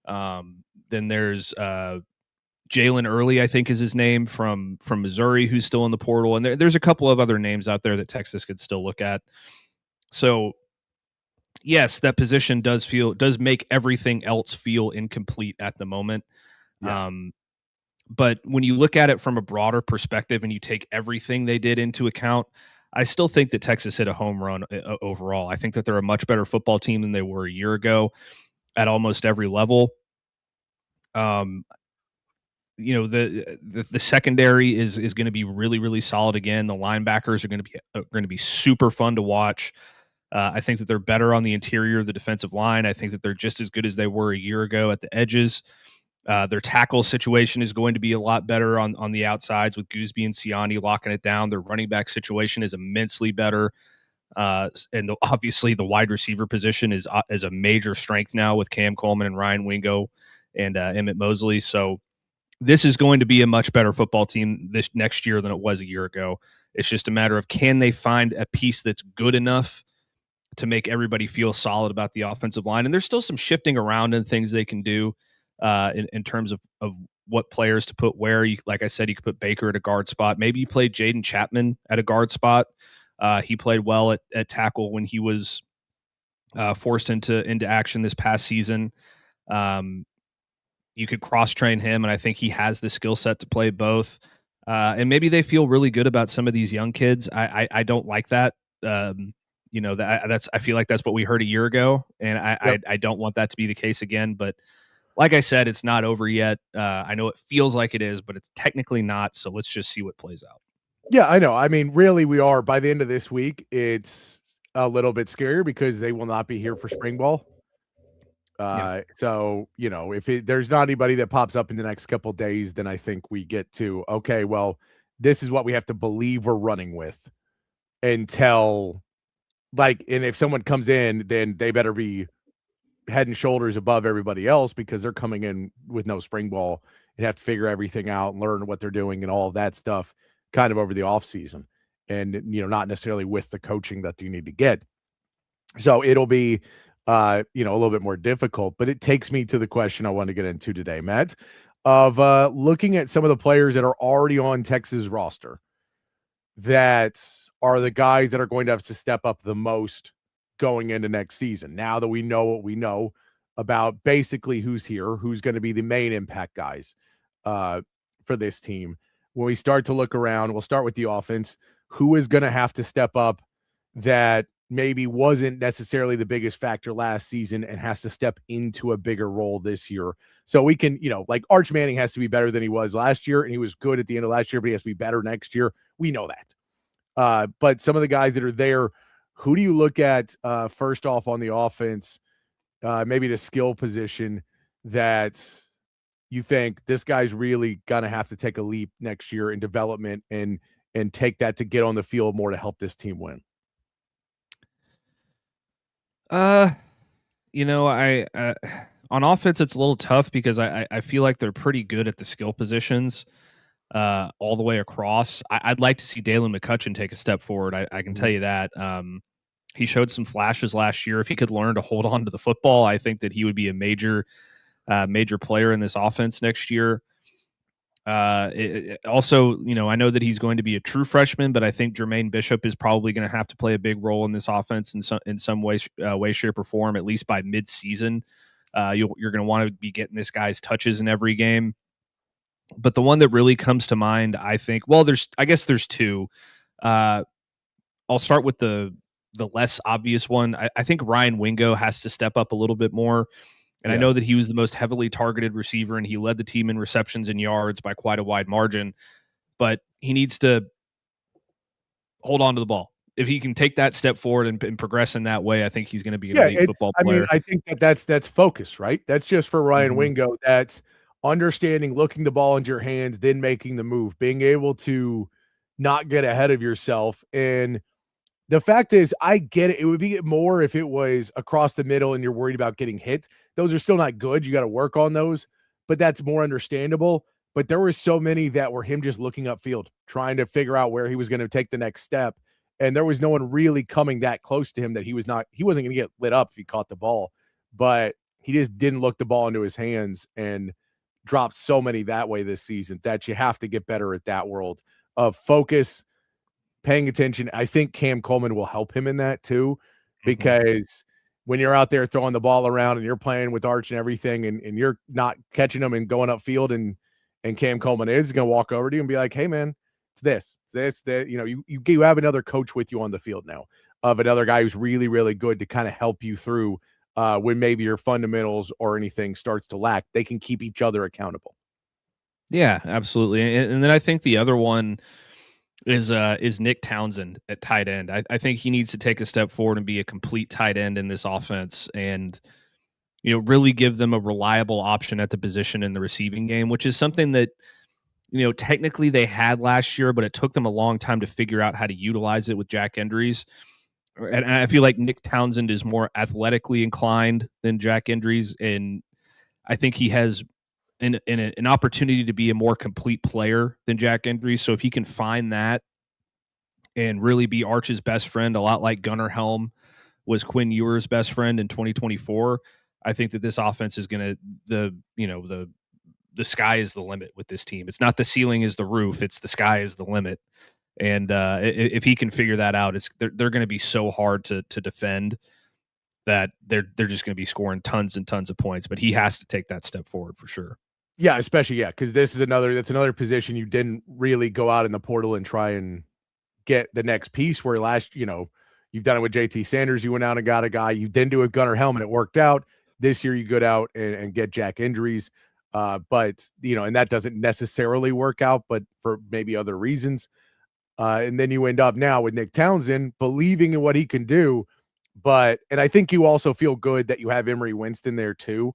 Then there's Jalen Early, I think is his name, from Missouri, who's still in the portal, and there's a couple of other names out there that Texas could still look at. So yes, that position does make everything else feel incomplete at the moment. Yeah. But when you look at it from a broader perspective and you take everything they did into account, I still think that Texas hit a home run overall. I think that they're a much better football team than they were a year ago at almost every level. The secondary is going to be really, really solid again. The linebackers are going to be super fun to watch. I think that they're better on the interior of the defensive line. I think that they're just as good as they were a year ago at the edges. Their tackle situation is going to be a lot better on the outsides with Gooseby and Siani locking it down. Their running back situation is immensely better. And obviously the wide receiver position is a major strength now with Cam Coleman and Ryan Wingo and Emmett Mosley. So this is going to be a much better football team this next year than it was a year ago. It's just a matter of, can they find a piece that's good enough to make everybody feel solid about the offensive line? And there's still some shifting around and things they can do in terms of what players to put where. Like I said, you could put Baker at a guard spot. Maybe you play Jaden Chapman at a guard spot. He played well at tackle when he was forced into action this past season. You could cross train him, and I think he has the skill set to play both. And maybe they feel really good about some of these young kids. I don't like that. I feel like that's what we heard a year ago, and I don't want that to be the case again. But like I said, it's not over yet. I know it feels like it is, but it's technically not. So let's just see what plays out. Yeah, I know. I mean, really, we are. By the end of this week, it's a little bit scarier because they will not be here for spring ball. So, if there's not anybody that pops up in the next couple of days, then I think we get to, okay, well, this is what we have to believe we're running with until, and if someone comes in, then they better be head and shoulders above everybody else because they're coming in with no spring ball and have to figure everything out and learn what they're doing and all of that stuff kind of over the off season and, not necessarily with the coaching that you need to get. So it'll be, a little bit more difficult, but it takes me to the question I want to get into today, Matt, of looking at some of the players that are already on Texas roster that are the guys that are going to have to step up the most going into next season. Now that we know what we know about basically who's here, who's going to be the main impact guys for this team. When we start to look around, we'll start with the offense. Who is going to have to step up that maybe wasn't necessarily the biggest factor last season and has to step into a bigger role this year? So we can, like Arch Manning has to be better than he was last year, and he was good at the end of last year, but he has to be better next year. We know that. But some of the guys that are there, who do you look at first off on the offense, maybe the skill position that you think this guy's really going to have to take a leap next year in development and take that to get on the field more to help this team win? I on offense, it's a little tough because I feel like they're pretty good at the skill positions all the way across. I'd like to see Dalen McCutcheon take a step forward. I can tell you that. He showed some flashes last year. If he could learn to hold on to the football, I think that he would be a major player in this offense next year. Also, I know that he's going to be a true freshman, but I think Jermaine Bishop is probably going to have to play a big role in this offense in some way, shape, or form, at least by mid-season. You're going to want to be getting this guy's touches in every game. But the one that really comes to mind, I think, there's two. I'll start with the less obvious one. I think Ryan Wingo has to step up a little bit more. And I know that he was the most heavily targeted receiver, and he led the team in receptions and yards by quite a wide margin. But he needs to hold on to the ball. If he can take that step forward and progress in that way, I think he's going to be an elite football player. I think that's focus, right? That's just for Ryan Wingo. That's understanding, looking the ball into your hands, then making the move, being able to not get ahead of yourself. And the fact is, I get it. It would be more if it was across the middle and you're worried about getting hit. Those are still not good. You got to work on those, but that's more understandable. But there were so many that were him just looking upfield, trying to figure out where he was going to take the next step. And there was no one really coming that close to him that he wasn't going to get lit up if he caught the ball, but he just didn't look the ball into his hands and dropped so many that way this season that you have to get better at that world of focus, paying attention. I think Cam Coleman will help him in that too, because when you're out there throwing the ball around and you're playing with Arch and everything and you're not catching them and going upfield and Cam Coleman is going to walk over to you and be like, hey man, it's this, that, you have another coach with you on the field now of another guy who's really, really good to kind of help you through when maybe your fundamentals or anything starts to lack. They can keep each other accountable. Yeah, absolutely. And then I think the other one is Nick Townsend at tight end. I think he needs to take a step forward and be a complete tight end in this offense and, really give them a reliable option at the position in the receiving game, which is something that, technically they had last year, but it took them a long time to figure out how to utilize it with Jack Endries. And I feel like Nick Townsend is more athletically inclined than Jack Endries, and I think he has an opportunity to be a more complete player than Jack Endries. So if he can find that and really be Arch's best friend, a lot like Gunnar Helm was Quinn Ewer's best friend in 2024, I think that this offense is going to, the sky is the limit with this team. It's not the ceiling is the roof. It's the sky is the limit. And if he can figure that out, they're going to be so hard to defend. that they're just going to be scoring tons and tons of points. But he has to take that step forward for sure. Yeah, especially because that's another position you didn't really go out in the portal and try and get the next piece. Where you've done it with JT Sanders, you went out and got a guy. You didn't do it with Gunnar Helm, it worked out. This year, you go out and get Jack injuries, but and that doesn't necessarily work out, but for maybe other reasons. And then you end up now with Nick Townsend believing in what he can do, and I think you also feel good that you have Emery Winston there too.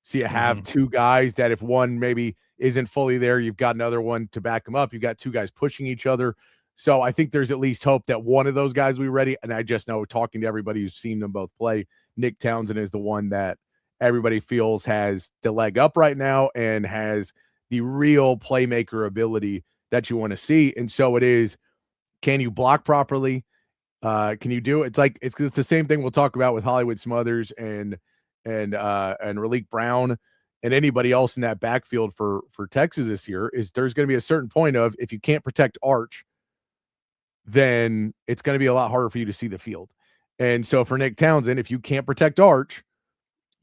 So you have two guys that if one maybe isn't fully there, you've got another one to back him up. You've got two guys pushing each other. So I think there's at least hope that one of those guys will be ready. And I just know, talking to everybody who's seen them both play, Nick Townsend is the one that everybody feels has the leg up right now and has the real playmaker ability that you want to see. And so it is, can you block properly? Can you do it? It's the same thing we'll talk about with Hollywood Smothers and Raleek Brown and anybody else in that backfield for Texas this year. Is there's going to be a certain point of, if you can't protect Arch, then it's going to be a lot harder for you to see the field. And so for Nick Townsend, if you can't protect Arch,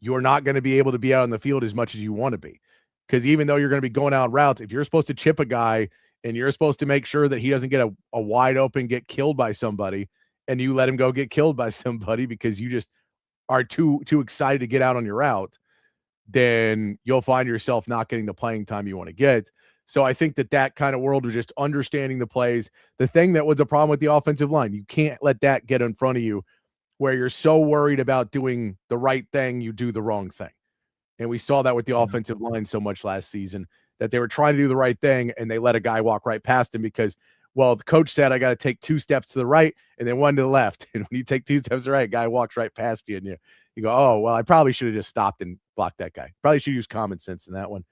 you're not going to be able to be out on the field as much as you want to be. Because even though you're going to be going out routes, if you're supposed to chip a guy and you're supposed to make sure that he doesn't get a wide open, get killed by somebody, and you let him go get killed by somebody because you just are too excited to get out on your route, then you'll find yourself not getting the playing time you want to get. So I think that kind of world of just understanding the plays, the thing that was a problem with the offensive line, you can't let that get in front of you where you're so worried about doing the right thing, you do the wrong thing. And we saw that with the offensive line so much last season, that they were trying to do the right thing and they let a guy walk right past him because, well, the coach said I got to take 2 steps to the right and then 1 to the left. And when you take 2 steps to the right, guy walks right past you and you go, oh, well, I probably should have just stopped and blocked that guy. Probably should use common sense in that one.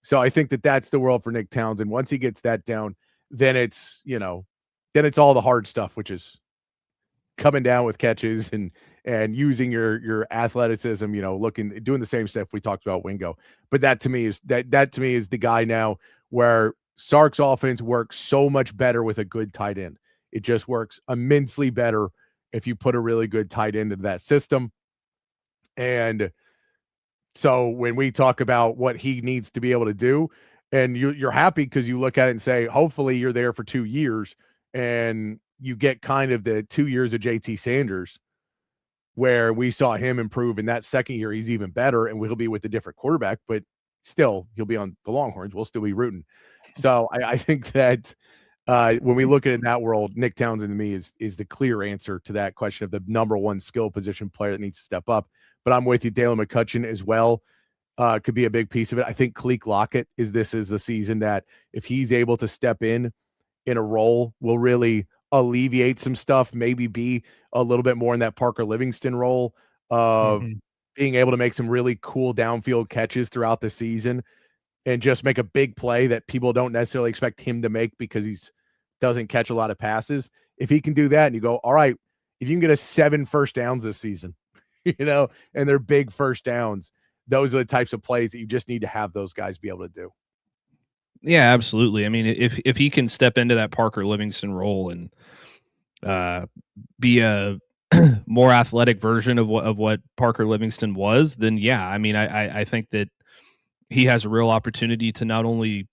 So I think that's the world for Nick Townsend. Once he gets that down, then it's all the hard stuff, which is coming down with catches and using your athleticism, doing the same stuff we talked about Wingo. But that to me is the guy now where Sark's offense works so much better with a good tight end. It just works immensely better if you put a really good tight end into that system. And so when we talk about what he needs to be able to do, and you're happy because you look at it and say, hopefully you're there for 2 years and you get kind of the 2 years of JT Sanders where we saw him improve. In that second year, he's even better and we'll be with a different quarterback, but still he'll be on the Longhorns. We'll still be rooting. So I think that when we look at it in that world, Nick Townsend to me is the clear answer to that question of the number one skill position player that needs to step up. But I'm with you. Dalen McCutcheon as well could be a big piece of it. I think Khaleke Lockett is the season that if he's able to step in a role, will really alleviate some stuff, maybe be a little bit more in that Parker Livingston role of being able to make some really cool downfield catches throughout the season and just make a big play that people don't necessarily expect him to make because he doesn't catch a lot of passes. If he can do that and you go, all right, if you can get us 7 first downs this season, and they're big first downs, those are the types of plays that you just need to have those guys be able to do. Yeah, absolutely. I mean, if he can step into that Parker Livingston role and be a more athletic version of what Parker Livingston was, then yeah, I mean, I think that he has a real opportunity to not only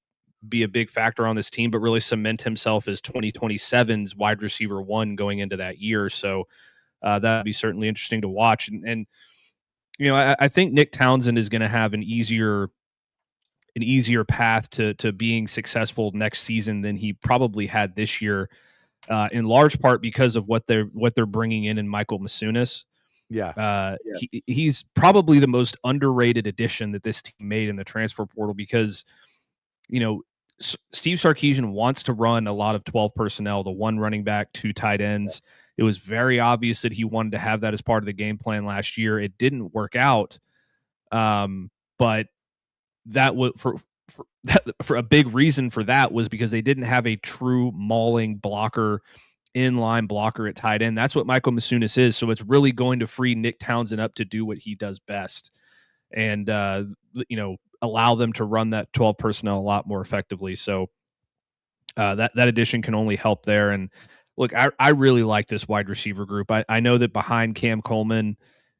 be a big factor on this team, but really cement himself as 2027's wide receiver 1 going into that year. So that'd be certainly interesting to watch. And I think Nick Townsend is going to have an easier path to being successful next season than he probably had this year, in large part because of what they're bringing in Michael Masunis. Yeah. He's probably the most underrated addition that this team made in the transfer portal because, Steve Sarkisian wants to run a lot of 12 personnel, the 1 running back, 2 tight ends. It was very obvious that he wanted to have that as part of the game plan last year. It didn't work out. But that was for a big reason for that was because they didn't have a true mauling blocker, inline blocker at tight end. That's what Michael Masunis is. So it's really going to free Nick Townsend up to do what he does best and, allow them to run that 12 personnel a lot more effectively. So that addition can only help there. And look, I really like this wide receiver group. I know that behind Cam Coleman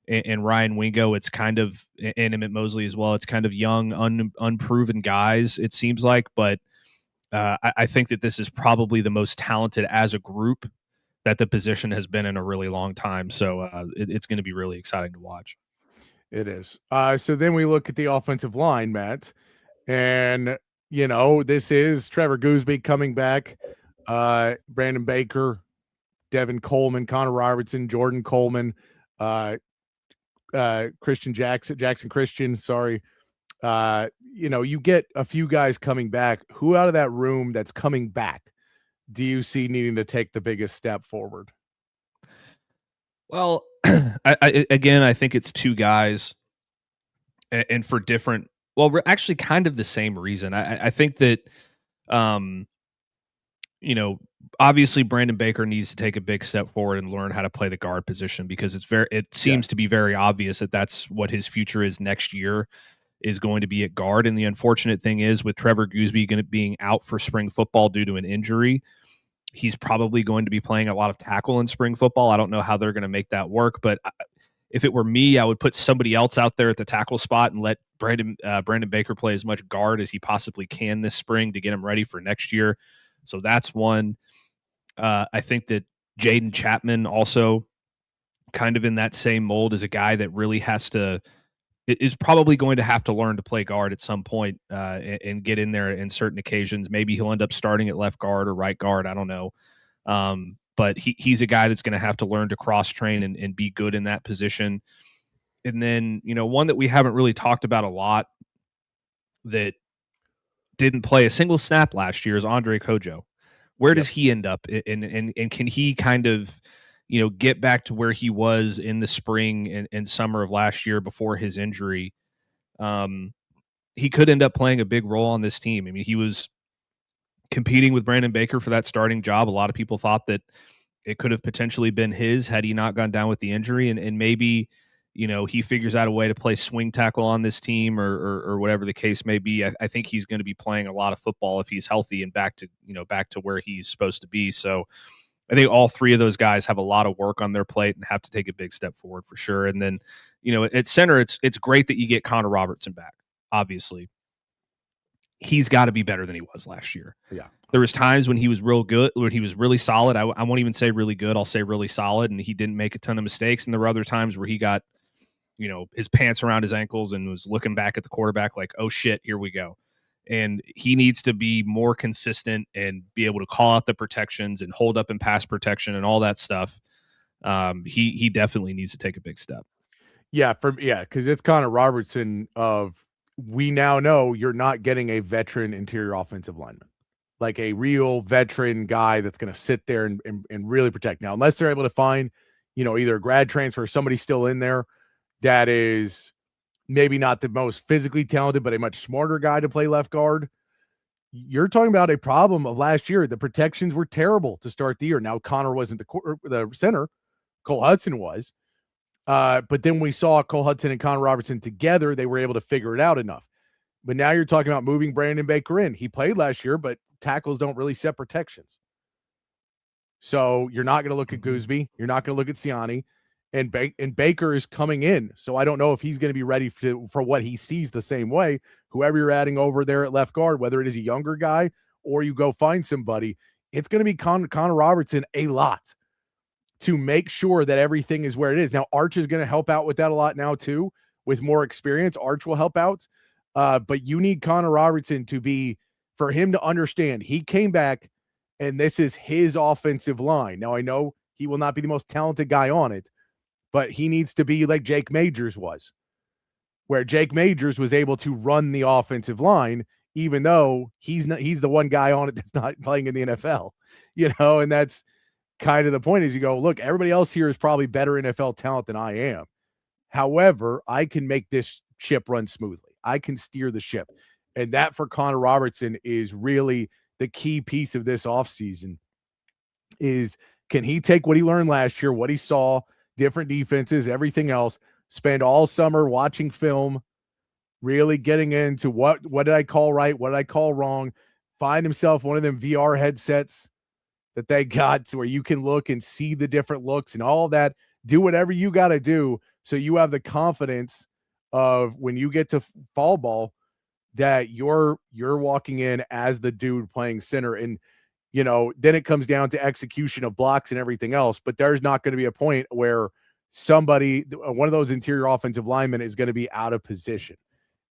and Ryan Wingo, it's kind of, and Emmett Mosley as well. It's kind of young, unproven guys, it seems like, but I think that this is probably the most talented as a group that the position has been in a really long time. So it's going to be really exciting to watch. It is. So then we look at the offensive line, Matt, and this is Trevor Gooseby coming back, Brandon Baker, Devin Coleman, Connor Robertson, Jordan Coleman, Jackson Christian. Sorry. You get a few guys coming back. Who out of that room that's coming back do you see needing to take the biggest step forward? Well, I think it's two guys, and for different. Well, we're actually kind of the same reason. I think that, obviously Brandon Baker needs to take a big step forward and learn how to play the guard position, because it seems to be very obvious that that's what his future is next year, is going to be at guard. And the unfortunate thing is, with Trevor Gooseby being out for spring football due to an injury, he's probably going to be playing a lot of tackle in spring football. I don't know how they're going to make that work, but if it were me, I would put somebody else out there at the tackle spot and let Brandon Baker play as much guard as he possibly can this spring to get him ready for next year. So that's one. I think that Jaden Chapman also kind of in that same mold, is a guy that really is probably going to have to learn to play guard at some point, and get in there in certain occasions. Maybe he'll end up starting at left guard or right guard. I don't know. But he's a guy that's going to have to learn to cross train and be good in that position. And then, one that we haven't really talked about a lot that didn't play a single snap last year is Andre Kojo. Where does he end up? And can he kind of, get back to where he was in the spring and summer of last year before his injury? He could end up playing a big role on this team. I mean, he was competing with Brandon Baker for that starting job. A lot of people thought that it could have potentially been his had he not gone down with the injury. And maybe, he figures out a way to play swing tackle on this team or whatever the case may be. I think he's going to be playing a lot of football if he's healthy and back to where he's supposed to be. So I think all three of those guys have a lot of work on their plate and have to take a big step forward for sure. And then, at center, it's great that you get Connor Robertson back. Obviously, he's got to be better than he was last year. Yeah. There was times when he was real good, when he was really solid. I won't even say really good. I'll say really solid. And he didn't make a ton of mistakes. And there were other times where he got, his pants around his ankles and was looking back at the quarterback like, oh shit, here we go. And he needs to be more consistent and be able to call out the protections and hold up in pass protection and all that stuff. He definitely needs to take a big step. Yeah, because it's Connor Robertson we now know you're not getting a veteran interior offensive lineman, like a real veteran guy that's going to sit there and really protect. Now, unless they're able to find, either a grad transfer or somebody still in there that is maybe not the most physically talented, but a much smarter guy to play left guard, you're talking about a problem of last year. The protections were terrible to start the year. Now, Connor wasn't the center. Cole Hudson was. But then we saw Cole Hudson and Connor Robertson together. They were able to figure it out enough. But now you're talking about moving Brandon Baker in. He played last year, but tackles don't really set protections. So you're not going to look at Gooseby. You're not going to look at Siani. And Baker is coming in. So I don't know if he's going to be ready for what he sees the same way. Whoever you're adding over there at left guard, whether it is a younger guy or you go find somebody, it's going to be Connor Robertson a lot to make sure that everything is where it is. Now, Arch is going to help out with that a lot now, too. With more experience, Arch will help out. But you need Connor Robertson for him to understand he came back and this is his offensive line. Now, I know he will not be the most talented guy on it, but he needs to be like Jake Majors was, where Jake Majors was able to run the offensive line, even though he's the one guy on it that's not playing in the NFL, and that's kind of the point is you go, look, everybody else here is probably better NFL talent than I am. However, I can make this ship run smoothly. I can steer the ship. And that for Connor Robertson is really the key piece of this offseason is can he take what he learned last year, what he saw, different defenses, everything else, spend all summer watching film, really getting into what did I call right, what did I call wrong, find himself one of them VR headsets that they got to where you can look and see the different looks and all that. Do whatever you got to do So you have the confidence of when you get to fall ball that you're walking in as the dude playing center. And, then it comes down to execution of blocks and everything else. But there's not going to be a point where one of those interior offensive linemen is going to be out of position.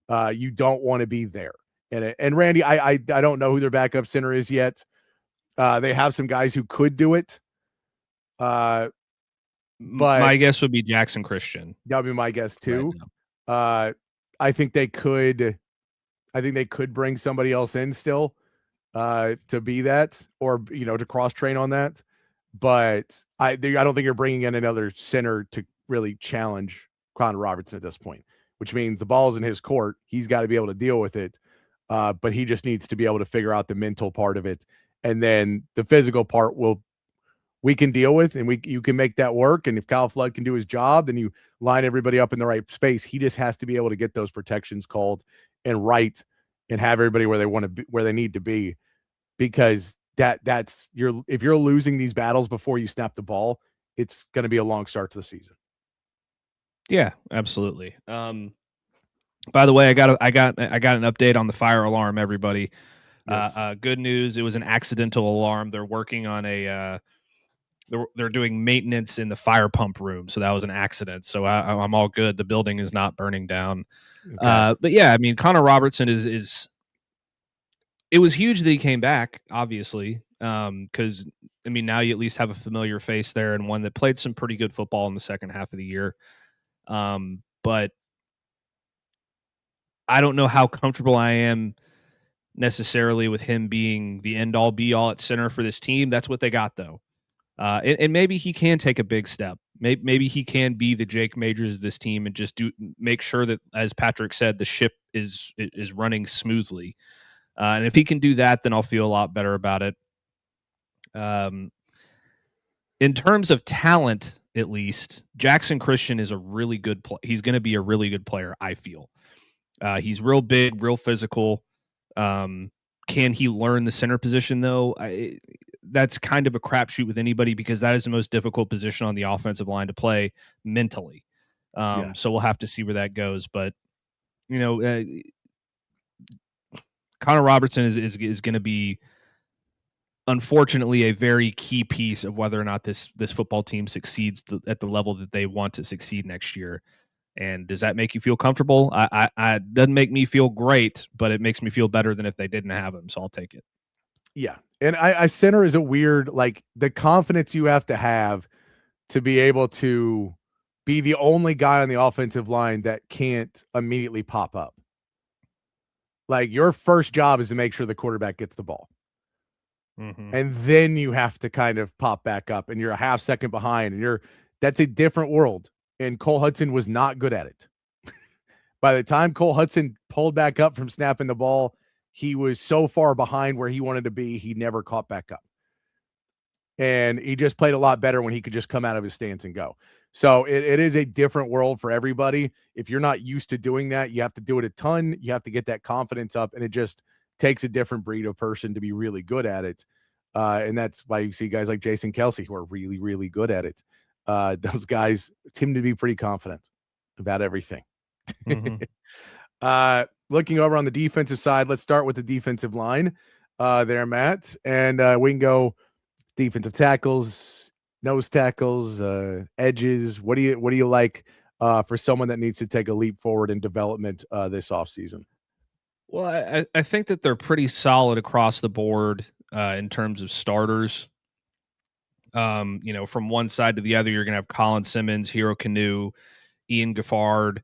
You don't want to be there. And Randy, I don't know who their backup center is yet. They have some guys who could do it. But my guess would be Jackson Christian. That would be my guess too. Right, I think they could bring somebody else in still to be that, or to cross train on that. But I don't think you're bringing in another center to really challenge Connor Robertson at this point, which means the ball's in his court. He's got to be able to deal with it. But he just needs to be able to figure out the mental part of it. And then the physical part we can deal with, and you can make that work. And if Kyle Flood can do his job, then you line everybody up in the right space. He just has to be able to get those protections called and right and have everybody where they want to be, where they need to be, because if you're losing these battles before you snap the ball, it's going to be a long start to the season. Yeah, absolutely. By the way, I got an update on the fire alarm, everybody. Yes. Good news. It was an accidental alarm. They're working on they're doing maintenance in the fire pump room. So that was an accident. So I'm all good. The building is not burning down. Okay. But yeah, I mean, Connor Robertson is it was huge that he came back, obviously. Because I mean, now you at least have a familiar face there and one that played some pretty good football in the second half of the year. But I don't know how comfortable I am necessarily with him being the end all be all at center for this team. That's what they got though. And maybe he can take a big step. Maybe he can be the Jake Majors of this team and just make sure that, as Patrick said, the ship is running smoothly. And if he can do that, then I'll feel a lot better about it. In terms of talent, at least, Jackson Christian is a really good player. He's going to be a really good player, I feel. He's real big, real physical. Can he learn the center position, though? That's kind of a crapshoot with anybody, because that is the most difficult position on the offensive line to play mentally. So we'll have to see where that goes. But, Connor Robertson is going to be, unfortunately, a very key piece of whether or not this football team succeeds at the level that they want to succeed next year. And does that make you feel comfortable? I doesn't make me feel great, but it makes me feel better than if they didn't have him. So I'll take it. Yeah. And I center is a weird, like, the confidence you have to be able to be the only guy on the offensive line that can't immediately pop up. Like, your first job is to make sure the quarterback gets the ball. Mm-hmm. And then you have to kind of pop back up, and you're a half second behind, and that's a different world. And Cole Hudson was not good at it. By the time Cole Hudson pulled back up from snapping the ball, he was so far behind where he wanted to be, he never caught back up. And he just played a lot better when he could just come out of his stance and go. So it is a different world for everybody. If you're not used to doing that, you have to do it a ton. You have to get that confidence up, and it just takes a different breed of person to be really good at it. And that's why you see guys like Jason Kelsey who are really, really good at it. Those guys seem to be pretty confident about everything. Mm-hmm. Looking over on the defensive side, let's start with the defensive line there, Matt. And we can go defensive tackles, nose tackles, edges. What do you like for someone that needs to take a leap forward in development this offseason? Well, I think that they're pretty solid across the board in terms of starters. From one side to the other, you're going to have Colin Simmons, Hero Canoe, Ian Gaffard,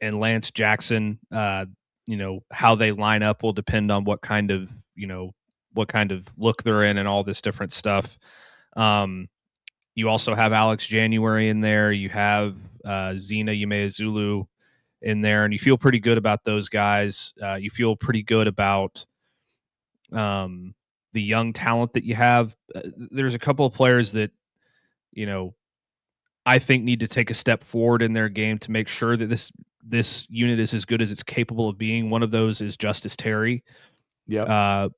and Lance Jackson. How they line up will depend on what kind of look they're in and all this different stuff. You also have Alex January in there. You have Zena Umeazulu in there, and you feel pretty good about those guys. You feel pretty good about the young talent that you have. There's a couple of players that, I think need to take a step forward in their game to make sure that this unit is as good as it's capable of being. One of those is Justice Terry. Yeah.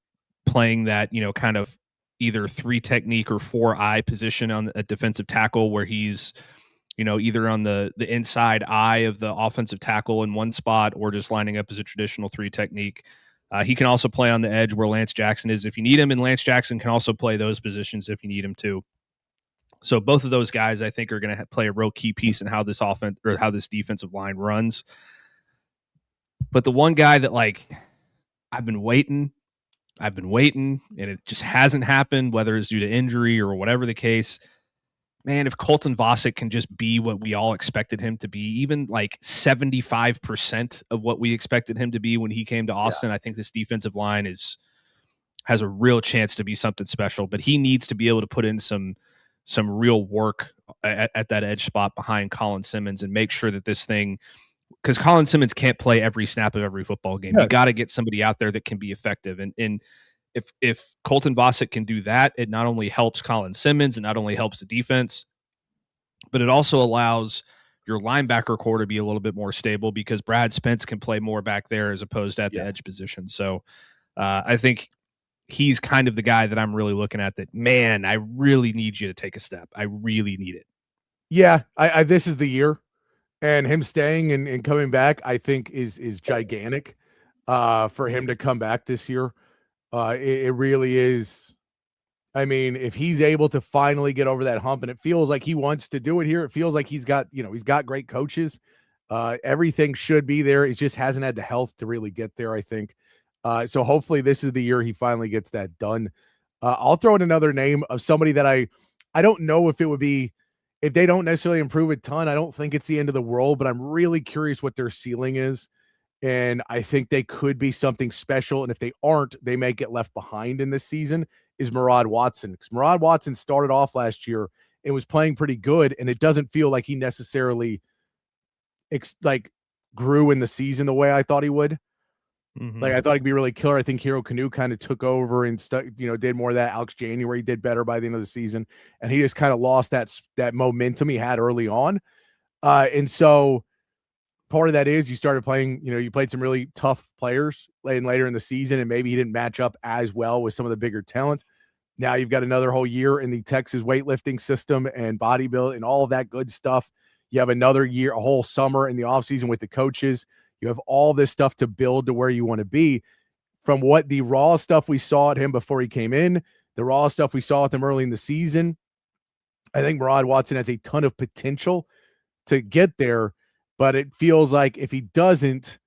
Playing that, kind of either 3 technique or 4 eye position on a defensive tackle, where he's either on the inside eye of the offensive tackle in one spot or just lining up as a traditional 3 technique. He can also play on the edge where Lance Jackson is if you need him, and Lance Jackson can also play those positions if you need him to. So both of those guys, I think, are going to play a real key piece in how this offense or how this defensive line runs. But the one guy that, like, I've been waiting, and it just hasn't happened, whether it's due to injury or whatever the case. Man, if Colton Vasek can just be what we all expected him to be, even like 75% of what we expected him to be when he came to Austin, I think this defensive line has a real chance to be something special. But he needs to be able to put in some real work at that edge spot behind Colin Simmons and make sure that this thing, because Colin Simmons can't play every snap of every football game. You got to get somebody out there that can be effective. And if Colton Vasek can do that, it not only helps Colin Simmons, and not only helps the defense, but it also allows your linebacker core to be a little bit more stable because Brad Spence can play more back there as opposed to at the edge position. So I think he's kind of the guy that I'm really looking at that, man, I really need you to take a step. I really need it. Yeah, I this is the year. And him staying and coming back, I think is gigantic for him to come back this year. It really is. I mean, if he's able to finally get over that hump, and it feels like he wants to do it here, it feels like he's got great coaches. Everything should be there. He just hasn't had the health to really get there, I think. So hopefully this is the year he finally gets that done. I'll throw in another name of somebody that I don't know if it would be, if they don't necessarily improve a ton, I don't think it's the end of the world, but I'm really curious what their ceiling is. And I think they could be something special. And if they aren't, they may get left behind in this season, is Murad Watson. Because Murad Watson started off last year and was playing pretty good. And it doesn't feel like he necessarily grew in the season the way I thought he would. Mm-hmm. Like, I thought he'd be really killer. I think Hero Canoe kind of took over and did more of that. Alex January did better by the end of the season, and he just kind of lost that momentum he had early on. And so part of that is you started playing, you played some really tough players later in the season, and maybe he didn't match up as well with some of the bigger talent. Now you've got another whole year in the Texas weightlifting system and bodybuilding and all of that good stuff. You have another year, a whole summer in the offseason with the coaches. You have all this stuff to build to where you want to be. From what the raw stuff we saw at him before he came in, the raw stuff we saw with him early in the season, I think Murad Watson has a ton of potential to get there, but it feels like if he doesn't,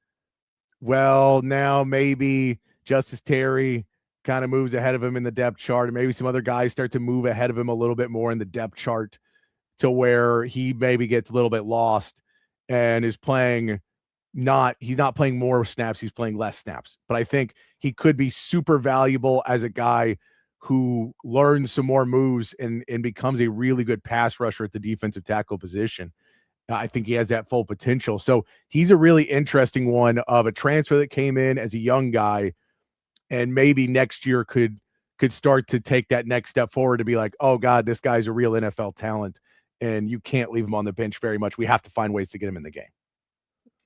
well, now maybe Justice Terry kind of moves ahead of him in the depth chart, and maybe some other guys start to move ahead of him a little bit more in the depth chart to where he maybe gets a little bit lost and is playing he's not playing more snaps, he's playing less snaps. But I think he could be super valuable as a guy who learns some more moves and becomes a really good pass rusher at the defensive tackle position. I think he has that full potential. So he's a really interesting one of a transfer that came in as a young guy and maybe next year could start to take that next step forward to be like, oh God, this guy's a real NFL talent and you can't leave him on the bench very much. We have to find ways to get him in the game.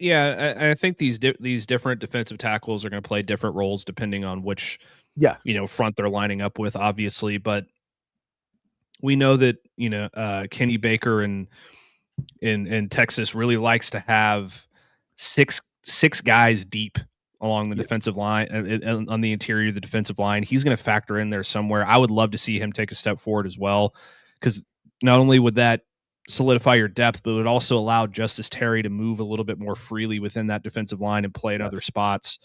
Yeah, I think these different defensive tackles are going to play different roles depending on which front they're lining up with, obviously. But we know that Kenny Baker in Texas really likes to have six guys deep along the defensive line and on the interior of the defensive line. He's going to factor in there somewhere. I would love to see him take a step forward as well, because not only would that solidify your depth, but it would also allow Justice Terry to move a little bit more freely within that defensive line and play in other spots,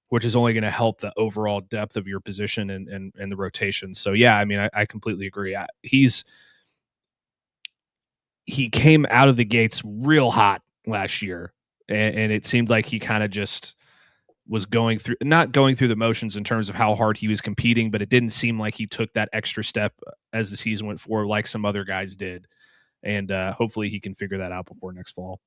which is only going to help the overall depth of your position and the rotation. So yeah, I mean, I completely agree. He came out of the gates real hot last year, and it seemed like he kind of just was not going through the motions in terms of how hard he was competing, but it didn't seem like he took that extra step as the season went forward like some other guys did. And hopefully he can figure that out before next fall.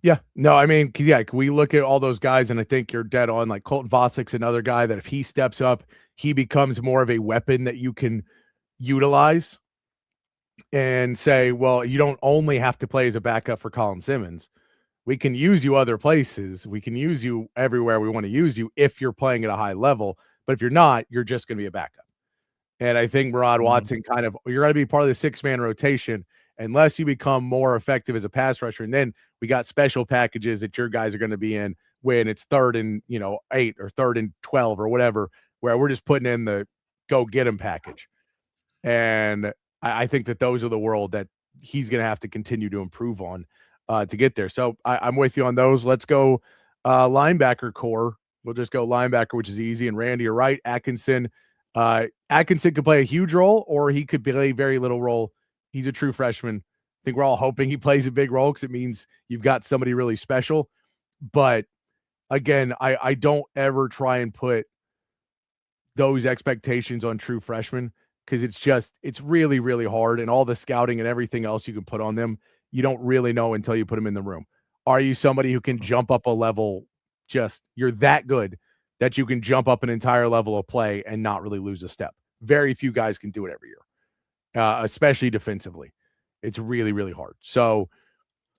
Yeah, no, I mean, we look at all those guys, and I think you're dead on. Like Colton Vasek's another guy that if he steps up, he becomes more of a weapon that you can utilize and say, well, you don't only have to play as a backup for Colin Simmons. We can use you other places. We can use you everywhere we want to use you if you're playing at a high level. But if you're not, you're just going to be a backup. And I think Murad Watson you're going to be part of the 6-man rotation. unless you become more effective as a pass rusher. And then we got special packages that your guys are going to be in when it's 3rd and 8 or 3rd and 12 or whatever, where we're just putting in the go get him package. And I think that those are the world that he's going to have to continue to improve on to get there. So I'm with you on those. Let's go linebacker core. We'll just go linebacker, which is easy. And Randy, you're right. Atkinson could play a huge role, or he could play very little role. He's a true freshman. I think we're all hoping he plays a big role because it means you've got somebody really special. But again, I don't ever try and put those expectations on true freshmen because it's really, really hard. And all the scouting and everything else you can put on them, you don't really know until you put them in the room. Are you somebody who can jump up a level? You're that good that you can jump up an entire level of play and not really lose a step. Very few guys can do it every year, especially defensively. It's really, really hard. So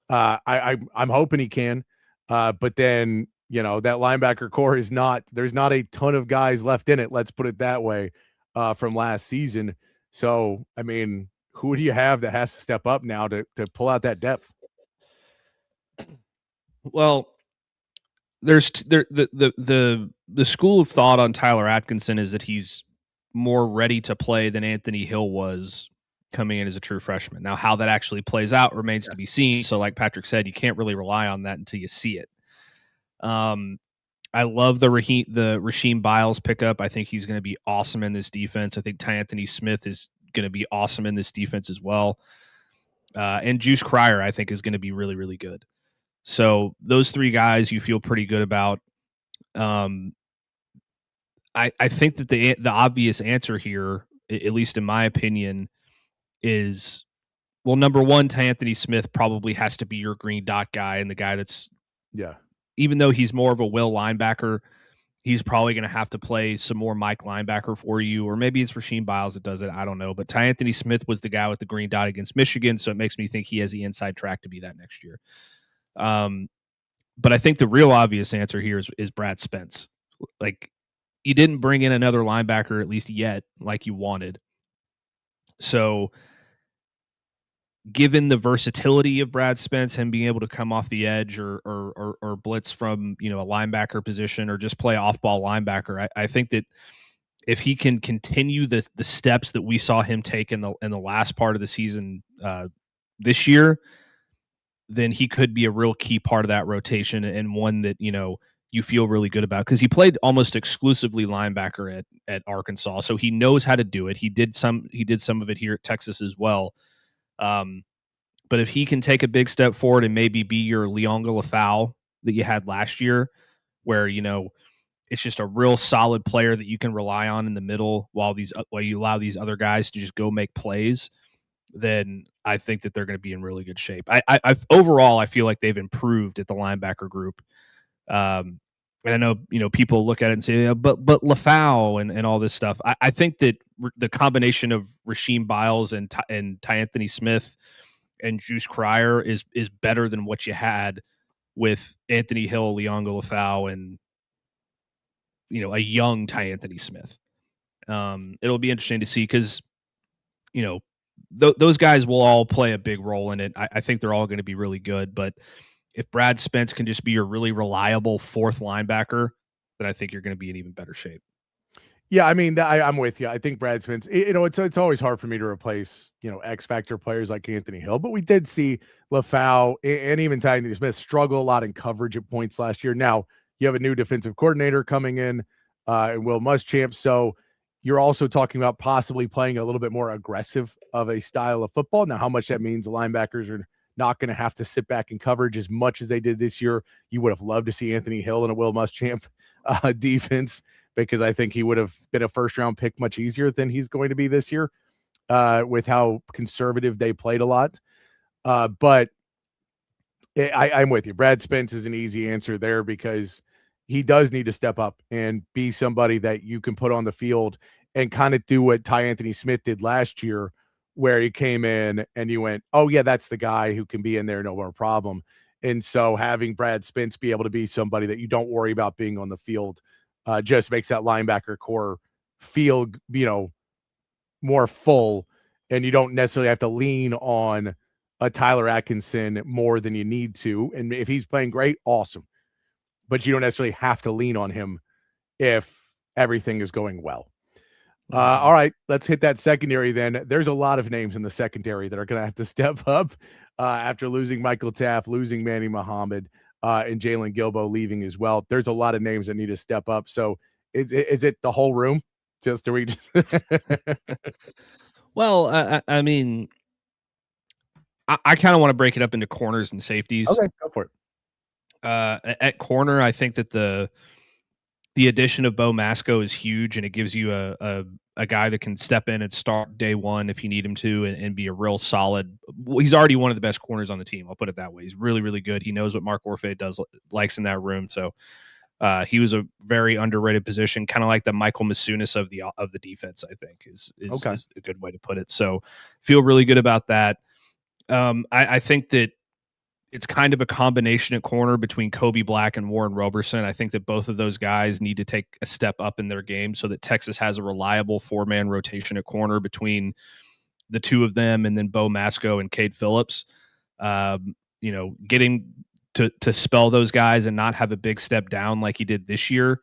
I'm hoping he can. But then, that linebacker core there's not a ton of guys left in it. Let's put it that way from last season. So, I mean, who do you have that has to step up now to pull out that depth? Well, there's the school of thought on Tyler Atkinson is that he's more ready to play than Anthony Hill was coming in as a true freshman. Now, how that actually plays out remains to be seen. So, like Patrick said, you can't really rely on that until you see it. I love the Rasheem Biles pickup. I think he's going to be awesome in this defense. I think Anthony Smith is going to be awesome in this defense as well. And Juice Cryer, I think, is going to be really, really good. So those 3 guys you feel pretty good about. I think that the obvious answer here, at least in my opinion, is, well, number one, Anthony Smith probably has to be your green dot guy and the guy that's, even though he's more of a will linebacker, he's probably going to have to play some more Mike linebacker for you, or maybe it's Rasheem Biles that does it. I don't know. But Anthony Smith was the guy with the green dot against Michigan, so it makes me think he has the inside track to be that next year. But I think the real obvious answer here is Brad Spence. Like, you didn't bring in another linebacker, at least yet, like you wanted. So given the versatility of Brad Spence, him being able to come off the edge or blitz from, a linebacker position or just play off-ball linebacker, I think that if he can continue the steps that we saw him take in the last part of the season this year, then he could be a real key part of that rotation and one that, you feel really good about, because he played almost exclusively linebacker at Arkansas. So he knows how to do it. He did some of it here at Texas as well. But if he can take a big step forward and maybe be your Leonga Lafau that you had last year, where, it's just a real solid player that you can rely on in the middle while you allow these other guys to just go make plays, then I think that they're going to be in really good shape. Overall, I feel like they've improved at the linebacker group. And I know, people look at it and say, but Lafau and all this stuff. I think that the combination of Rasheem Biles and Anthony Smith and Juice Cryer is better than what you had with Anthony Hill, Leonga Lafau, and, a young Anthony Smith. It'll be interesting to see because, those guys will all play a big role in it. I think they're all going to be really good, but if Brad Spence can just be your really reliable 4th linebacker, then I think you're going to be in even better shape. Yeah, I mean, I'm with you. I think Brad Spence, it's always hard for me to replace, X factor players like Anthony Hill, but we did see Lafau and even Anthony Smith struggle a lot in coverage at points last year. Now you have a new defensive coordinator coming in, and Will Muschamp. So you're also talking about possibly playing a little bit more aggressive of a style of football. Now, how much that means the linebackers are not going to have to sit back in coverage as much as they did this year. You would have loved to see Anthony Hill in a Will Muschamp defense, because I think he would have been a first-round pick much easier than he's going to be this year with how conservative they played a lot. But I'm with you. Brad Spence is an easy answer there because he does need to step up and be somebody that you can put on the field and kind of do what Anthony Smith did last year, where he came in and you went, oh, yeah, that's the guy who can be in there, no more problem. And so having Brad Spence be able to be somebody that you don't worry about being on the field just makes that linebacker core feel, more full, and you don't necessarily have to lean on a Tyler Atkinson more than you need to. And if he's playing great, awesome. But you don't necessarily have to lean on him if everything is going well. All right, let's hit that secondary then. There's a lot of names in the secondary that are going to have to step up after losing Michael Taft, losing Manny Muhammad, and Jalen Gilbo leaving as well. There's a lot of names that need to step up. So is it the whole room? Just to read? Well, I mean, I kind of want to break it up into corners and safeties. Okay, go for it. At corner, I think that the addition of Bo Masco is huge, and it gives you a guy that can step in and start day one if you need him to, and be a real solid. Well, he's already one of the best corners on the team. I'll put it that way. He's really, really good. He knows what Mark Orfe likes in that room. So he was a very underrated position, kind of like the Michael Masunis of the defense. I think is a good way to put it. So feel really good about that. I think that it's kind of a combination at corner between Kobe Black and Warren Roberson. I think that both of those guys need to take a step up in their game so that Texas has a reliable 4-man rotation at corner between the two of them, and then Bo Masco and Cade Phillips. Getting to spell those guys and not have a big step down like he did this year,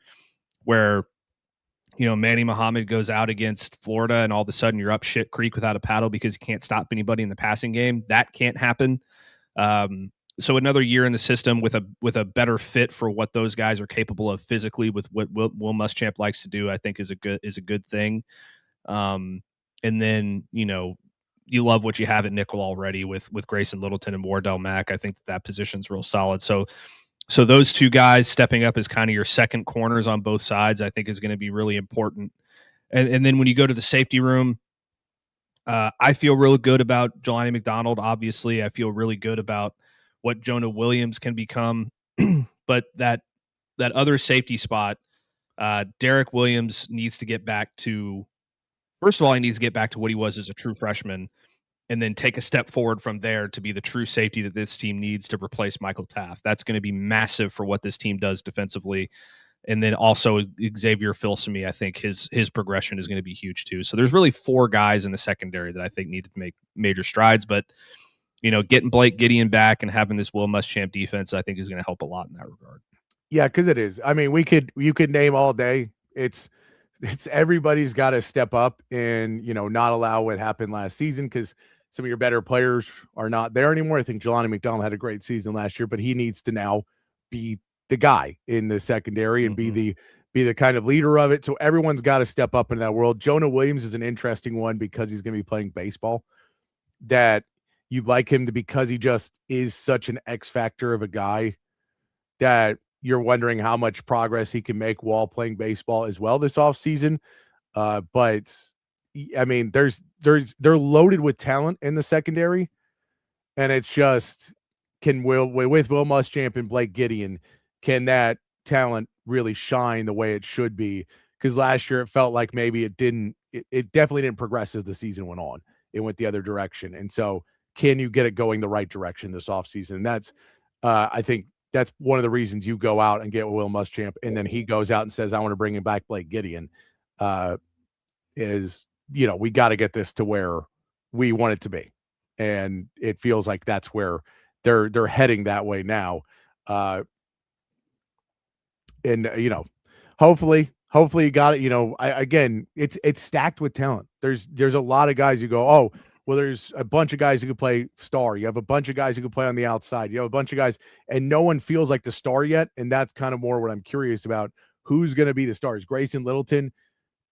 where Manny Muhammad goes out against Florida and all of a sudden you're up shit creek without a paddle because you can't stop anybody in the passing game. That can't happen. So another year in the system with a better fit for what those guys are capable of physically with what Will Muschamp likes to do, I think is a good thing. And then, you love what you have at nickel already with Grayson Littleton and Wardell Mack. I think that position's real solid. So those two guys stepping up as kind of your second corners on both sides, I think is going to be really important. And then when you go to the safety room, I feel really good about Jelani McDonald. Obviously, I feel really good about what Jonah Williams can become. But that other safety spot, Derek Williams needs to get back to, first of all, he needs to get back to what he was as a true freshman, and then take a step forward from there to be the true safety that this team needs to replace Michael Taft. That's going to be massive for what this team does defensively. And then also Xavier Filsaime, I think his progression is going to be huge too. So there's really 4 guys in the secondary that I think need to make major strides. But, getting Blake Gideon back and having this Will Muschamp defense, I think is going to help a lot in that regard. Yeah, because it is. I mean, you could name all day. It's everybody's got to step up and, not allow what happened last season, because some of your better players are not there anymore. I think Jelani McDonald had a great season last year, but he needs to now be the guy in the secondary and be the kind of leader of it. So everyone's got to step up in that world. Jonah Williams is an interesting one because he's going to be playing baseball, that you'd like him to, because he just is such an X factor of a guy that you're wondering how much progress he can make while playing baseball as well this offseason. But I mean, they're loaded with talent in the secondary, and it's just, with Will Muschamp and Blake Gideon, can that talent really shine the way it should be? Because last year it felt like maybe it definitely didn't progress as the season went on. It went the other direction. And so can you get it going the right direction this offseason? And that's, I think that's one of the reasons you go out and get Will Muschamp, and then he goes out and says, I want to bring him back Blake Gideon, is, we got to get this to where we want it to be. And it feels like that's where they're heading that way now. And hopefully you got it. Again, it's stacked with talent. There's a lot of guys you go, oh, well, there's a bunch of guys who can play star. You have a bunch of guys who can play on the outside. You have a bunch of guys, and no one feels like the star yet. And that's kind of more what I'm curious about. Who's going to be the stars? Grayson Littleton,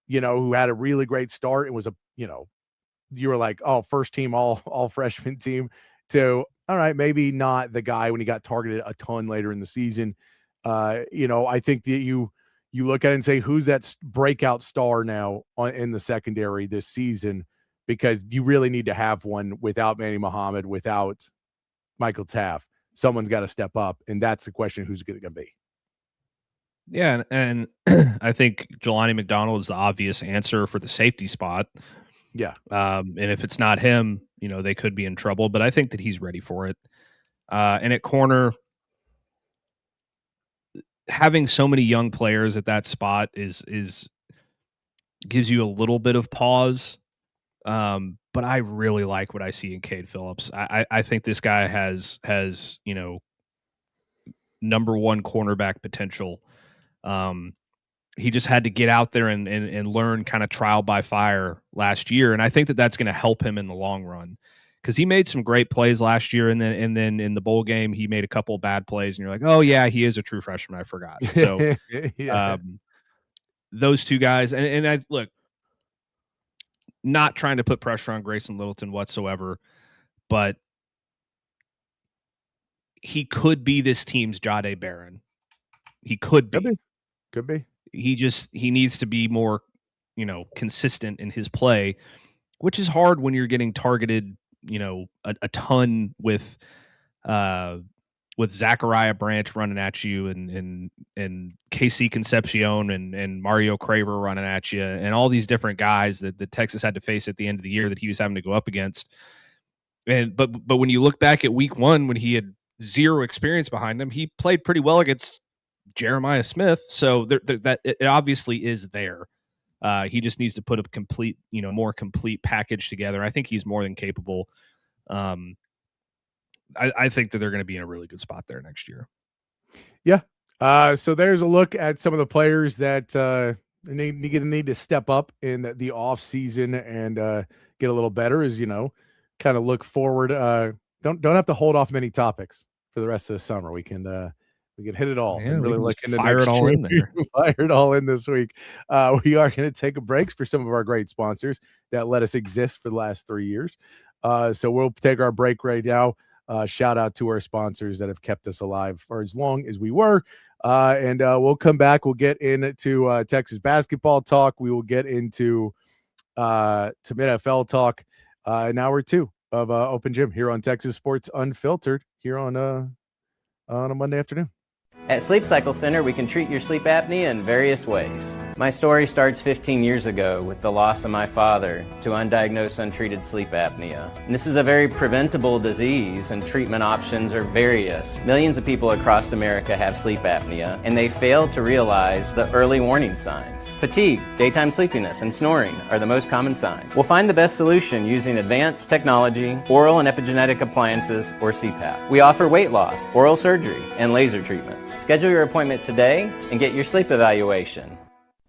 who had a really great start and was you were like, oh, first team, all freshman team, to, all right, maybe not the guy when he got targeted a ton later in the season. I think that you look at it and say, who's that breakout star now in the secondary this season? Because you really need to have one. Without Manny Muhammad, without Michael Taft, someone's got to step up. And that's the question, who's going to be? Yeah, and I think Jelani McDonald is the obvious answer for the safety spot. Yeah. And if it's not him, they could be in trouble, but I think that he's ready for it. And at corner, having so many young players at that spot is gives you a little bit of pause. but I really like what I see in Cade Phillips. I think this guy has number one cornerback potential. He just had to get out there and learn kind of trial by fire last year, and I think that that's going to help him in the long run, because he made some great plays last year, and then in the bowl game he made a couple of bad plays, and you're like, oh yeah, he is a true freshman. I forgot. So Yeah. those two guys, and I look, not trying to put pressure on Grayson Littleton whatsoever, but he could be this team's Jahdae Barron. He could be. Could be. He needs to be more, consistent in his play, which is hard when you're getting targeted, a ton with Zachariah Branch running at you and KC Concepcion and Mario Craver running at you, and all these different guys that Texas had to face at the end of the year that he was having to go up against. But when you look back at week one, when he had zero experience behind him, he played pretty well against Jeremiah Smith. So that it obviously is there. He just needs to put a complete, more complete package together. I think he's more than capable. I think that they're going to be in a really good spot there next year. Yeah. So there's a look at some of the players that need to step up in the off season and get a little better, as kind of look forward. Don't have to hold off many topics for the rest of the summer. We can hit it all and really look into fire it all in there. Fire it all in this week. We are going to take a break for some of our great sponsors that let us exist for the last 3 years. So we'll take our break right now. Shout out to our sponsors that have kept us alive for as long as we were. And we'll come back. We'll get into Texas basketball talk. We will get into some NFL talk. An hour 2 of Open Gym here on Texas Sports Unfiltered here on a Monday afternoon. At Sleep Cycle Center, we can treat your sleep apnea in various ways. My story starts 15 years ago with the loss of my father to undiagnosed untreated sleep apnea. And this is a very preventable disease, and treatment options are various. Millions of people across America have sleep apnea, and they fail to realize the early warning signs. Fatigue, daytime sleepiness, and snoring are the most common signs. We'll find the best solution using advanced technology, oral and epigenetic appliances, or CPAP. We offer weight loss, oral surgery, and laser treatments. Schedule your appointment today and get your sleep evaluation.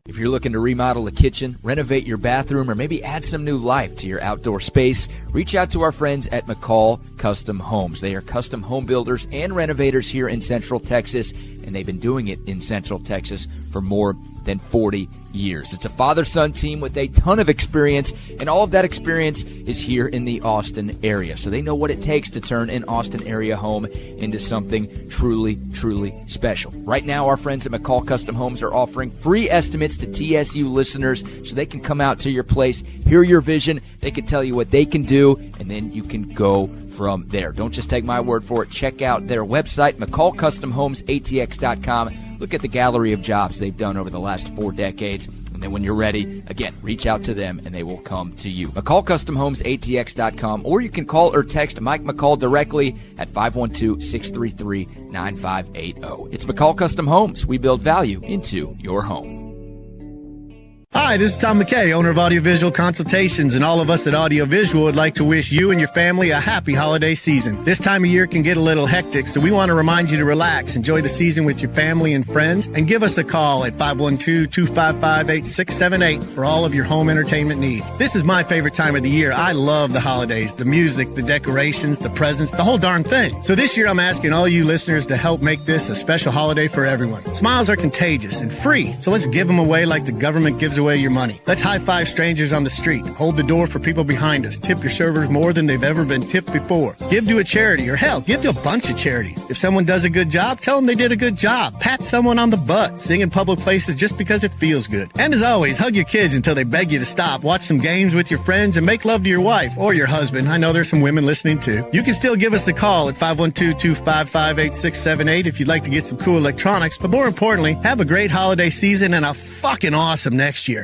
If you're looking to remodel a kitchen, renovate your bathroom, or maybe add some new life to your outdoor space, reach out to our friends at McCall Custom Homes. They are custom home builders and renovators here in Central Texas, and they've been doing it in Central Texas for more than 40 years. It's a father-son team with a ton of experience, and all of that experience is here in the Austin area. So they know what it takes to turn an Austin area home into something truly, truly special. Right now, our friends at McCall Custom Homes are offering free estimates to TSU listeners so they can come out to your place, hear your vision, they can tell you what they can do, and then you can go from there. Don't just take my word for it. Check out their website, McCallCustomHomesATX.com. Look at the gallery of jobs they've done over the last 4 decades. And then when you're ready, again, reach out to them and they will come to you. McCallCustomHomesATX.com, or you can call or text Mike McCall directly at 512-633-9580. It's McCall Custom Homes. We build value into your home. Hi, this is Tom McKay, owner of Audiovisual Consultations, and all of us at Audiovisual would like to wish you and your family a happy holiday season. This time of year can get a little hectic, so we want to remind you to relax, enjoy the season with your family and friends, and give us a call at 512-255-8678 for all of your home entertainment needs. This is my favorite time of the year. I love the holidays, the music, the decorations, the presents, the whole darn thing. So this year I'm asking all you listeners to help make this a special holiday for everyone. Smiles are contagious and free, so let's give them away like the government gives away your money. Let's high-five strangers on the street. Hold the door for people behind us. Tip your servers more than they've ever been tipped before. Give to a charity, or hell, give to a bunch of charities. If someone does a good job, tell them they did a good job. Pat someone on the butt. Sing in public places just because it feels good. And as always, hug your kids until they beg you to stop. Watch some games with your friends and make love to your wife or your husband. I know there's some women listening too. You can still give us a call at 512-255-8678 if you'd like to get some cool electronics. But more importantly, have a great holiday season and a fucking awesome next year.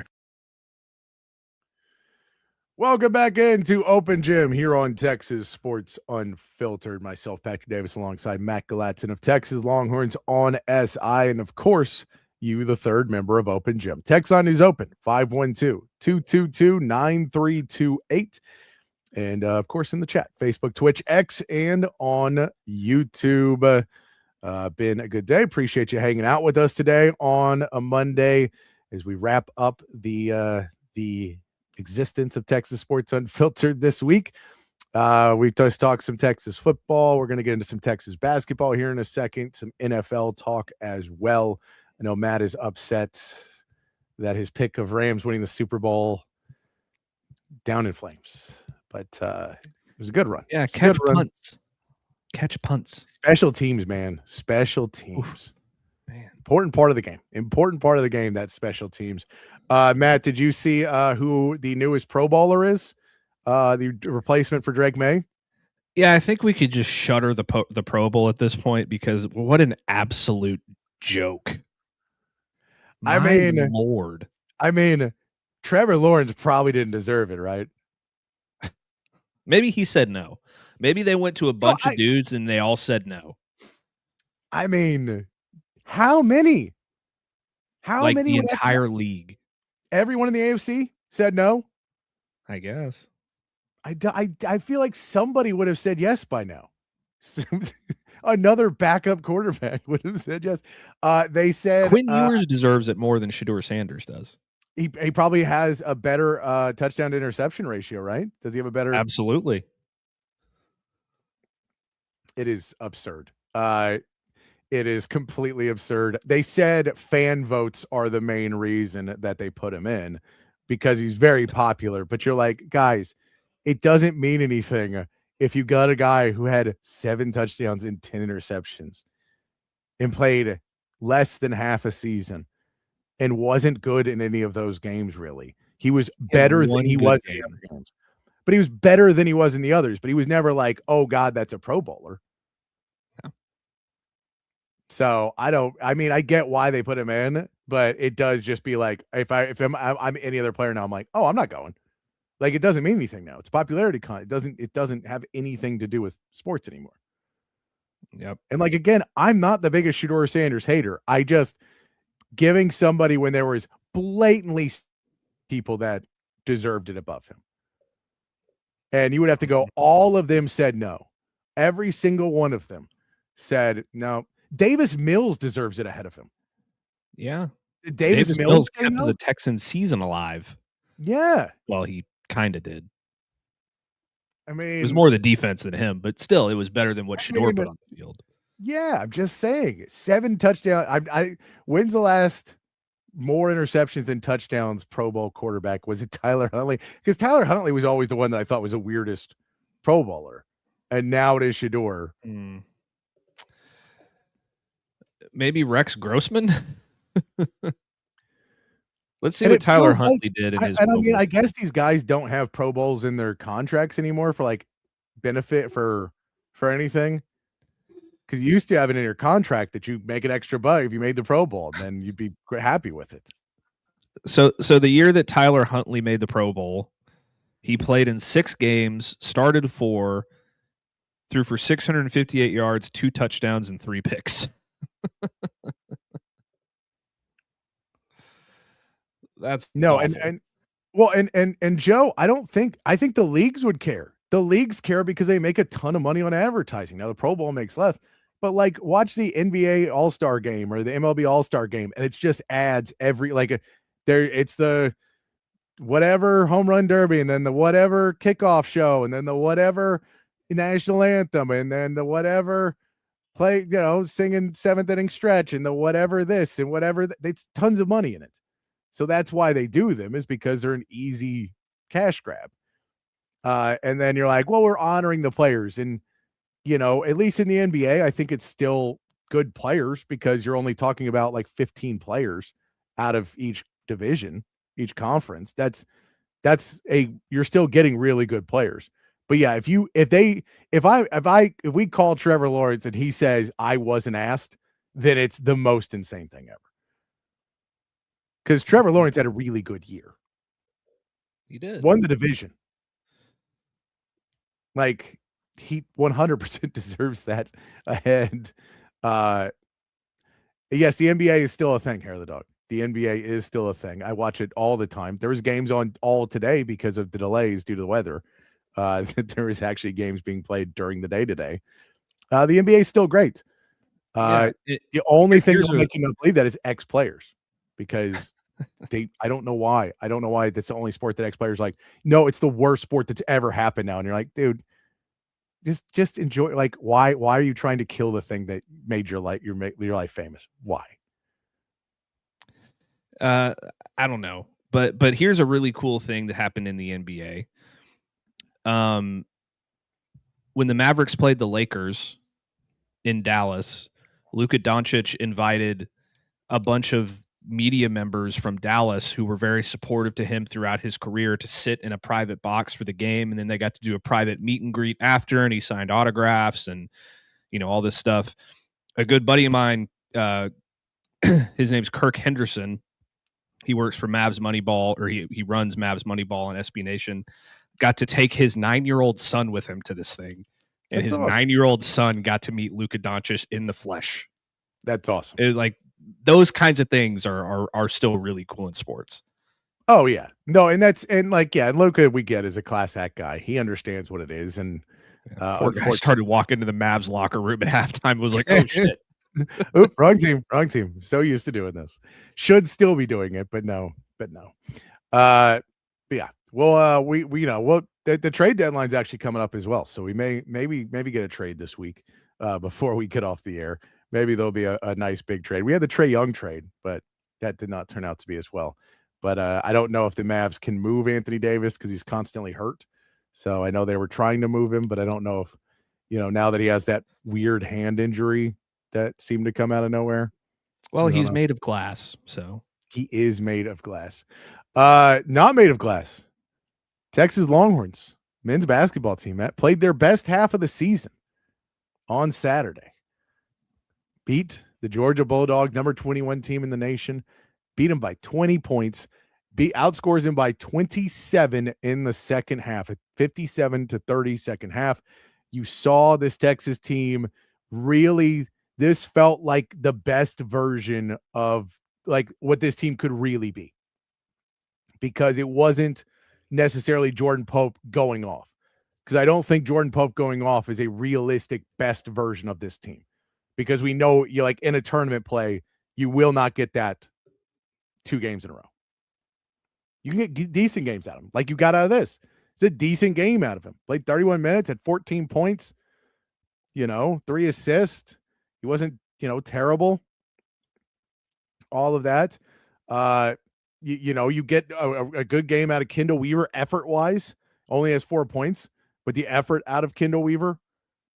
Welcome back into Open Gym here on Texas Sports Unfiltered. Myself, Patrick Davis, alongside Matt Galatzan of Texas Longhorns on SI. And of course, you, the third member of Open Gym. Text line is open, 512-222-9328. And, of course, in the chat, Facebook, Twitch, X, and on YouTube. Been a good day. Appreciate you hanging out with us today on a Monday as we wrap up the existence of Texas Sports Unfiltered this week. We just talked some Texas football. We're going to get into some Texas basketball here in a second, some NFL talk as well. I know Matt is upset that his pick of Rams winning the Super Bowl down in flames, but it was a good run. Yeah, catch punts. Catch punts. Special teams, man. Special teams. Oof, man. Important part of the game. Important part of the game, that special teams. Matt, did you see who the newest Pro Bowler is? The replacement for Drake May? Yeah, I think we could just shutter the Pro Bowl at this point because what an absolute joke. My Lord. I mean, Trevor Lawrence probably didn't deserve it, right? Maybe he said no. Maybe they went to a bunch of dudes and they all said no. I mean, how many? How like many? The entire league. Everyone in the AFC said no? I guess. I feel like somebody would have said yes by now. Another backup quarterback would have said yes. They said Quinn Ewers deserves it more than Shedeur Sanders does. He probably has a better touchdown to interception ratio, right? Does he have a better? Absolutely. It is absurd. It is completely absurd. They said fan votes are the main reason that they put him in because he's very popular. But you're like, guys, it doesn't mean anything if you got a guy who had 7 touchdowns and 10 interceptions and played less than half a season and wasn't good in any of those games, really. He was better than he was in the other games. But he was better than he was in the others. But he was never like, oh, God, that's a Pro Bowler. No. So I get why they put him in, but it does just be like, if I'm any other player now, I'm like, oh, I'm not going. Like, it doesn't mean anything now. It's popularity it doesn't have anything to do with sports anymore. Yep. And like, again, I'm not the biggest Shedeur Sanders hater. I just giving somebody when there was blatantly people that deserved it above him. And you would have to go, all of them said no. Every single one of them said no. Davis Mills deserves it ahead of him. Yeah. Davis Mills kept the Texans season alive. Yeah. Well, he kind of did. I mean, it was more the defense than him, but still, it was better than what Shedeur put on the field. Yeah, I'm just saying. 7 touchdowns. When's the last more interceptions than touchdowns Pro Bowl quarterback? Was it Tyler Huntley? Because Tyler Huntley was always the one that I thought was the weirdest Pro Bowler. And now it is Shedeur. Maybe Rex Grossman? Let's see what Tyler Huntley did in his. I guess these guys don't have Pro Bowls in their contracts anymore for like benefit for anything. Because you used to have it in your contract that you make an extra buck if you made the Pro Bowl, and then you'd be happy with it. So the year that Tyler Huntley made the Pro Bowl, he played in 6 games, started 4, threw for 658 yards, 2 touchdowns, and 3 picks. That's no, awful. and Joe, I think the leagues would care. The leagues care because they make a ton of money on advertising. Now the Pro Bowl makes less, but like watch the NBA All-Star game or the MLB All-Star game, and it's just ads every it's the whatever home run derby, and then the whatever kickoff show, and then the whatever national anthem, and then the whatever play, singing 7th inning stretch, and the whatever this and whatever it's tons of money in it. So that's why they do them, is because they're an easy cash grab. And then you're like, well, we're honoring the players. And, at least in the NBA, I think it's still good players because you're only talking about like 15 players out of each division, each conference. You're still getting really good players. But yeah, if we call Trevor Lawrence and he says I wasn't asked, then it's the most insane thing ever. Because Trevor Lawrence had a really good year. He did. Won the division. Like, he 100% deserves that ahead. Yes, the NBA is still a thing, Hair of the Dog. The NBA is still a thing. I watch it all the time. There was games on all today because of the delays due to the weather. that there is actually games being played during the day today. The NBA is still great. The only thing that make you not believe that is ex-players, because I don't know why. I don't know why that's the only sport that ex-players like. No, it's the worst sport that's ever happened now. And you're like, dude, just enjoy. Like, why are you trying to kill the thing that made your life famous? Why? I don't know, but here's a really cool thing that happened in the NBA. When the Mavericks played the Lakers in Dallas, Luka Doncic invited a bunch of media members from Dallas who were very supportive to him throughout his career to sit in a private box for the game. And then they got to do a private meet and greet after, and he signed autographs and, all this stuff. A good buddy of mine, his name's Kirk Henderson. He works for Mavs Moneyball, or he runs Mavs Moneyball on SB Nation. Got to take his 9-year-old son with him to this thing. And That's his awesome. 9-year-old son got to meet Luka Doncic in the flesh. That's awesome. It's like those kinds of things are still really cool in sports. Oh yeah. No, and Luka, we get, is a class act guy. He understands what it is. And poor guy started walking to the Mavs locker room at halftime. Was like, oh shit. Oop, wrong team. So used to doing this. Should still be doing it, but no. But yeah. Well, the trade deadline's actually coming up as well. So we maybe get a trade this week before we get off the air. Maybe there'll be a nice big trade. We had the Trae Young trade, but that did not turn out to be as well. But I don't know if the Mavs can move Anthony Davis because he's constantly hurt. So I know they were trying to move him, but I don't know if, now that he has that weird hand injury that seemed to come out of nowhere. Well, he's made of glass, so. He is made of glass. Not made of glass. Texas Longhorns men's basketball team played their best half of the season on Saturday. Beat the Georgia Bulldogs, number 21 team in the nation. Beat them by 20 points. Outscores them by 27 in the second half, at 57-30 second half. You saw this Texas team really. This felt like the best version of like what this team could really be, because it wasn't necessarily Jordan Pope going off, because I don't think Jordan Pope going off is a realistic best version of this team, because we know you like in a tournament play, you will not get that 2 games in a row. You can get decent games out of him, like you got out of this. It's a decent game out of him. Played 31 minutes, had 14 points, 3 assists. He wasn't, terrible. All of that. You get a good game out of Kendall Weaver effort-wise. Only has 4 points, but the effort out of Kendall Weaver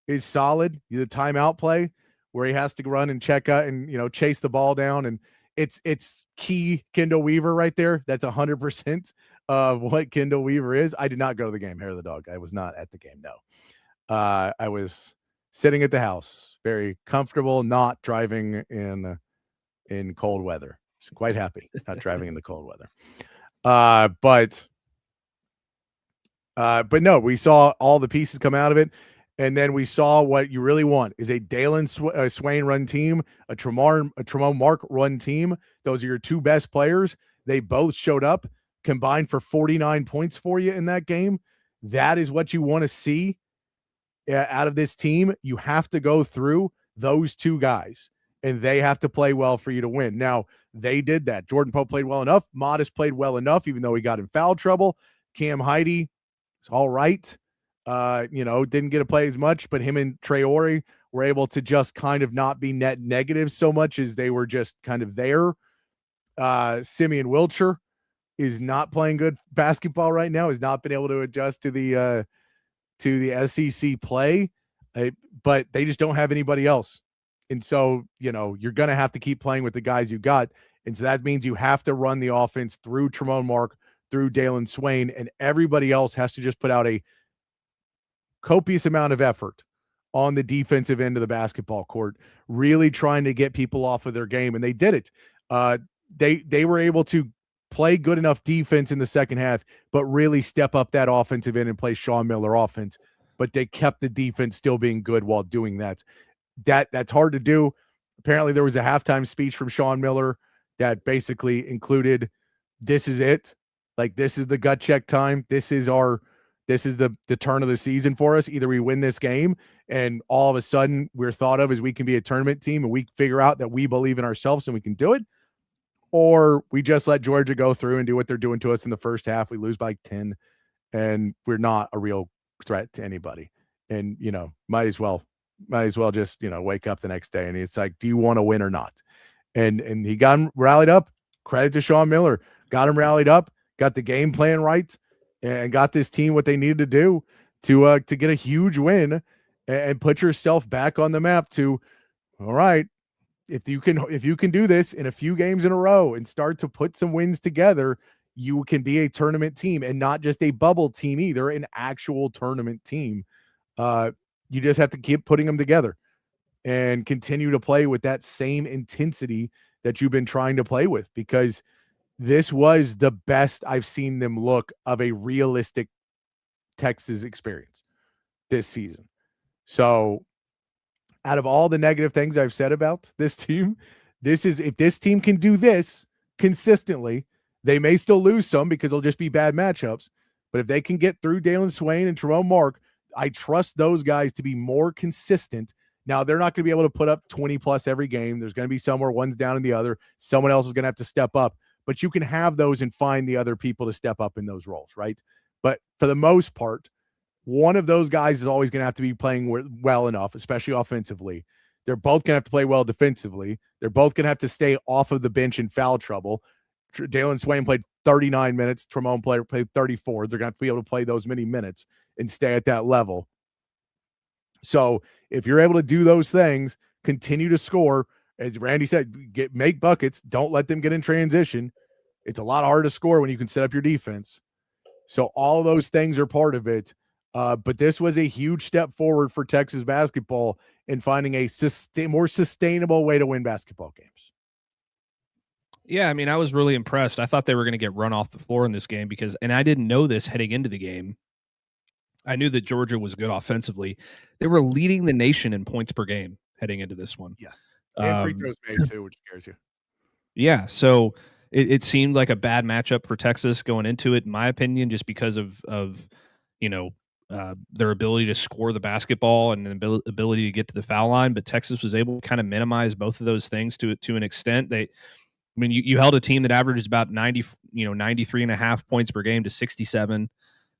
is solid. The timeout play where he has to run and check out and, chase the ball down. And it's key Kendall Weaver right there. That's 100% of what Kendall Weaver is. I did not go to the game, hair of the dog. I was not at the game, no. I was sitting at the house, very comfortable, not driving in cold weather. Quite happy not driving in the cold weather. But no, we saw all the pieces come out of it. And then we saw what you really want is a Dalen Swain run team, a Tremont Mark run team. Those are your 2 best players. They both showed up, combined for 49 points for you in that game. That is what you want to see out of this team. You have to go through those 2 guys, and they have to play well for you to win. Now, they did that. Jordan Pope played well enough. Modest played well enough, even though he got in foul trouble. Cam Heide is all right. Didn't get to play as much, but him and Traore were able to just kind of not be net negative so much as they were just kind of there. Simeon Wilcher is not playing good basketball right now, has not been able to adjust to the SEC play, but they just don't have anybody else. And so, you're going to have to keep playing with the guys you got. And so that means you have to run the offense through Tremont Mark, through Dalen Swain, and everybody else has to just put out a copious amount of effort on the defensive end of the basketball court, really trying to get people off of their game. And they did it. They were able to play good enough defense in the second half, but really step up that offensive end and play Sean Miller offense. But they kept the defense still being good while doing that. That's hard to do. Apparently there was a halftime speech from Sean Miller that basically included, this is it. Like, this is the gut check time. This is this is the turn of the season for us. Either we win this game and all of a sudden we're thought of as we can be a tournament team and we figure out that we believe in ourselves and we can do it, or we just let Georgia go through and do what they're doing to us in the first half. We lose by 10 and we're not a real threat to anybody. And, might as well just, wake up the next day. And it's like, do you want to win or not? And he got him rallied up. Credit to Sean Miller. Got him rallied up, got the game plan right, and got this team what they needed to do to get a huge win and put yourself back on the map to, all right, if you can do this in a few games in a row and start to put some wins together, you can be a tournament team and not just a bubble team either, an actual tournament team. You just have to keep putting them together and continue to play with that same intensity that you've been trying to play with, because this was the best I've seen them look of a realistic Texas experience this season. So out of all the negative things I've said about this team, if this team can do this consistently, they may still lose some because it'll just be bad matchups. But if they can get through Dalen Swain and Jerome Mark, I trust those guys to be more consistent. Now, they're not going to be able to put up 20 plus every game. There's going to be somewhere one's down in the other. Someone else is going to have to step up. But you can have those and find the other people to step up in those roles, right? But for the most part, one of those guys is always going to have to be playing well enough, especially offensively. They're both going to have to play well defensively. They're both going to have to stay off of the bench in foul trouble. Dalen Swain played 39 minutes. Tremont played 34. They're going to have to be able to play those many minutes and stay at that level. So if you're able to do those things, continue to score, as Randy said, make buckets, don't let them get in transition. It's a lot harder to score when you can set up your defense. So all those things are part of it. But this was a huge step forward for Texas basketball in finding a more sustainable way to win basketball games. Yeah, I mean, I was really impressed. I thought they were going to get run off the floor in this game and I didn't know this heading into the game. I knew that Georgia was good offensively. They were leading the nation in points per game heading into this one. Yeah. And free throws made too, which scares you. Yeah. So it seemed like a bad matchup for Texas going into it, in my opinion, just because of their ability to score the basketball and the ability to get to the foul line. But Texas was able to kind of minimize both of those things to an extent. You held a team that averages about 93 and a half points per game to 67.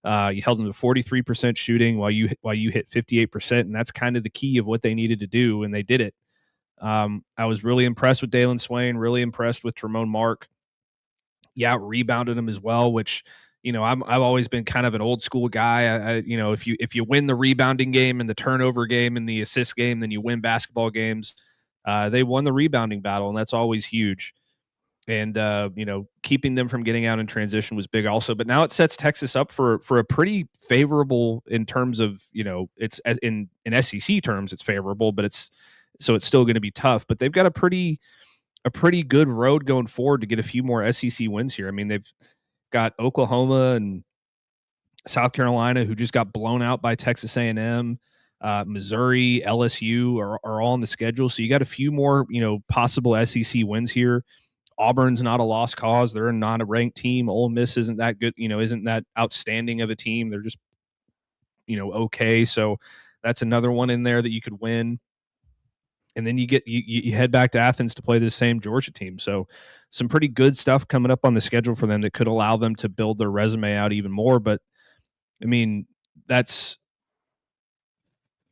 You held them to 43% shooting while you hit 58%, and that's kind of the key of what they needed to do, and they did it. I was really impressed with Dalen Swain, really impressed with Tremont Mark. Yeah, rebounded him as well, which I've always been kind of an old school guy. If you win the rebounding game and the turnover game and the assist game, then you win basketball games. They won the rebounding battle, and that's always huge. And keeping them from getting out in transition was big also. But now it sets Texas up for a pretty favorable in terms of it's as in SEC terms it's favorable, but it's still going to be tough. But they've got a pretty good road going forward to get a few more SEC wins here. I mean, they've got Oklahoma and South Carolina, who just got blown out by Texas A&M. Missouri, LSU are all on the schedule, so you got a few more possible SEC wins here. Auburn's not a lost cause. They're not a ranked team. Ole Miss isn't that good, isn't that outstanding of a team. They're just, okay. So that's another one in there that you could win. And then you head back to Athens to play this same Georgia team. So some pretty good stuff coming up on the schedule for them that could allow them to build their resume out even more. But I mean, that's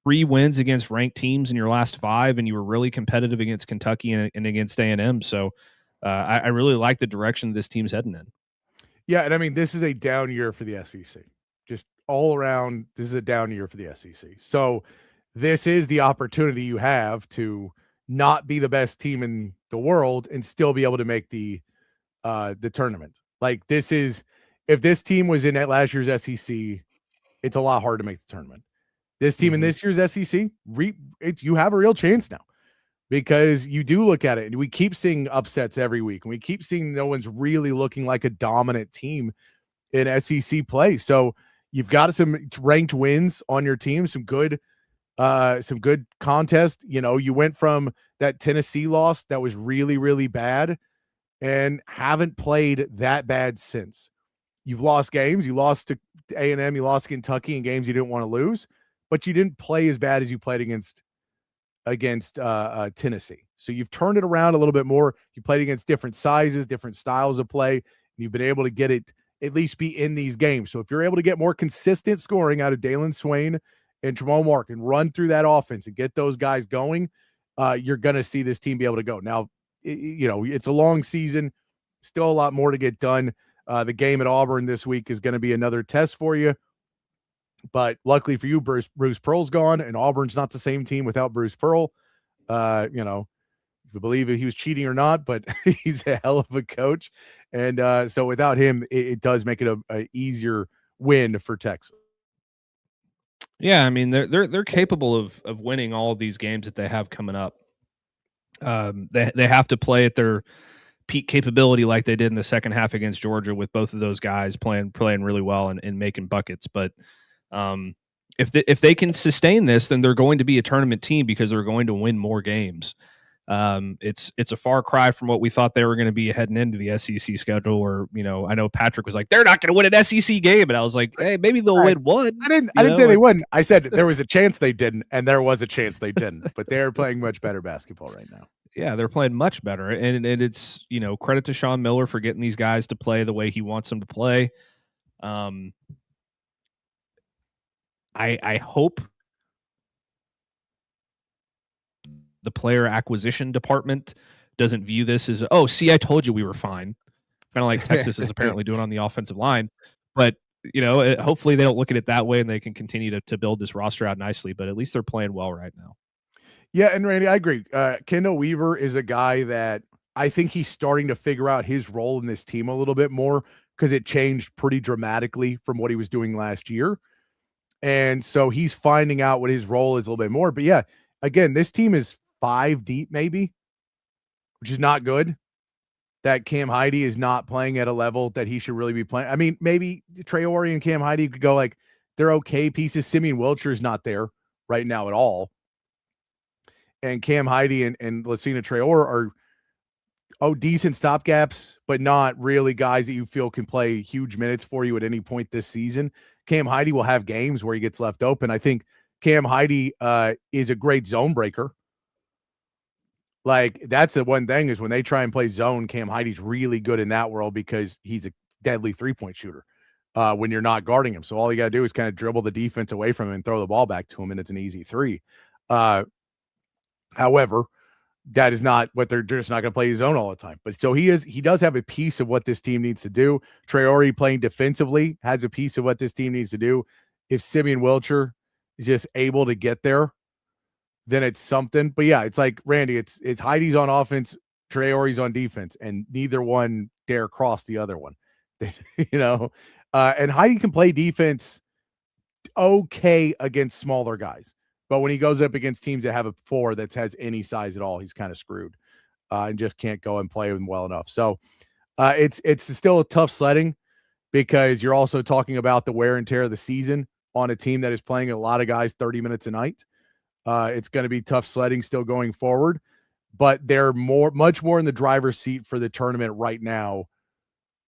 3 wins against ranked teams in your last 5, and you were really competitive against Kentucky and against A&M. So I really like the direction this team's heading in. Yeah, and I mean, this is a down year for the SEC. Just all around, this is a down year for the SEC. So this is the opportunity you have to not be the best team in the world and still be able to make the tournament. Like, this is, if this team was in at last year's SEC, it's a lot harder to make the tournament. This team in this year's SEC, you have a real chance now. Because you do look at it, and we keep seeing upsets every week, and we keep seeing no one's really looking like a dominant team in SEC play. So you've got some ranked wins on your team, some good contest. You went from that Tennessee loss that was really, really bad and haven't played that bad since. You've lost games. You lost to A&M. You lost to Kentucky in games you didn't want to lose, but you didn't play as bad as you played against Tennessee. So you've turned it around a little bit more. You played against different sizes, different styles of play, and you've been able to get it at least be in these games. So if you're able to get more consistent scoring out of Dalen Swain and Jamal Mark and run through that offense and get those guys going, you're going to see this team be able to go. Now, it's a long season, still a lot more to get done. The game at Auburn this week is going to be another test for you. But luckily for you, Bruce Pearl's gone, and Auburn's not the same team without Bruce Pearl. If you believe he was cheating or not, but he's a hell of a coach. And so without him, it does make it a easier win for Texas. Yeah, I mean they're capable of winning all of these games that they have coming up. They have to play at their peak capability like they did in the second half against Georgia, with both of those guys playing really well and making buckets. But if they can sustain this, then they're going to be a tournament team because they're going to win more games. It's a far cry from what we thought they were going to be heading into the SEC schedule. Or I know Patrick was like, they're not going to win an SEC game, and I was like, hey, maybe they'll win one. I didn't say they wouldn't. I said there was a chance they didn't, and there was a chance they didn't. But they're playing much better basketball right now. Yeah, they're playing much better, and it's credit to Sean Miller for getting these guys to play the way he wants them to play. I hope the player acquisition department doesn't view this as, oh, see, I told you we were fine. Kind of like Texas is apparently doing on the offensive line. But, hopefully they don't look at it that way and they can continue to build this roster out nicely. But at least they're playing well right now. Yeah, and Randy, I agree. Kendall Weaver is a guy that I think he's starting to figure out his role in this team a little bit more, because it changed pretty dramatically from what he was doing last year. And so he's finding out what his role is a little bit more. But yeah, again, this team is 5 deep maybe, which is not good. That Cam Heide is not playing at a level that he should really be playing. I mean, maybe Traore and Cam Heide could go like, they're okay pieces. Simeon Wilcher is not there right now at all. And Cam Heide and Lucina Traore are decent stopgaps, but not really guys that you feel can play huge minutes for you at any point this season. Cam Heide will have games where he gets left open. I think Cam Heide is a great zone breaker. Like, that's the one thing, is when they try and play zone, Cam Heide's really good in that world because he's a deadly three-point shooter when you're not guarding him. So all you got to do is kind of dribble the defense away from him and throw the ball back to him, and it's an easy three. However, that is not what they're just not going to play his zone all the time. But so he does have a piece of what this team needs to do. Traore playing defensively has a piece of what this team needs to do. If Simeon Wilcher is just able to get there, then it's something. But yeah, it's like, Randy, it's Heidi's on offense, Traore's on defense, and neither one dare cross the other one. And Heide can play defense okay against smaller guys. But when he goes up against teams that have a 4 that has any size at all, he's kind of screwed and just can't go and play them well enough. So it's still a tough sledding, because you're also talking about the wear and tear of the season on a team that is playing a lot of guys 30 minutes a night. It's going to be tough sledding still going forward, but they're much more in the driver's seat for the tournament right now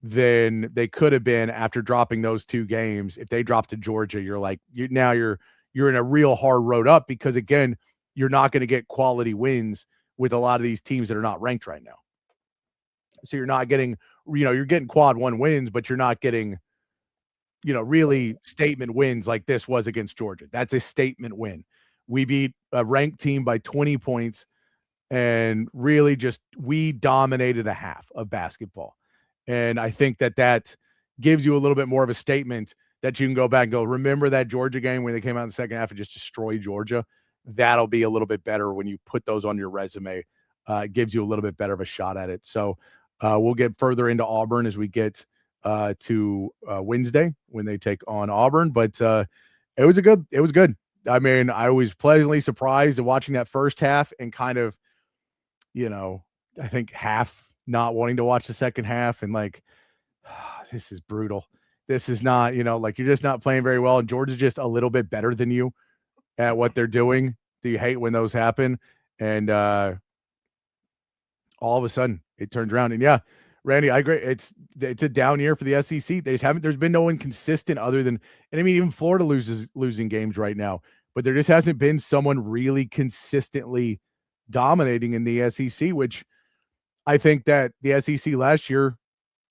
than they could have been after dropping those 2 games. If they drop to Georgia, you're in a real hard road up, because again, you're not going to get quality wins with a lot of these teams that are not ranked right now. So you're not getting, you're getting quad 1 wins, but you're not getting, really statement wins like this was against Georgia. That's a statement win. We beat a ranked team by 20 points, and really we dominated a half of basketball. And I think that gives you a little bit more of a statement that you can go back and go, remember that Georgia game when they came out in the second half and just destroyed Georgia? That'll be a little bit better when you put those on your resume. It gives you a little bit better of a shot at it. So we'll get further into Auburn as we get to Wednesday when they take on Auburn. But it was good. I mean, I was pleasantly surprised at watching that first half and kind of, I think half not wanting to watch the second half and like, this is brutal. This is not, you're just not playing very well. And Georgia's just a little bit better than you at what they're doing. Do you hate when those happen? And all of a sudden it turns around. And yeah, Randy, I agree. It's a down year for the SEC. They just haven't. There's been no one consistent other than, and I mean, even Florida losing games right now, but there just hasn't been someone really consistently dominating in the SEC. Which I think that the SEC last year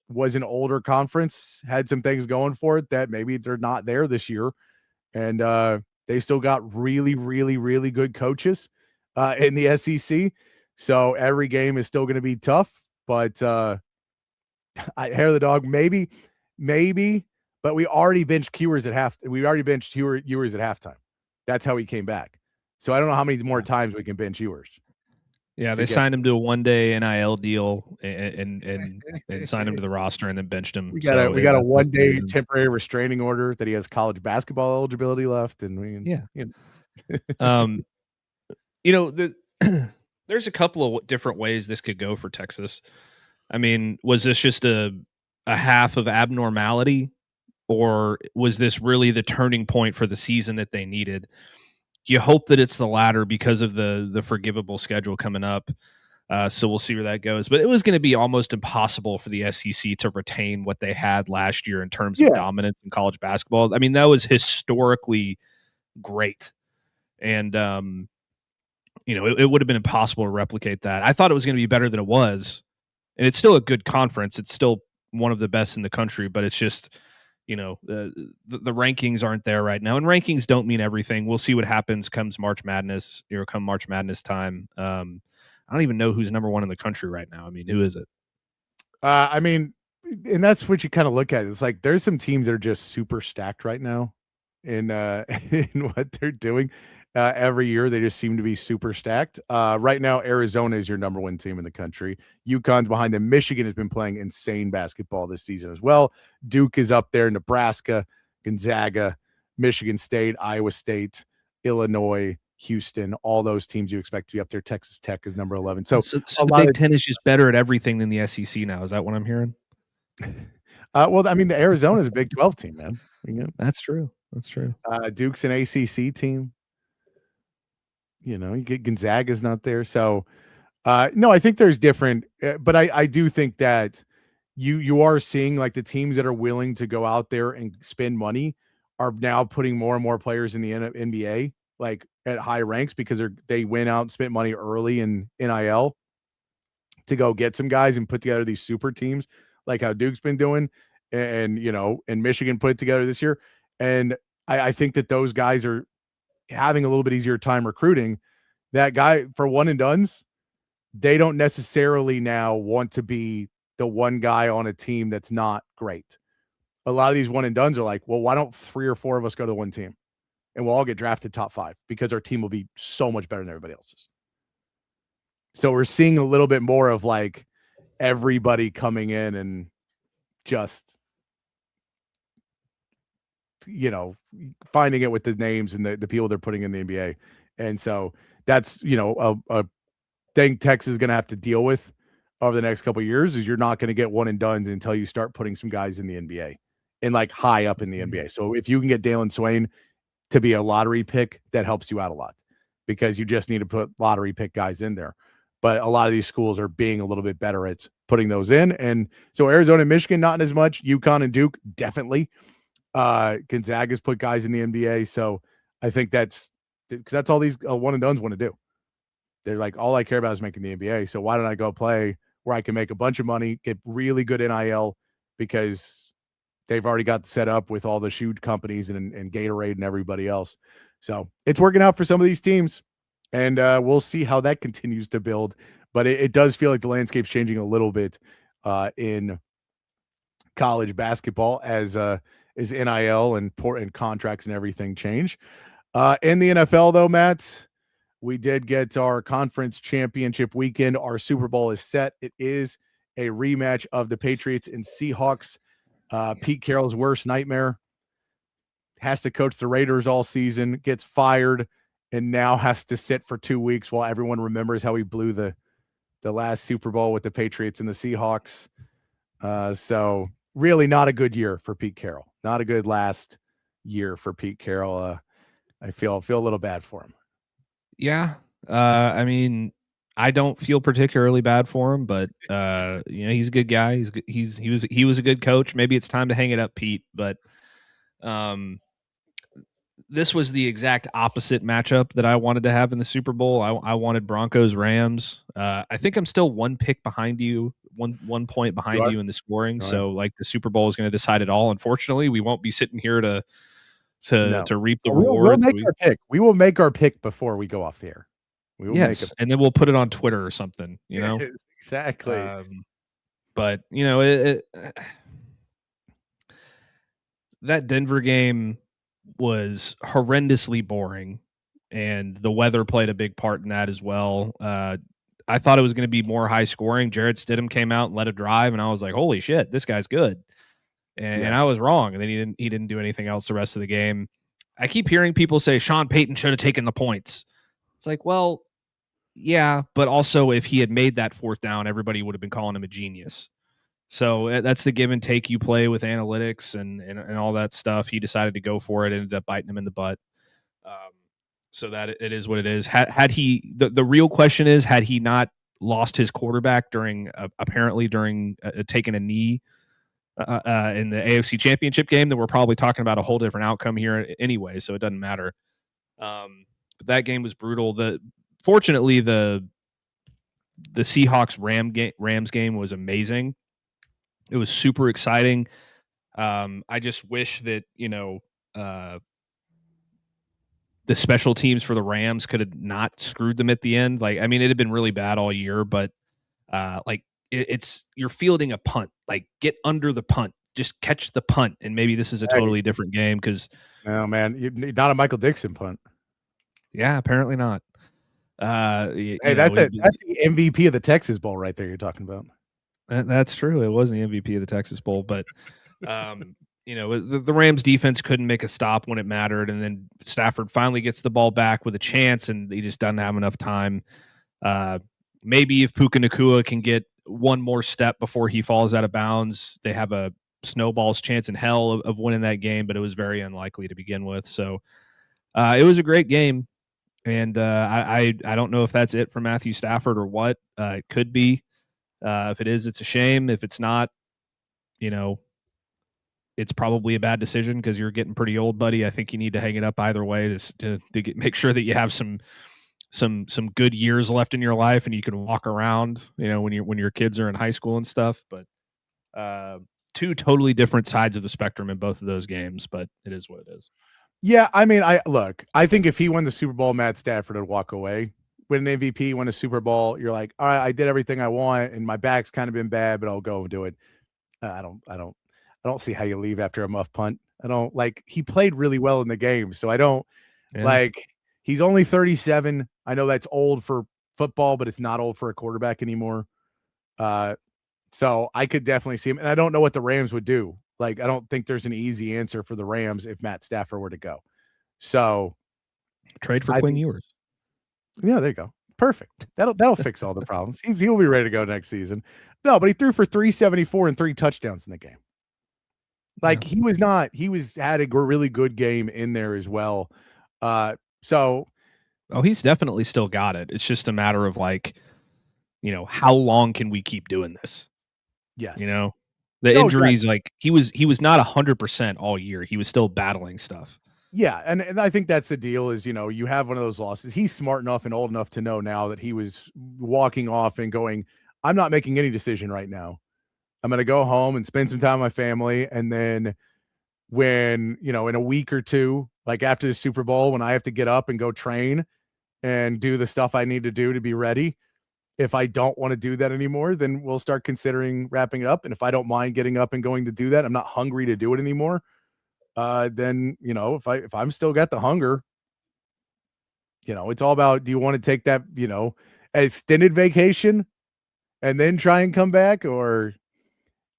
was an older conference, had some things going for it that maybe they're not there this year, and they still got really, really, really good coaches in the SEC. So every game is still going to be tough, but. Hair of the dog, maybe, but we already benched Ewers at half. We already benched Ewers at halftime. That's how he came back. So I don't know how many more times we can bench Ewers. Yeah, they signed him to a one-day NIL deal and signed him to the roster and then benched him. We got a one-day temporary restraining order that he has college basketball eligibility left, and there's a couple of different ways this could go for Texas. I mean, was this just a half of abnormality, or was this really the turning point for the season that they needed? You hope that it's the latter because of the forgivable schedule coming up. So we'll see where that goes. But it was going to be almost impossible for the SEC to retain what they had last year in terms of dominance in college basketball. I mean, that was historically great. And, it would have been impossible to replicate that. I thought it was going to be better than it was. And it's still a good conference. It's still one of the best in the country, but it's just, the rankings aren't there right now. And rankings don't mean everything. We'll see what happens come March Madness time. I don't even know who's number one in the country right now. I mean, who is it? I mean, and that's what you kind of look at. It's like there's some teams that are just super stacked right now in in what they're doing. Every year they just seem to be super stacked. Right now, Arizona is your number one team in the country. UConn's behind them. Michigan has been playing insane basketball this season as well. Duke is up there. Nebraska, Gonzaga, Michigan State, Iowa State, Illinois, Houston, all those teams you expect to be up there. Texas Tech is number 11. So the Big Ten is just better at everything than the SEC now. Is that what I'm hearing? Well, I mean, the Arizona is a Big 12 team, man. That's true. Duke's an ACC team. You get Gonzaga's not there. So, no, I think there's different, but I do think that you are seeing like the teams that are willing to go out there and spend money are now putting more and more players in the NBA, like at high ranks, because they went out and spent money early in NIL to go get some guys and put together these super teams, like how Duke's been doing, and Michigan put it together this year. And I think that those guys are having a little bit easier time recruiting. That guy for one and dones, they don't necessarily now want to be the one guy on a team that's not great. A lot of these one and dones are like, well, why don't 3 or 4 of us go to one team and we'll all get drafted top 5 because our team will be so much better than everybody else's. So we're seeing a little bit more of like everybody coming in and just, finding it with the names and the people they're putting in the NBA. And so that's, a thing Texas is going to have to deal with over the next couple of years, is you're not going to get one and done until you start putting some guys in the NBA and like high up in the NBA. So if you can get Dalen Swain to be a lottery pick, that helps you out a lot, because you just need to put lottery pick guys in there. But a lot of these schools are being a little bit better at putting those in. And so Arizona and Michigan, not as much. UConn and Duke, definitely. Gonzaga's put guys in the NBA. So I think that's because that's all these one and dones want to do. They're like, all I care about is making the NBA. So why don't I go play where I can make a bunch of money, get really good NIL, because they've already got set up with all the shoe companies and Gatorade and everybody else. So it's working out for some of these teams, and we'll see how that continues to build. But it does feel like the landscape's changing a little bit in college basketball as NIL and contracts and everything change. In the NFL, though, Matt, we did get our conference championship weekend. Our Super Bowl is set. It is a rematch of the Patriots and Seahawks. Pete Carroll's worst nightmare. Has to coach the Raiders all season, gets fired, and now has to sit for 2 weeks while everyone remembers how he blew the last Super Bowl with the Patriots and the Seahawks. So really not a good year for Pete Carroll. Not a good last year for Pete Carroll. I feel a little bad for him. Yeah. I mean, I don't feel particularly bad for him, but he's a good guy. He was a good coach. Maybe it's time to hang it up, Pete. But this was the exact opposite matchup that I wanted to have in the Super Bowl. I wanted Broncos Rams. I think I'm still one pick behind you, one point behind you in the scoring. So like the Super Bowl is going to decide it all. Unfortunately, we won't be sitting here to reap the rewards. We'll make our pick. We will make our pick before we go off the air. We will make it, and then we'll put it on Twitter or something. Exactly. But that Denver game was horrendously boring, and the weather played a big part in that as well. I thought it was going to be more high scoring. Jarrett Stidham came out and led a drive, and I was like, "Holy shit, this guy's good." And I was wrong. And then he didn't do anything else the rest of the game. I keep hearing people say Sean Payton should have taken the points. It's like, well, yeah, but also if he had made that fourth down, everybody would have been calling him a genius. So that's the give and take you play with analytics and all that stuff. He decided to go for it, ended up biting him in the butt. So that it is what it is. Had he, the real question is, had he not lost his quarterback during taking a knee in the AFC Championship game, then we're probably talking about a whole different outcome here anyway. So it doesn't matter. But that game was brutal. Fortunately, the Seahawks Rams game was amazing. It was super exciting. I just wish that the special teams for the Rams could have not screwed them at the end. Like, I mean, it had been really bad all year, but it's you're fielding a punt. Like, get under the punt, just catch the punt, and maybe this is a totally different game because. Oh man, not a Michael Dixon punt. Yeah, apparently not. That's the MVP of the Texas Bowl right there. You're talking about. That's true. It was the MVP of the Texas Bowl, but the Rams defense couldn't make a stop when it mattered, and then Stafford finally gets the ball back with a chance, and he just doesn't have enough time. Maybe if Puka Nacua can get one more step before he falls out of bounds, they have a snowball's chance in hell of winning that game, but it was very unlikely to begin with. So it was a great game, and I don't know if that's it for Matthew Stafford or what. It could be. If it is, it's a shame. If it's not, it's probably a bad decision because you're getting pretty old, buddy. I think you need to hang it up either way to make sure that you have some good years left in your life and you can walk around, when your kids are in high school and stuff. But two totally different sides of the spectrum in both of those games, but it is what it is. Yeah, I mean, I think if he won the Super Bowl, Matt Stafford would walk away. Win an MVP, win a Super Bowl, you're like, all right, I did everything I want, and my back's kind of been bad, but I'll go and do it. I don't see how you leave after a muff punt. He played really well in the game, so I don't he's only 37. I know that's old for football, but it's not old for a quarterback anymore. So I could definitely see him, and I don't know what the Rams would do. I don't think there's an easy answer for the Rams if Matt Stafford were to go. So trade for Quinn Ewers. Yeah, there you go. Perfect. That'll fix all the problems. He'll be ready to go next season. No, but he threw for 374 and 3 touchdowns in the game. He had a really good game in there as well. He's definitely still got it. It's just a matter of how long can we keep doing this? Yes. The injuries, exactly. He was not 100% all year. He was still battling stuff. Yeah, and I think that's the deal is, you have one of those losses. He's smart enough and old enough to know now that he was walking off and going, I'm not making any decision right now. I'm going to go home and spend some time with my family. And then when, in a week or two, after the Super Bowl, when I have to get up and go train and do the stuff I need to do to be ready, if I don't want to do that anymore, then we'll start considering wrapping it up. And if I don't mind getting up and going to do that, I'm not hungry to do it anymore. Then, if I'm still got the hunger, it's all about, do you want to take that, extended vacation and then try and come back or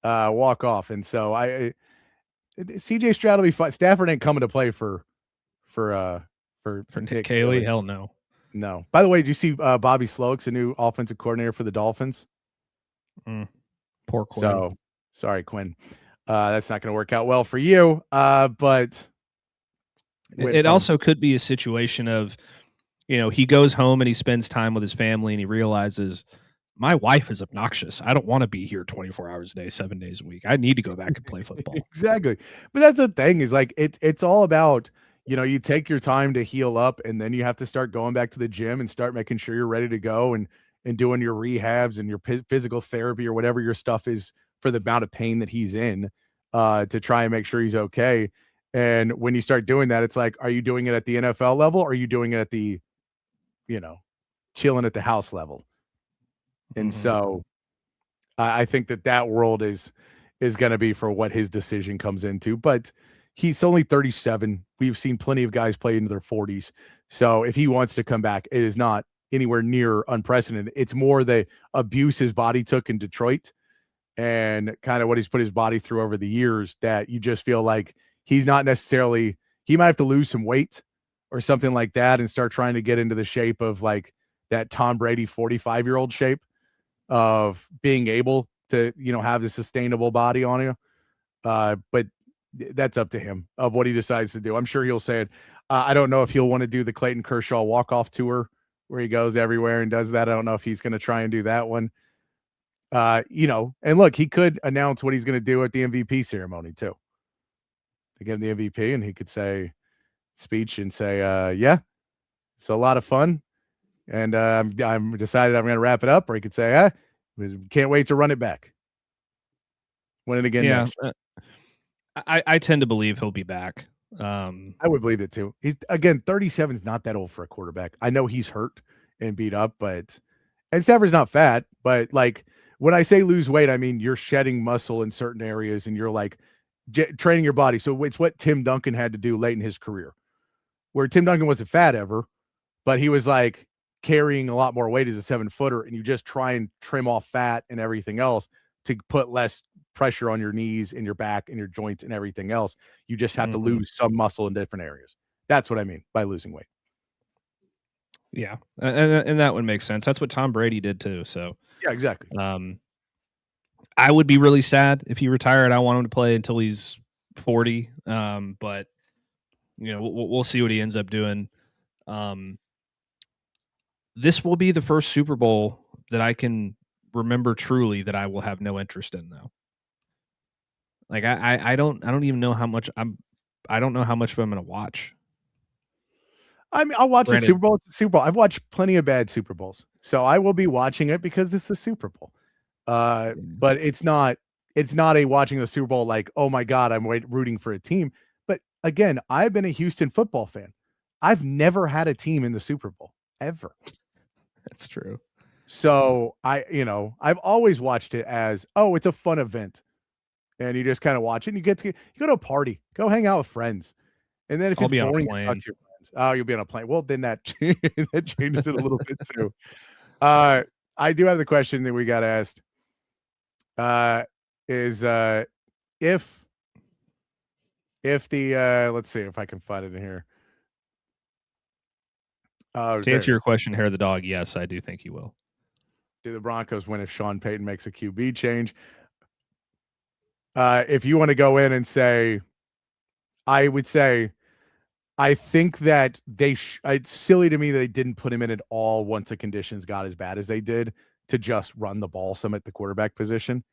walk off? And so CJ Stroud will be fine. Stafford ain't coming to play for Nick Caley. Hell no. No. By the way, did you see Bobby Sloak's a new offensive coordinator for the Dolphins? Poor Quinn. So sorry, Quinn. That's not going to work out well for you. But it also could be a situation of, he goes home and he spends time with his family and he realizes my wife is obnoxious. I don't want to be here 24 hours a day, 7 days a week. I need to go back and play football. Exactly. But that's the thing is like, it's all about, you take your time to heal up and then you have to start going back to the gym and start making sure you're ready to go and doing your rehabs and your physical therapy or whatever your stuff is for the amount of pain that he's in, to try and make sure he's okay. And when you start doing that, it's like, are you doing it at the NFL level or are you doing it at the, chilling at the house level? And so I think that world is going to be for what his decision comes into, but he's only 37. We've seen plenty of guys play into their 40s. So if he wants to come back, it is not anywhere near unprecedented. It's more the abuse his body took in Detroit and kind of what he's put his body through over the years that you just feel like he's not necessarily, he might have to lose some weight or something like that and start trying to get into the shape of like that Tom Brady 45-year-old shape of being able to, have the sustainable body on you. But that's up to him of what he decides to do. I'm sure he'll say it. I don't know if he'll want to do the Clayton Kershaw walk-off tour where he goes everywhere and does that. I don't know if he's going to try and do that one. And look, he could announce what he's going to do at the MVP ceremony too. To give him the MVP and he could say speech and say, yeah, it's a lot of fun. And I'm decided I'm going to wrap it up. Or he could say, can't wait to run it back. Win it again. Yeah, next. I tend to believe he'll be back. I would believe it too. He's again 37 is not that old for a quarterback. I know he's hurt and beat up, and Stafford's not fat. But like when I say lose weight, I mean you're shedding muscle in certain areas and you're like training your body. So it's what Tim Duncan had to do late in his career, where Tim Duncan wasn't fat ever, but he was like carrying a lot more weight as a 7-footer, and you just try and trim off fat and everything else to put less pressure on your knees and your back and your joints and everything else. You just have to lose some muscle in different areas. That's what I mean by losing weight. Yeah. And that would make sense. That's what Tom Brady did too. So yeah, exactly. I would be really sad if he retired. I want him to play until he's 40. But we'll see what he ends up doing. This will be the first Super Bowl that I can remember truly that I will have no interest in though. Like I don't even know how much I don't know how much of I'm going to watch. I mean, I'll watch the Super Bowl. It's the Super Bowl. I've watched plenty of bad Super Bowls, so I will be watching it because it's the Super Bowl. But it's not a watching the Super Bowl like, oh my God, I'm rooting for a team. But again, I've been a Houston football fan. I've never had a team in the Super Bowl ever. That's true. So I've always watched it as, oh, it's a fun event. And you just kind of watch it and you go to a party, go hang out with friends. And then if it's boring, you talk to your friends. Oh, you'll be on a plane. Well, then that changes it a little bit too. I do have the question that we got asked. Is if the let's see if I can find it in here. To answer your question, Hair the Dog, yes, I do think he will. Do the Broncos win if Sean Payton makes a QB change? If you want to go in and say, I would say, I think that it's silly to me that they didn't put him in at all once the conditions got as bad as they did to just run the ball some at the quarterback position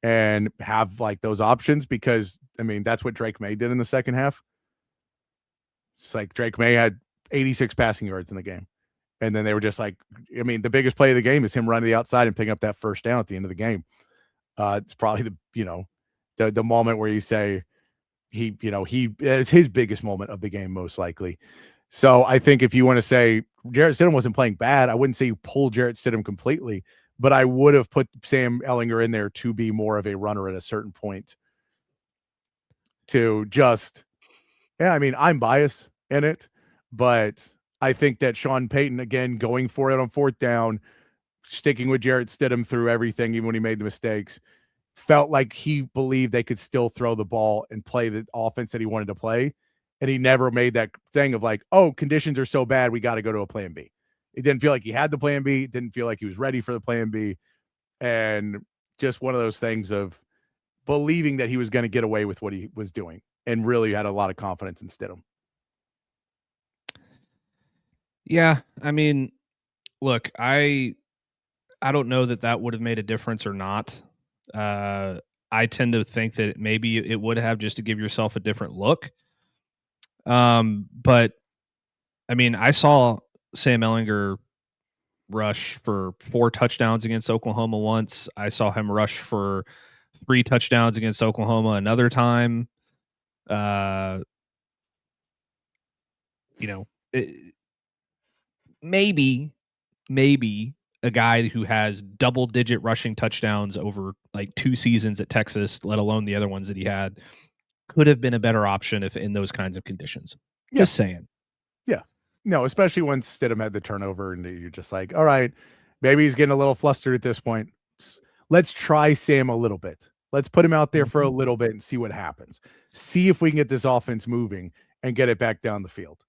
and have like those options, because I mean, that's what Drake May did in the second half. It's like Drake May had 86 passing yards in the game. And then they were just like, I mean, the biggest play of the game is him running to the outside and picking up that first down at the end of the game. It's probably the moment where you say it's his biggest moment of the game, most likely. So I think if you want to say Jarrett Stidham wasn't playing bad, I wouldn't say you pull Jarrett Stidham completely, but I would have put Sam Ehlinger in there to be more of a runner at a certain point. To just, I mean, I'm biased in it, but I think that Sean Payton, again, going for it on fourth down, sticking with Jarrett Stidham through everything, even when he made the mistakes, felt like he believed they could still throw the ball and play the offense that he wanted to play. And he never made that thing of like, oh, conditions are so bad, we got to go to a plan B. It didn't feel like he had the plan B. It didn't feel like he was ready for the plan B. And just one of those things of believing that he was going to get away with what he was doing and really had a lot of confidence in Stidham. Yeah, I mean, look, I don't know that would have made a difference or not. I tend to think that maybe it would have, just to give yourself a different look. But I mean, I saw Sam Ellinger rush for 4 touchdowns against Oklahoma once. I saw him rush for 3 touchdowns against Oklahoma another time. You know, maybe a guy who has double-digit rushing touchdowns over like 2 seasons at Texas, let alone the other ones that he had, could have been a better option if in those kinds of conditions. Yeah. Just saying. Yeah. No, especially when Stidham had the turnover and you're just like, all right, maybe he's getting a little flustered at this point. Let's try Sam a little bit. Let's put him out there for a little bit and see what happens. See if we can get this offense moving and get it back down the field.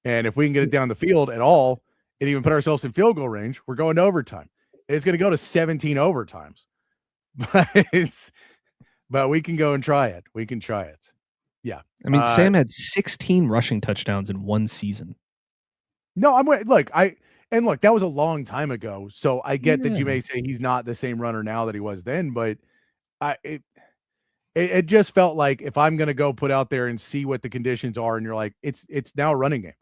And if we can get it down the field at all and even put ourselves in field goal range, we're going to overtime. It's going to go to 17 overtimes. But we can go and try it. We can try it. Yeah. I mean, Sam had 16 rushing touchdowns in one season. No, look, that was a long time ago. So I get that you may say he's not the same runner now that he was then, but it just felt like if I'm going to go put out there and see what the conditions are, and you're like, it's now a running game.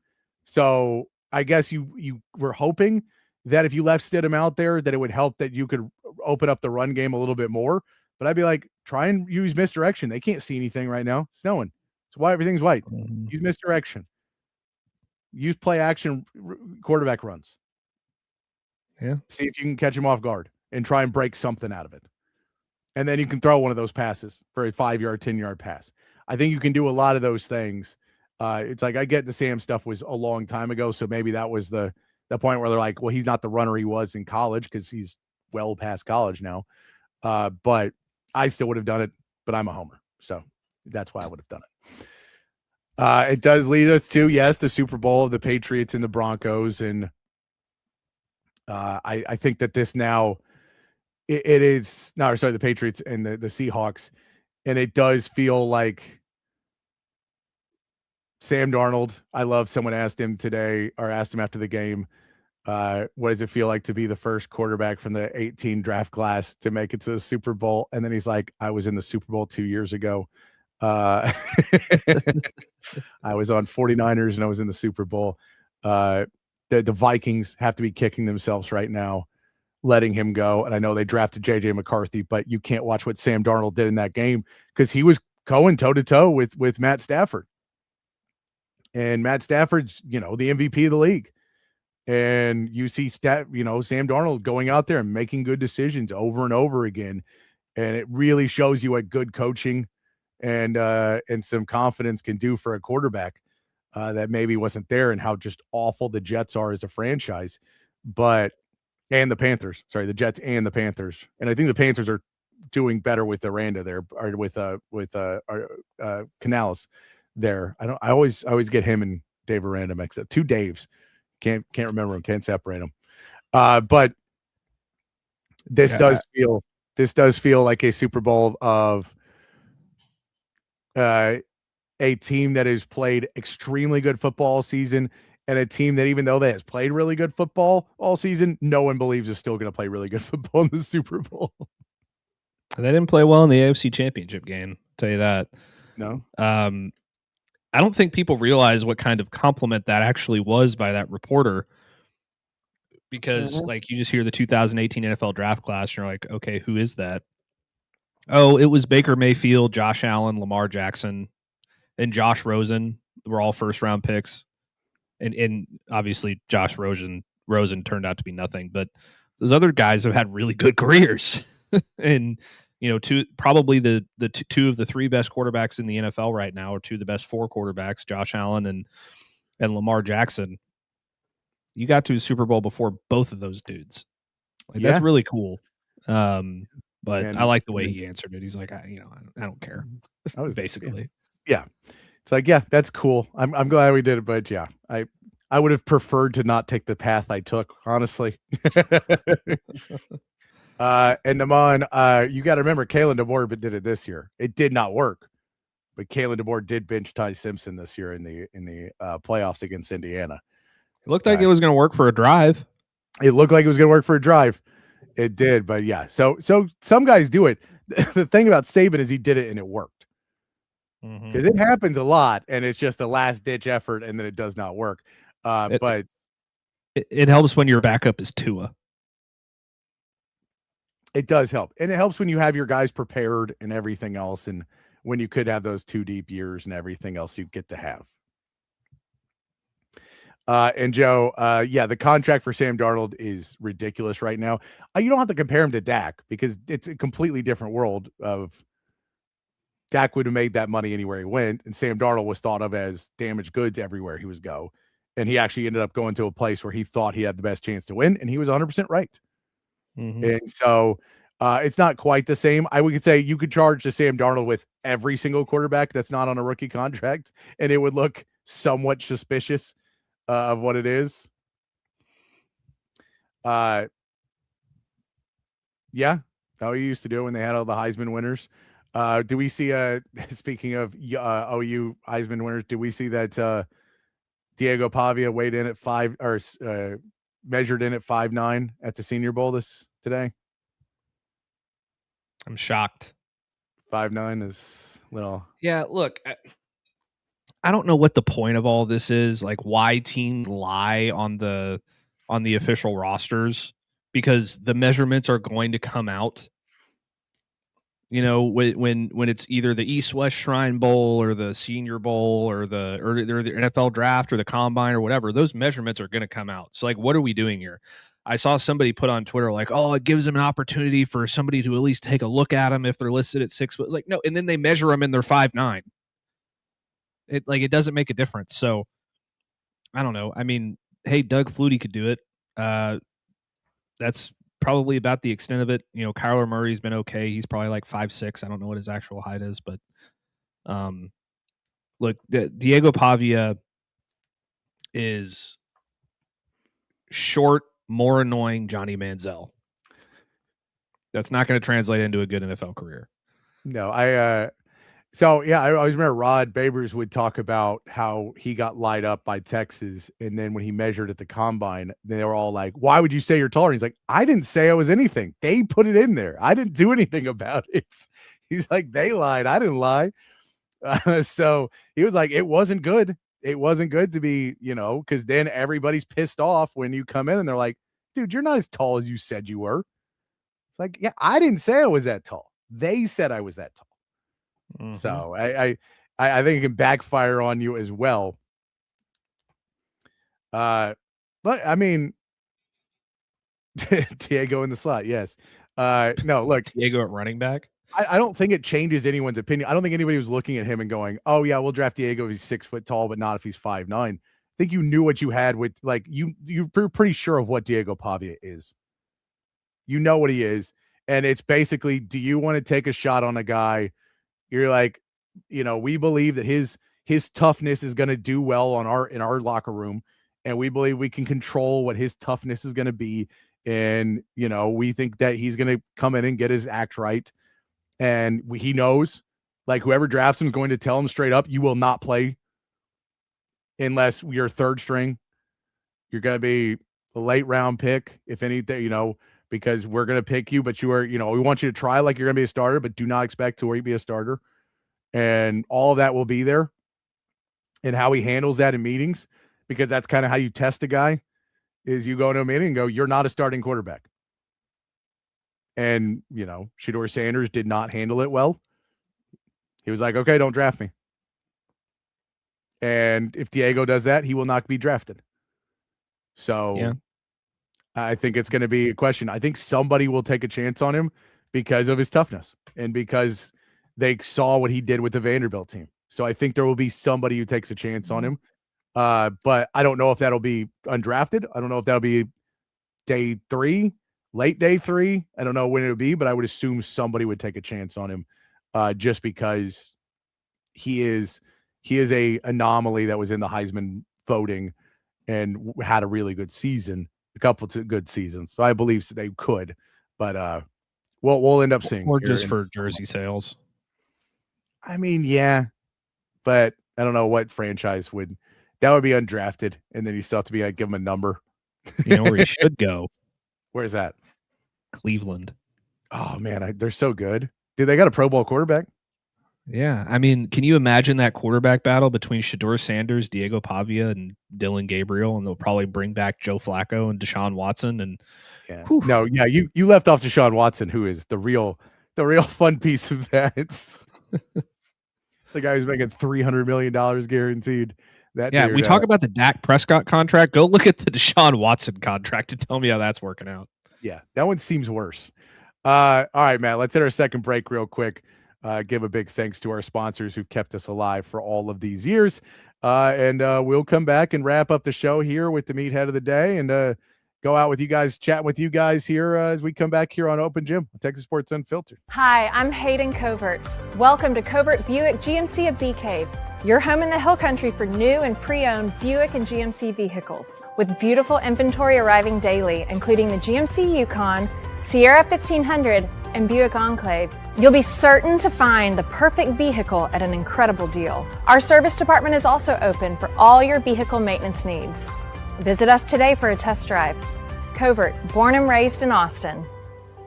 So I guess you were hoping that if you left Stidham out there, that it would help that you could open up the run game a little bit more. But I'd be like, try and use misdirection. They can't see anything right now. It's snowing. It's why everything's white. Use misdirection. Use play action quarterback runs. Yeah. See if you can catch him off guard and try and break something out of it. And then you can throw one of those passes for a 5-yard, 10-yard pass. I think you can do a lot of those things. It's like, I get the Sam stuff was a long time ago. So maybe that was the point where they're like, well, he's not the runner he was in college because he's well past college now. But I still would have done it, but I'm a homer. So that's why I would have done it. It does lead us to, yes, the Super Bowl of the Patriots and the Broncos. And I think that this now it is – no, sorry, the Patriots and the Seahawks. And it does feel like Sam Darnold. I love someone asked him today or asked him after the game, what does it feel like to be the first quarterback from the 18 draft class to make it to the Super Bowl? And then he's like, I was in the Super Bowl 2 years ago. I was on 49ers and I was in the Super Bowl. The Vikings have to be kicking themselves right now, letting him go. And I know they drafted JJ McCarthy, but you can't watch what Sam Darnold did in that game because he was going toe to toe with Matt Stafford. And Matt Stafford's, the MVP of the league. And you see Sam Darnold going out there and making good decisions over and over again. And it really shows you what good coaching and some confidence can do for a quarterback that maybe wasn't there, and how just awful the Jets are as a franchise. And the Panthers, the Jets and the Panthers. And I think the Panthers are doing better with Aranda there, or with Canales there. I always get him and Dave Aranda mixed up. 2 Daves. Can't remember them. Can't separate them. But this does feel like a Super Bowl of a team that has played extremely good football all season, and a team that, even though they has played really good football all season, no one believes is still going to play really good football in the Super Bowl. They didn't play well in the AFC Championship game. I'll tell you that. No. I don't think people realize what kind of compliment that actually was by that reporter, because like you just hear the 2018 NFL draft class and you're like, okay, who is that? Oh, it was Baker Mayfield, Josh Allen, Lamar Jackson, and Josh Rosen were all first round picks. And obviously Josh Rosen turned out to be nothing, but those other guys have had really good careers. And probably the two of the 3 best quarterbacks in the NFL right now, or 2 of the best 4 quarterbacks, Josh Allen and Lamar Jackson. You got to a Super Bowl before both of those dudes. That's really cool. But I like the way he answered it. He's like, I don't care. Basically. Yeah. It's like, yeah, that's cool. I'm glad we did it, but yeah, I would have preferred to not take the path I took, honestly. And Naman, you got to remember, Kalen DeBoer did it this year. It did not work, but Kalen DeBoer did bench Ty Simpson this year in the playoffs against Indiana. It looked like it was going to work for a drive. It looked like it was going to work for a drive. It did, but yeah. So some guys do it. The thing about Saban is he did it and it worked. Because it happens a lot, and it's just a last-ditch effort, and then it does not work. But it helps when your backup is Tua. It does help, and it helps when you have your guys prepared and everything else, and when you could have those 2 deep years and everything else you get to have. And Joe, the contract for Sam Darnold is ridiculous right now. You don't have to compare him to Dak because it's a completely different world of Dak would have made that money anywhere he went, and Sam Darnold was thought of as damaged goods everywhere he was go. And he actually ended up going to a place where he thought he had the best chance to win, and he was 100% right. And so it's not quite the same. I would say you could charge the Sam Darnold with every single quarterback that's not on a rookie contract, and it would look somewhat suspicious of what it is. Yeah, how he used to do when they had all the Heisman winners. Do we see speaking of OU Heisman winners, do we see that Diego Pavia weighed in at 5 or measured in at 5'9" at the Senior Bowl today? I'm shocked. 5'9" is little. Yeah, look, I don't know what the point of all this is. Like, why teams lie on the official rosters, because the measurements are going to come out. You know, when it's either the East-West Shrine Bowl or the Senior Bowl or the NFL Draft or the Combine or whatever, those measurements are going to come out. So, like, what are we doing here? I saw somebody put on Twitter, like, oh, it gives them an opportunity for somebody to at least take a look at them if they're listed at 6 foot. It's like, no, and then they measure them and they're 5'9". It doesn't make a difference. So, I don't know. I mean, hey, Doug Flutie could do it. That's probably about the extent of it. You know, Kyler Murray's been okay. He's probably like 5'6". I don't know what his actual height is, but look, Diego Pavia is short, more annoying Johnny Manziel. That's not going to translate into a good NFL career. No, I always remember Rod Babers would talk about how he got light up by Texas, and then when he measured at the combine, they were all like, "Why would you say you're taller?" He's like, "I didn't say I was anything. They put it in there. I didn't do anything about it." He's like, "They lied. I didn't lie." So he was like, "It wasn't good. It wasn't good to be, because then everybody's pissed off when you come in and they're like, dude, you're not as tall as you said you were." It's like, yeah, I didn't say I was that tall. They said I was that tall. So I think it can backfire on you as well. But I mean, Diego in the slot, yes. No, look, Diego at running back. I don't think it changes anyone's opinion. I don't think anybody was looking at him and going, "Oh yeah, we'll draft Diego if he's 6 foot tall, but not if he's 5'9". I think you knew what you had with you're pretty sure of what Diego Pavia is. You know what he is, and it's basically, do you want to take a shot on a guy? You're like, we believe that his toughness is going to do well in our locker room, and we believe we can control what his toughness is going to be, and we think that he's going to come in and get his act right, and he knows, like, whoever drafts him is going to tell him straight up, you will not play unless you're third string. You're going to be a late round pick, if anything, because we're going to pick you, but you are, we want you to try like you're going to be a starter, but do not expect to be a starter. And all of that will be there, and how he handles that in meetings, because that's kind of how you test a guy, is you go into a meeting and go, you're not a starting quarterback. And, Shedeur Sanders did not handle it well. He was like, okay, don't draft me. And if Diego does that, he will not be drafted. So yeah. I think it's going to be a question. I think somebody will take a chance on him because of his toughness and because they saw what he did with the Vanderbilt team. So I think there will be somebody who takes a chance on him. But I don't know if that'll be undrafted. I don't know if that'll be day 3, late day 3. I don't know when it'll be, but I would assume somebody would take a chance on him just because he is a anomaly that was in the Heisman voting and had a really good season, a couple of good seasons. So I believe they could, but we'll end up seeing. Or just for jersey sales. I mean, yeah, but I don't know what franchise would. That would be undrafted, and then you still have to be like give him a number. You know where he should go? Where's that? Cleveland. Oh man, they're so good. Dude, they got a Pro Bowl quarterback. Yeah, I mean, can you imagine that quarterback battle between Shedeur Sanders, Diego Pavia, and Dylan Gabriel? And they'll probably bring back Joe Flacco and Deshaun Watson. And you left off Deshaun Watson, who is the real fun piece of that. The guy who's making $300 million guaranteed. We talk about the Dak Prescott contract. Go look at the Deshaun Watson contract and tell me how that's working out. Yeah, that one seems worse. All right, Matt, let's hit our second break real quick. Give a big thanks to our sponsors who've kept us alive for all of these years. And we'll come back and wrap up the show here with the meathead of the day and go out with you guys, chatting with you guys here as we come back here on Open Gym, Texas Sports Unfiltered. Hi, I'm Hayden Covert. Welcome to Covert Buick GMC of Bee Cave, your home in the Hill Country for new and pre-owned Buick and GMC vehicles. With beautiful inventory arriving daily, including the GMC Yukon, Sierra 1500, and Buick Enclave, you'll be certain to find the perfect vehicle at an incredible deal. Our service department is also open for all your vehicle maintenance needs. Visit us today for a test drive. Covert, born and raised in Austin.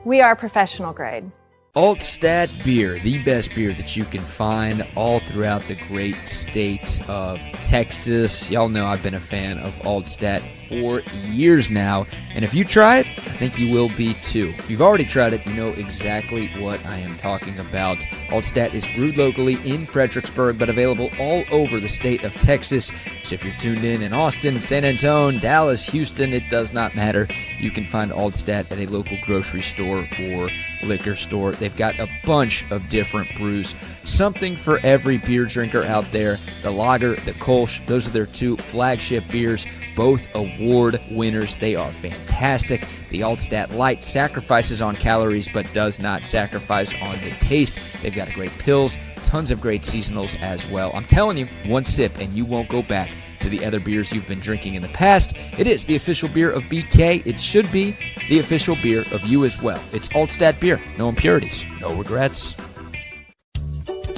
We are professional grade. Altstadt Beer, the best beer that you can find all throughout the great state of Texas. Y'all know I've been a fan of Altstadt for years now, and if you try it, I think you will be too. If you've already tried it, you know exactly what I am talking about. Altstadt is brewed locally in Fredericksburg, but available all over the state of Texas. So if you're tuned in Austin, San Antonio, Dallas, Houston, it does not matter. You can find Altstadt at a local grocery store or liquor store. They've got a bunch of different brews, something for every beer drinker out there. The Lager, the Kolsch, those are their two flagship beers, both award winners. They are fantastic. The Altstadt Light sacrifices on calories but does not sacrifice on the taste. They've got great pills, tons of great seasonals as well. I'm telling you, one sip and you won't go back to the other beers you've been drinking in the past. It is the official beer of BK. It should be the official beer of you as well. It's Altstadt Beer. No impurities, no regrets.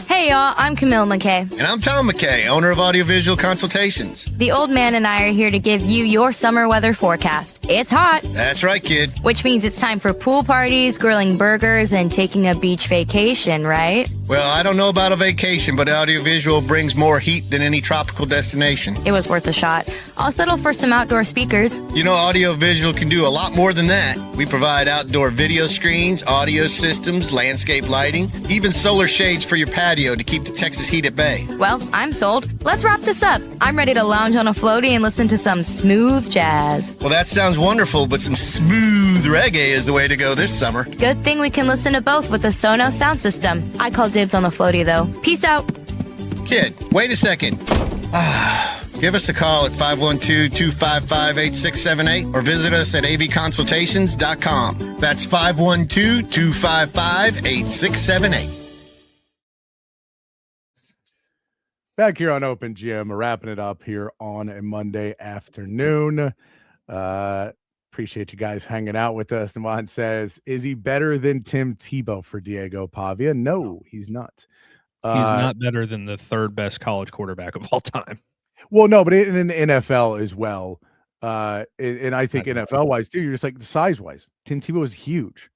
Hey y'all, I'm Camille McKay. And I'm Tom McKay, owner of Audiovisual Consultations. The old man and I are here to give you your summer weather forecast. It's hot. That's right, kid. Which means it's time for pool parties, grilling burgers, and taking a beach vacation, right? Well, I don't know about a vacation, but Audiovisual brings more heat than any tropical destination. It was worth a shot. I'll settle for some outdoor speakers. You know, Audiovisual can do a lot more than that. We provide outdoor video screens, audio systems, landscape lighting, even solar shades for your patio to keep the Texas heat at bay. Well, I'm sold. Let's wrap this up. I'm ready to lounge on a floaty and listen to some smooth jazz. Well, that sounds wonderful, but some smooth reggae is the way to go this summer. Good thing we can listen to both with the Sonos sound system. I call dibs on the floaty, though. Peace out. Kid, wait a second. Give us a call at 512-255-8678 or visit us at avconsultations.com. That's 512-255-8678. Back here on Open Gym, we're wrapping it up here on a Monday afternoon. Appreciate you guys hanging out with us. Devon says, is he better than Tim Tebow for Diego Pavia? No, he's not. He's not better than the third best college quarterback of all time. Well, no, but in the NFL as well. And I think NFL-wise, too, you're just like size-wise. Tim Tebow is huge.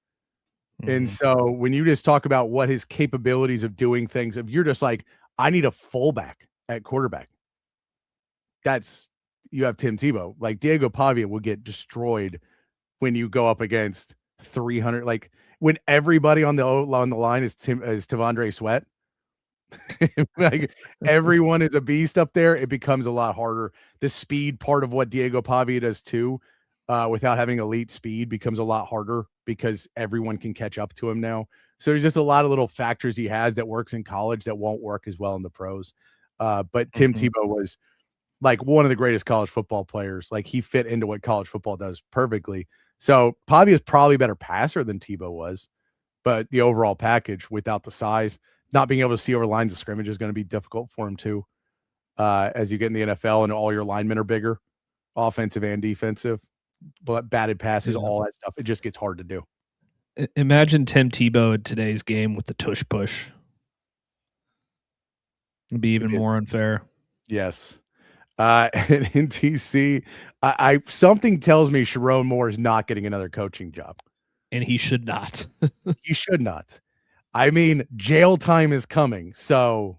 Mm-hmm. And so when you just talk about what his capabilities of doing things, if you're just like, I need a fullback at quarterback. You have Tim Tebow. Like Diego Pavia will get destroyed when you go up against 300. Like when everybody on the line is Tavondre Sweat. Like everyone is a beast up there. It becomes a lot harder. The speed part of what Diego Pavia does too, without having elite speed, becomes a lot harder because everyone can catch up to him now. So there's just a lot of little factors he has that works in college that won't work as well in the pros. But Tim Tebow was like one of the greatest college football players. Like he fit into what college football does perfectly. So Pavia is probably a better passer than Tebow was, but the overall package without the size, not being able to see over lines of scrimmage is going to be difficult for him too. As you get in the NFL and all your linemen are bigger, offensive and defensive, but batted passes, all that stuff. It just gets hard to do. Imagine Tim Tebow in today's game with the tush push. It'd be even more unfair. Yes. And in TC, I something tells me Sharon Moore is not getting another coaching job. And he should not. He should not. I mean, jail time is coming, so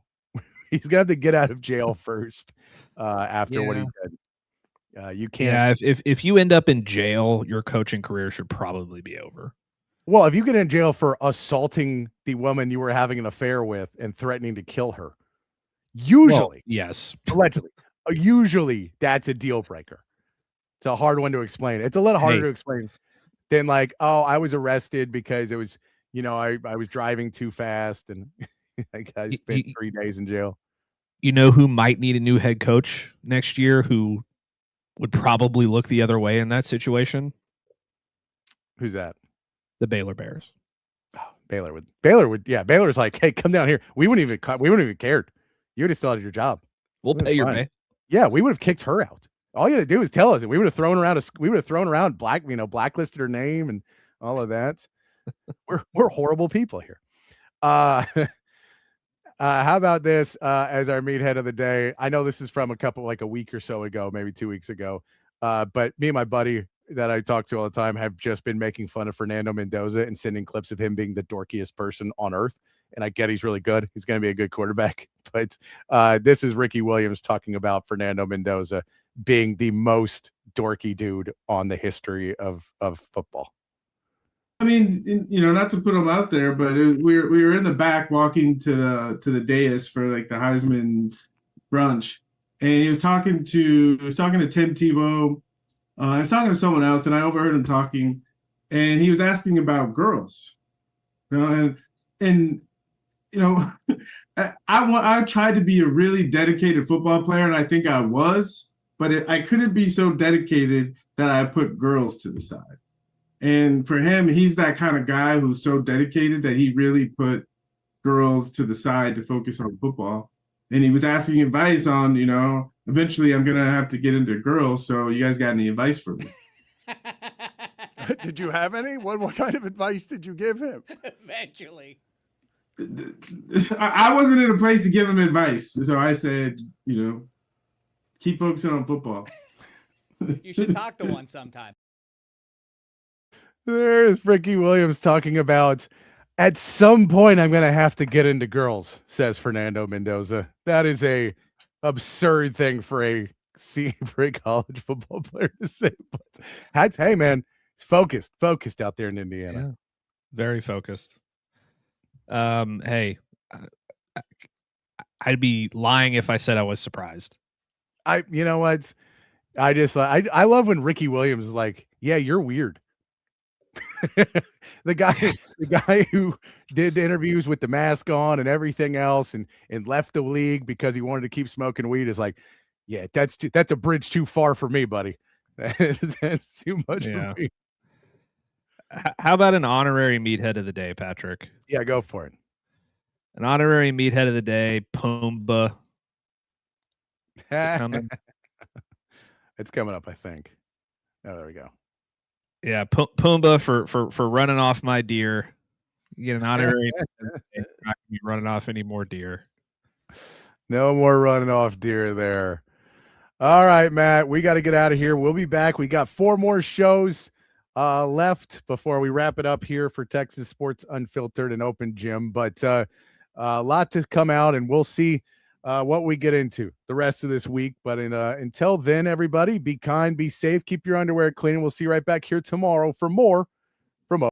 he's gonna have to get out of jail first after what he did. You can't. Yeah, if you end up in jail, your coaching career should probably be over. Well, if you get in jail for assaulting the woman you were having an affair with and threatening to kill her, usually, yes, allegedly, usually that's a deal breaker. It's a hard one to explain. It's a little harder to explain than like, oh, I was arrested because it was, I was driving too fast and I spent 3 days in jail. You know who might need a new head coach next year who would probably look the other way in that situation? Who's that? The Baylor Bears. Oh, Baylor would. Yeah, Baylor's like, hey, come down here. We wouldn't even cared. You would have still had your job. We'll pay your pay. Yeah, we would have kicked her out. All you had to do is tell us. We would have thrown around blacklisted her name and all of that. We're horrible people here. How about this as our meathead of the day? I know this is from a week or so ago, maybe 2 weeks ago. But me and my buddy that I talk to all the time have just been making fun of Fernando Mendoza and sending clips of him being the dorkiest person on earth. And I get he's really good. He's going to be a good quarterback. But this is Ricky Williams talking about Fernando Mendoza being the most dorky dude on the history of football. I mean, not to put him out there, but we were in the back walking to the dais for like the Heisman brunch, and he was talking to Tim Tebow. I was talking to someone else, and I overheard him talking, and he was asking about girls, I tried to be a really dedicated football player, and I think I was, but I couldn't be so dedicated that I put girls to the side. And for him, he's that kind of guy who's so dedicated that he really put girls to the side to focus on football. And he was asking advice on, eventually I'm going to have to get into girls. So you guys got any advice for me? Did you have any? What kind of advice did you give him? Eventually. I wasn't in a place to give him advice. So I said, keep focusing on football. You should talk to one sometime. There's Ricky Williams talking about, at some point I'm going to have to get into girls, says Fernando Mendoza. That is a absurd thing for a college football player to say. But hey, man, it's focused out there in Indiana. Yeah, very focused. Hey, I'd be lying if I said I was surprised. You know what? I love when Ricky Williams is like, yeah, you're weird. the guy who did interviews with the mask on and everything else and left the league because he wanted to keep smoking weed is like, yeah, that's a bridge too far for me, buddy. That's too much for me. How about an honorary meathead of the day, Patrick? Yeah, go for it. An honorary meathead of the day, Pumbaa. Is it coming? It's coming up, I think. Oh, there we go. Yeah, Pumbaa for running off my deer. You get an honorary. Not gonna be running off any more deer. No more running off deer there. All right, Matt, we got to get out of here. We'll be back. We got 4 more shows left before we wrap it up here for Texas Sports Unfiltered and Open Gym. But a lot to come out, and we'll see what we get into the rest of this week. But until then, everybody, be kind, be safe, keep your underwear clean. We'll see you right back here tomorrow for more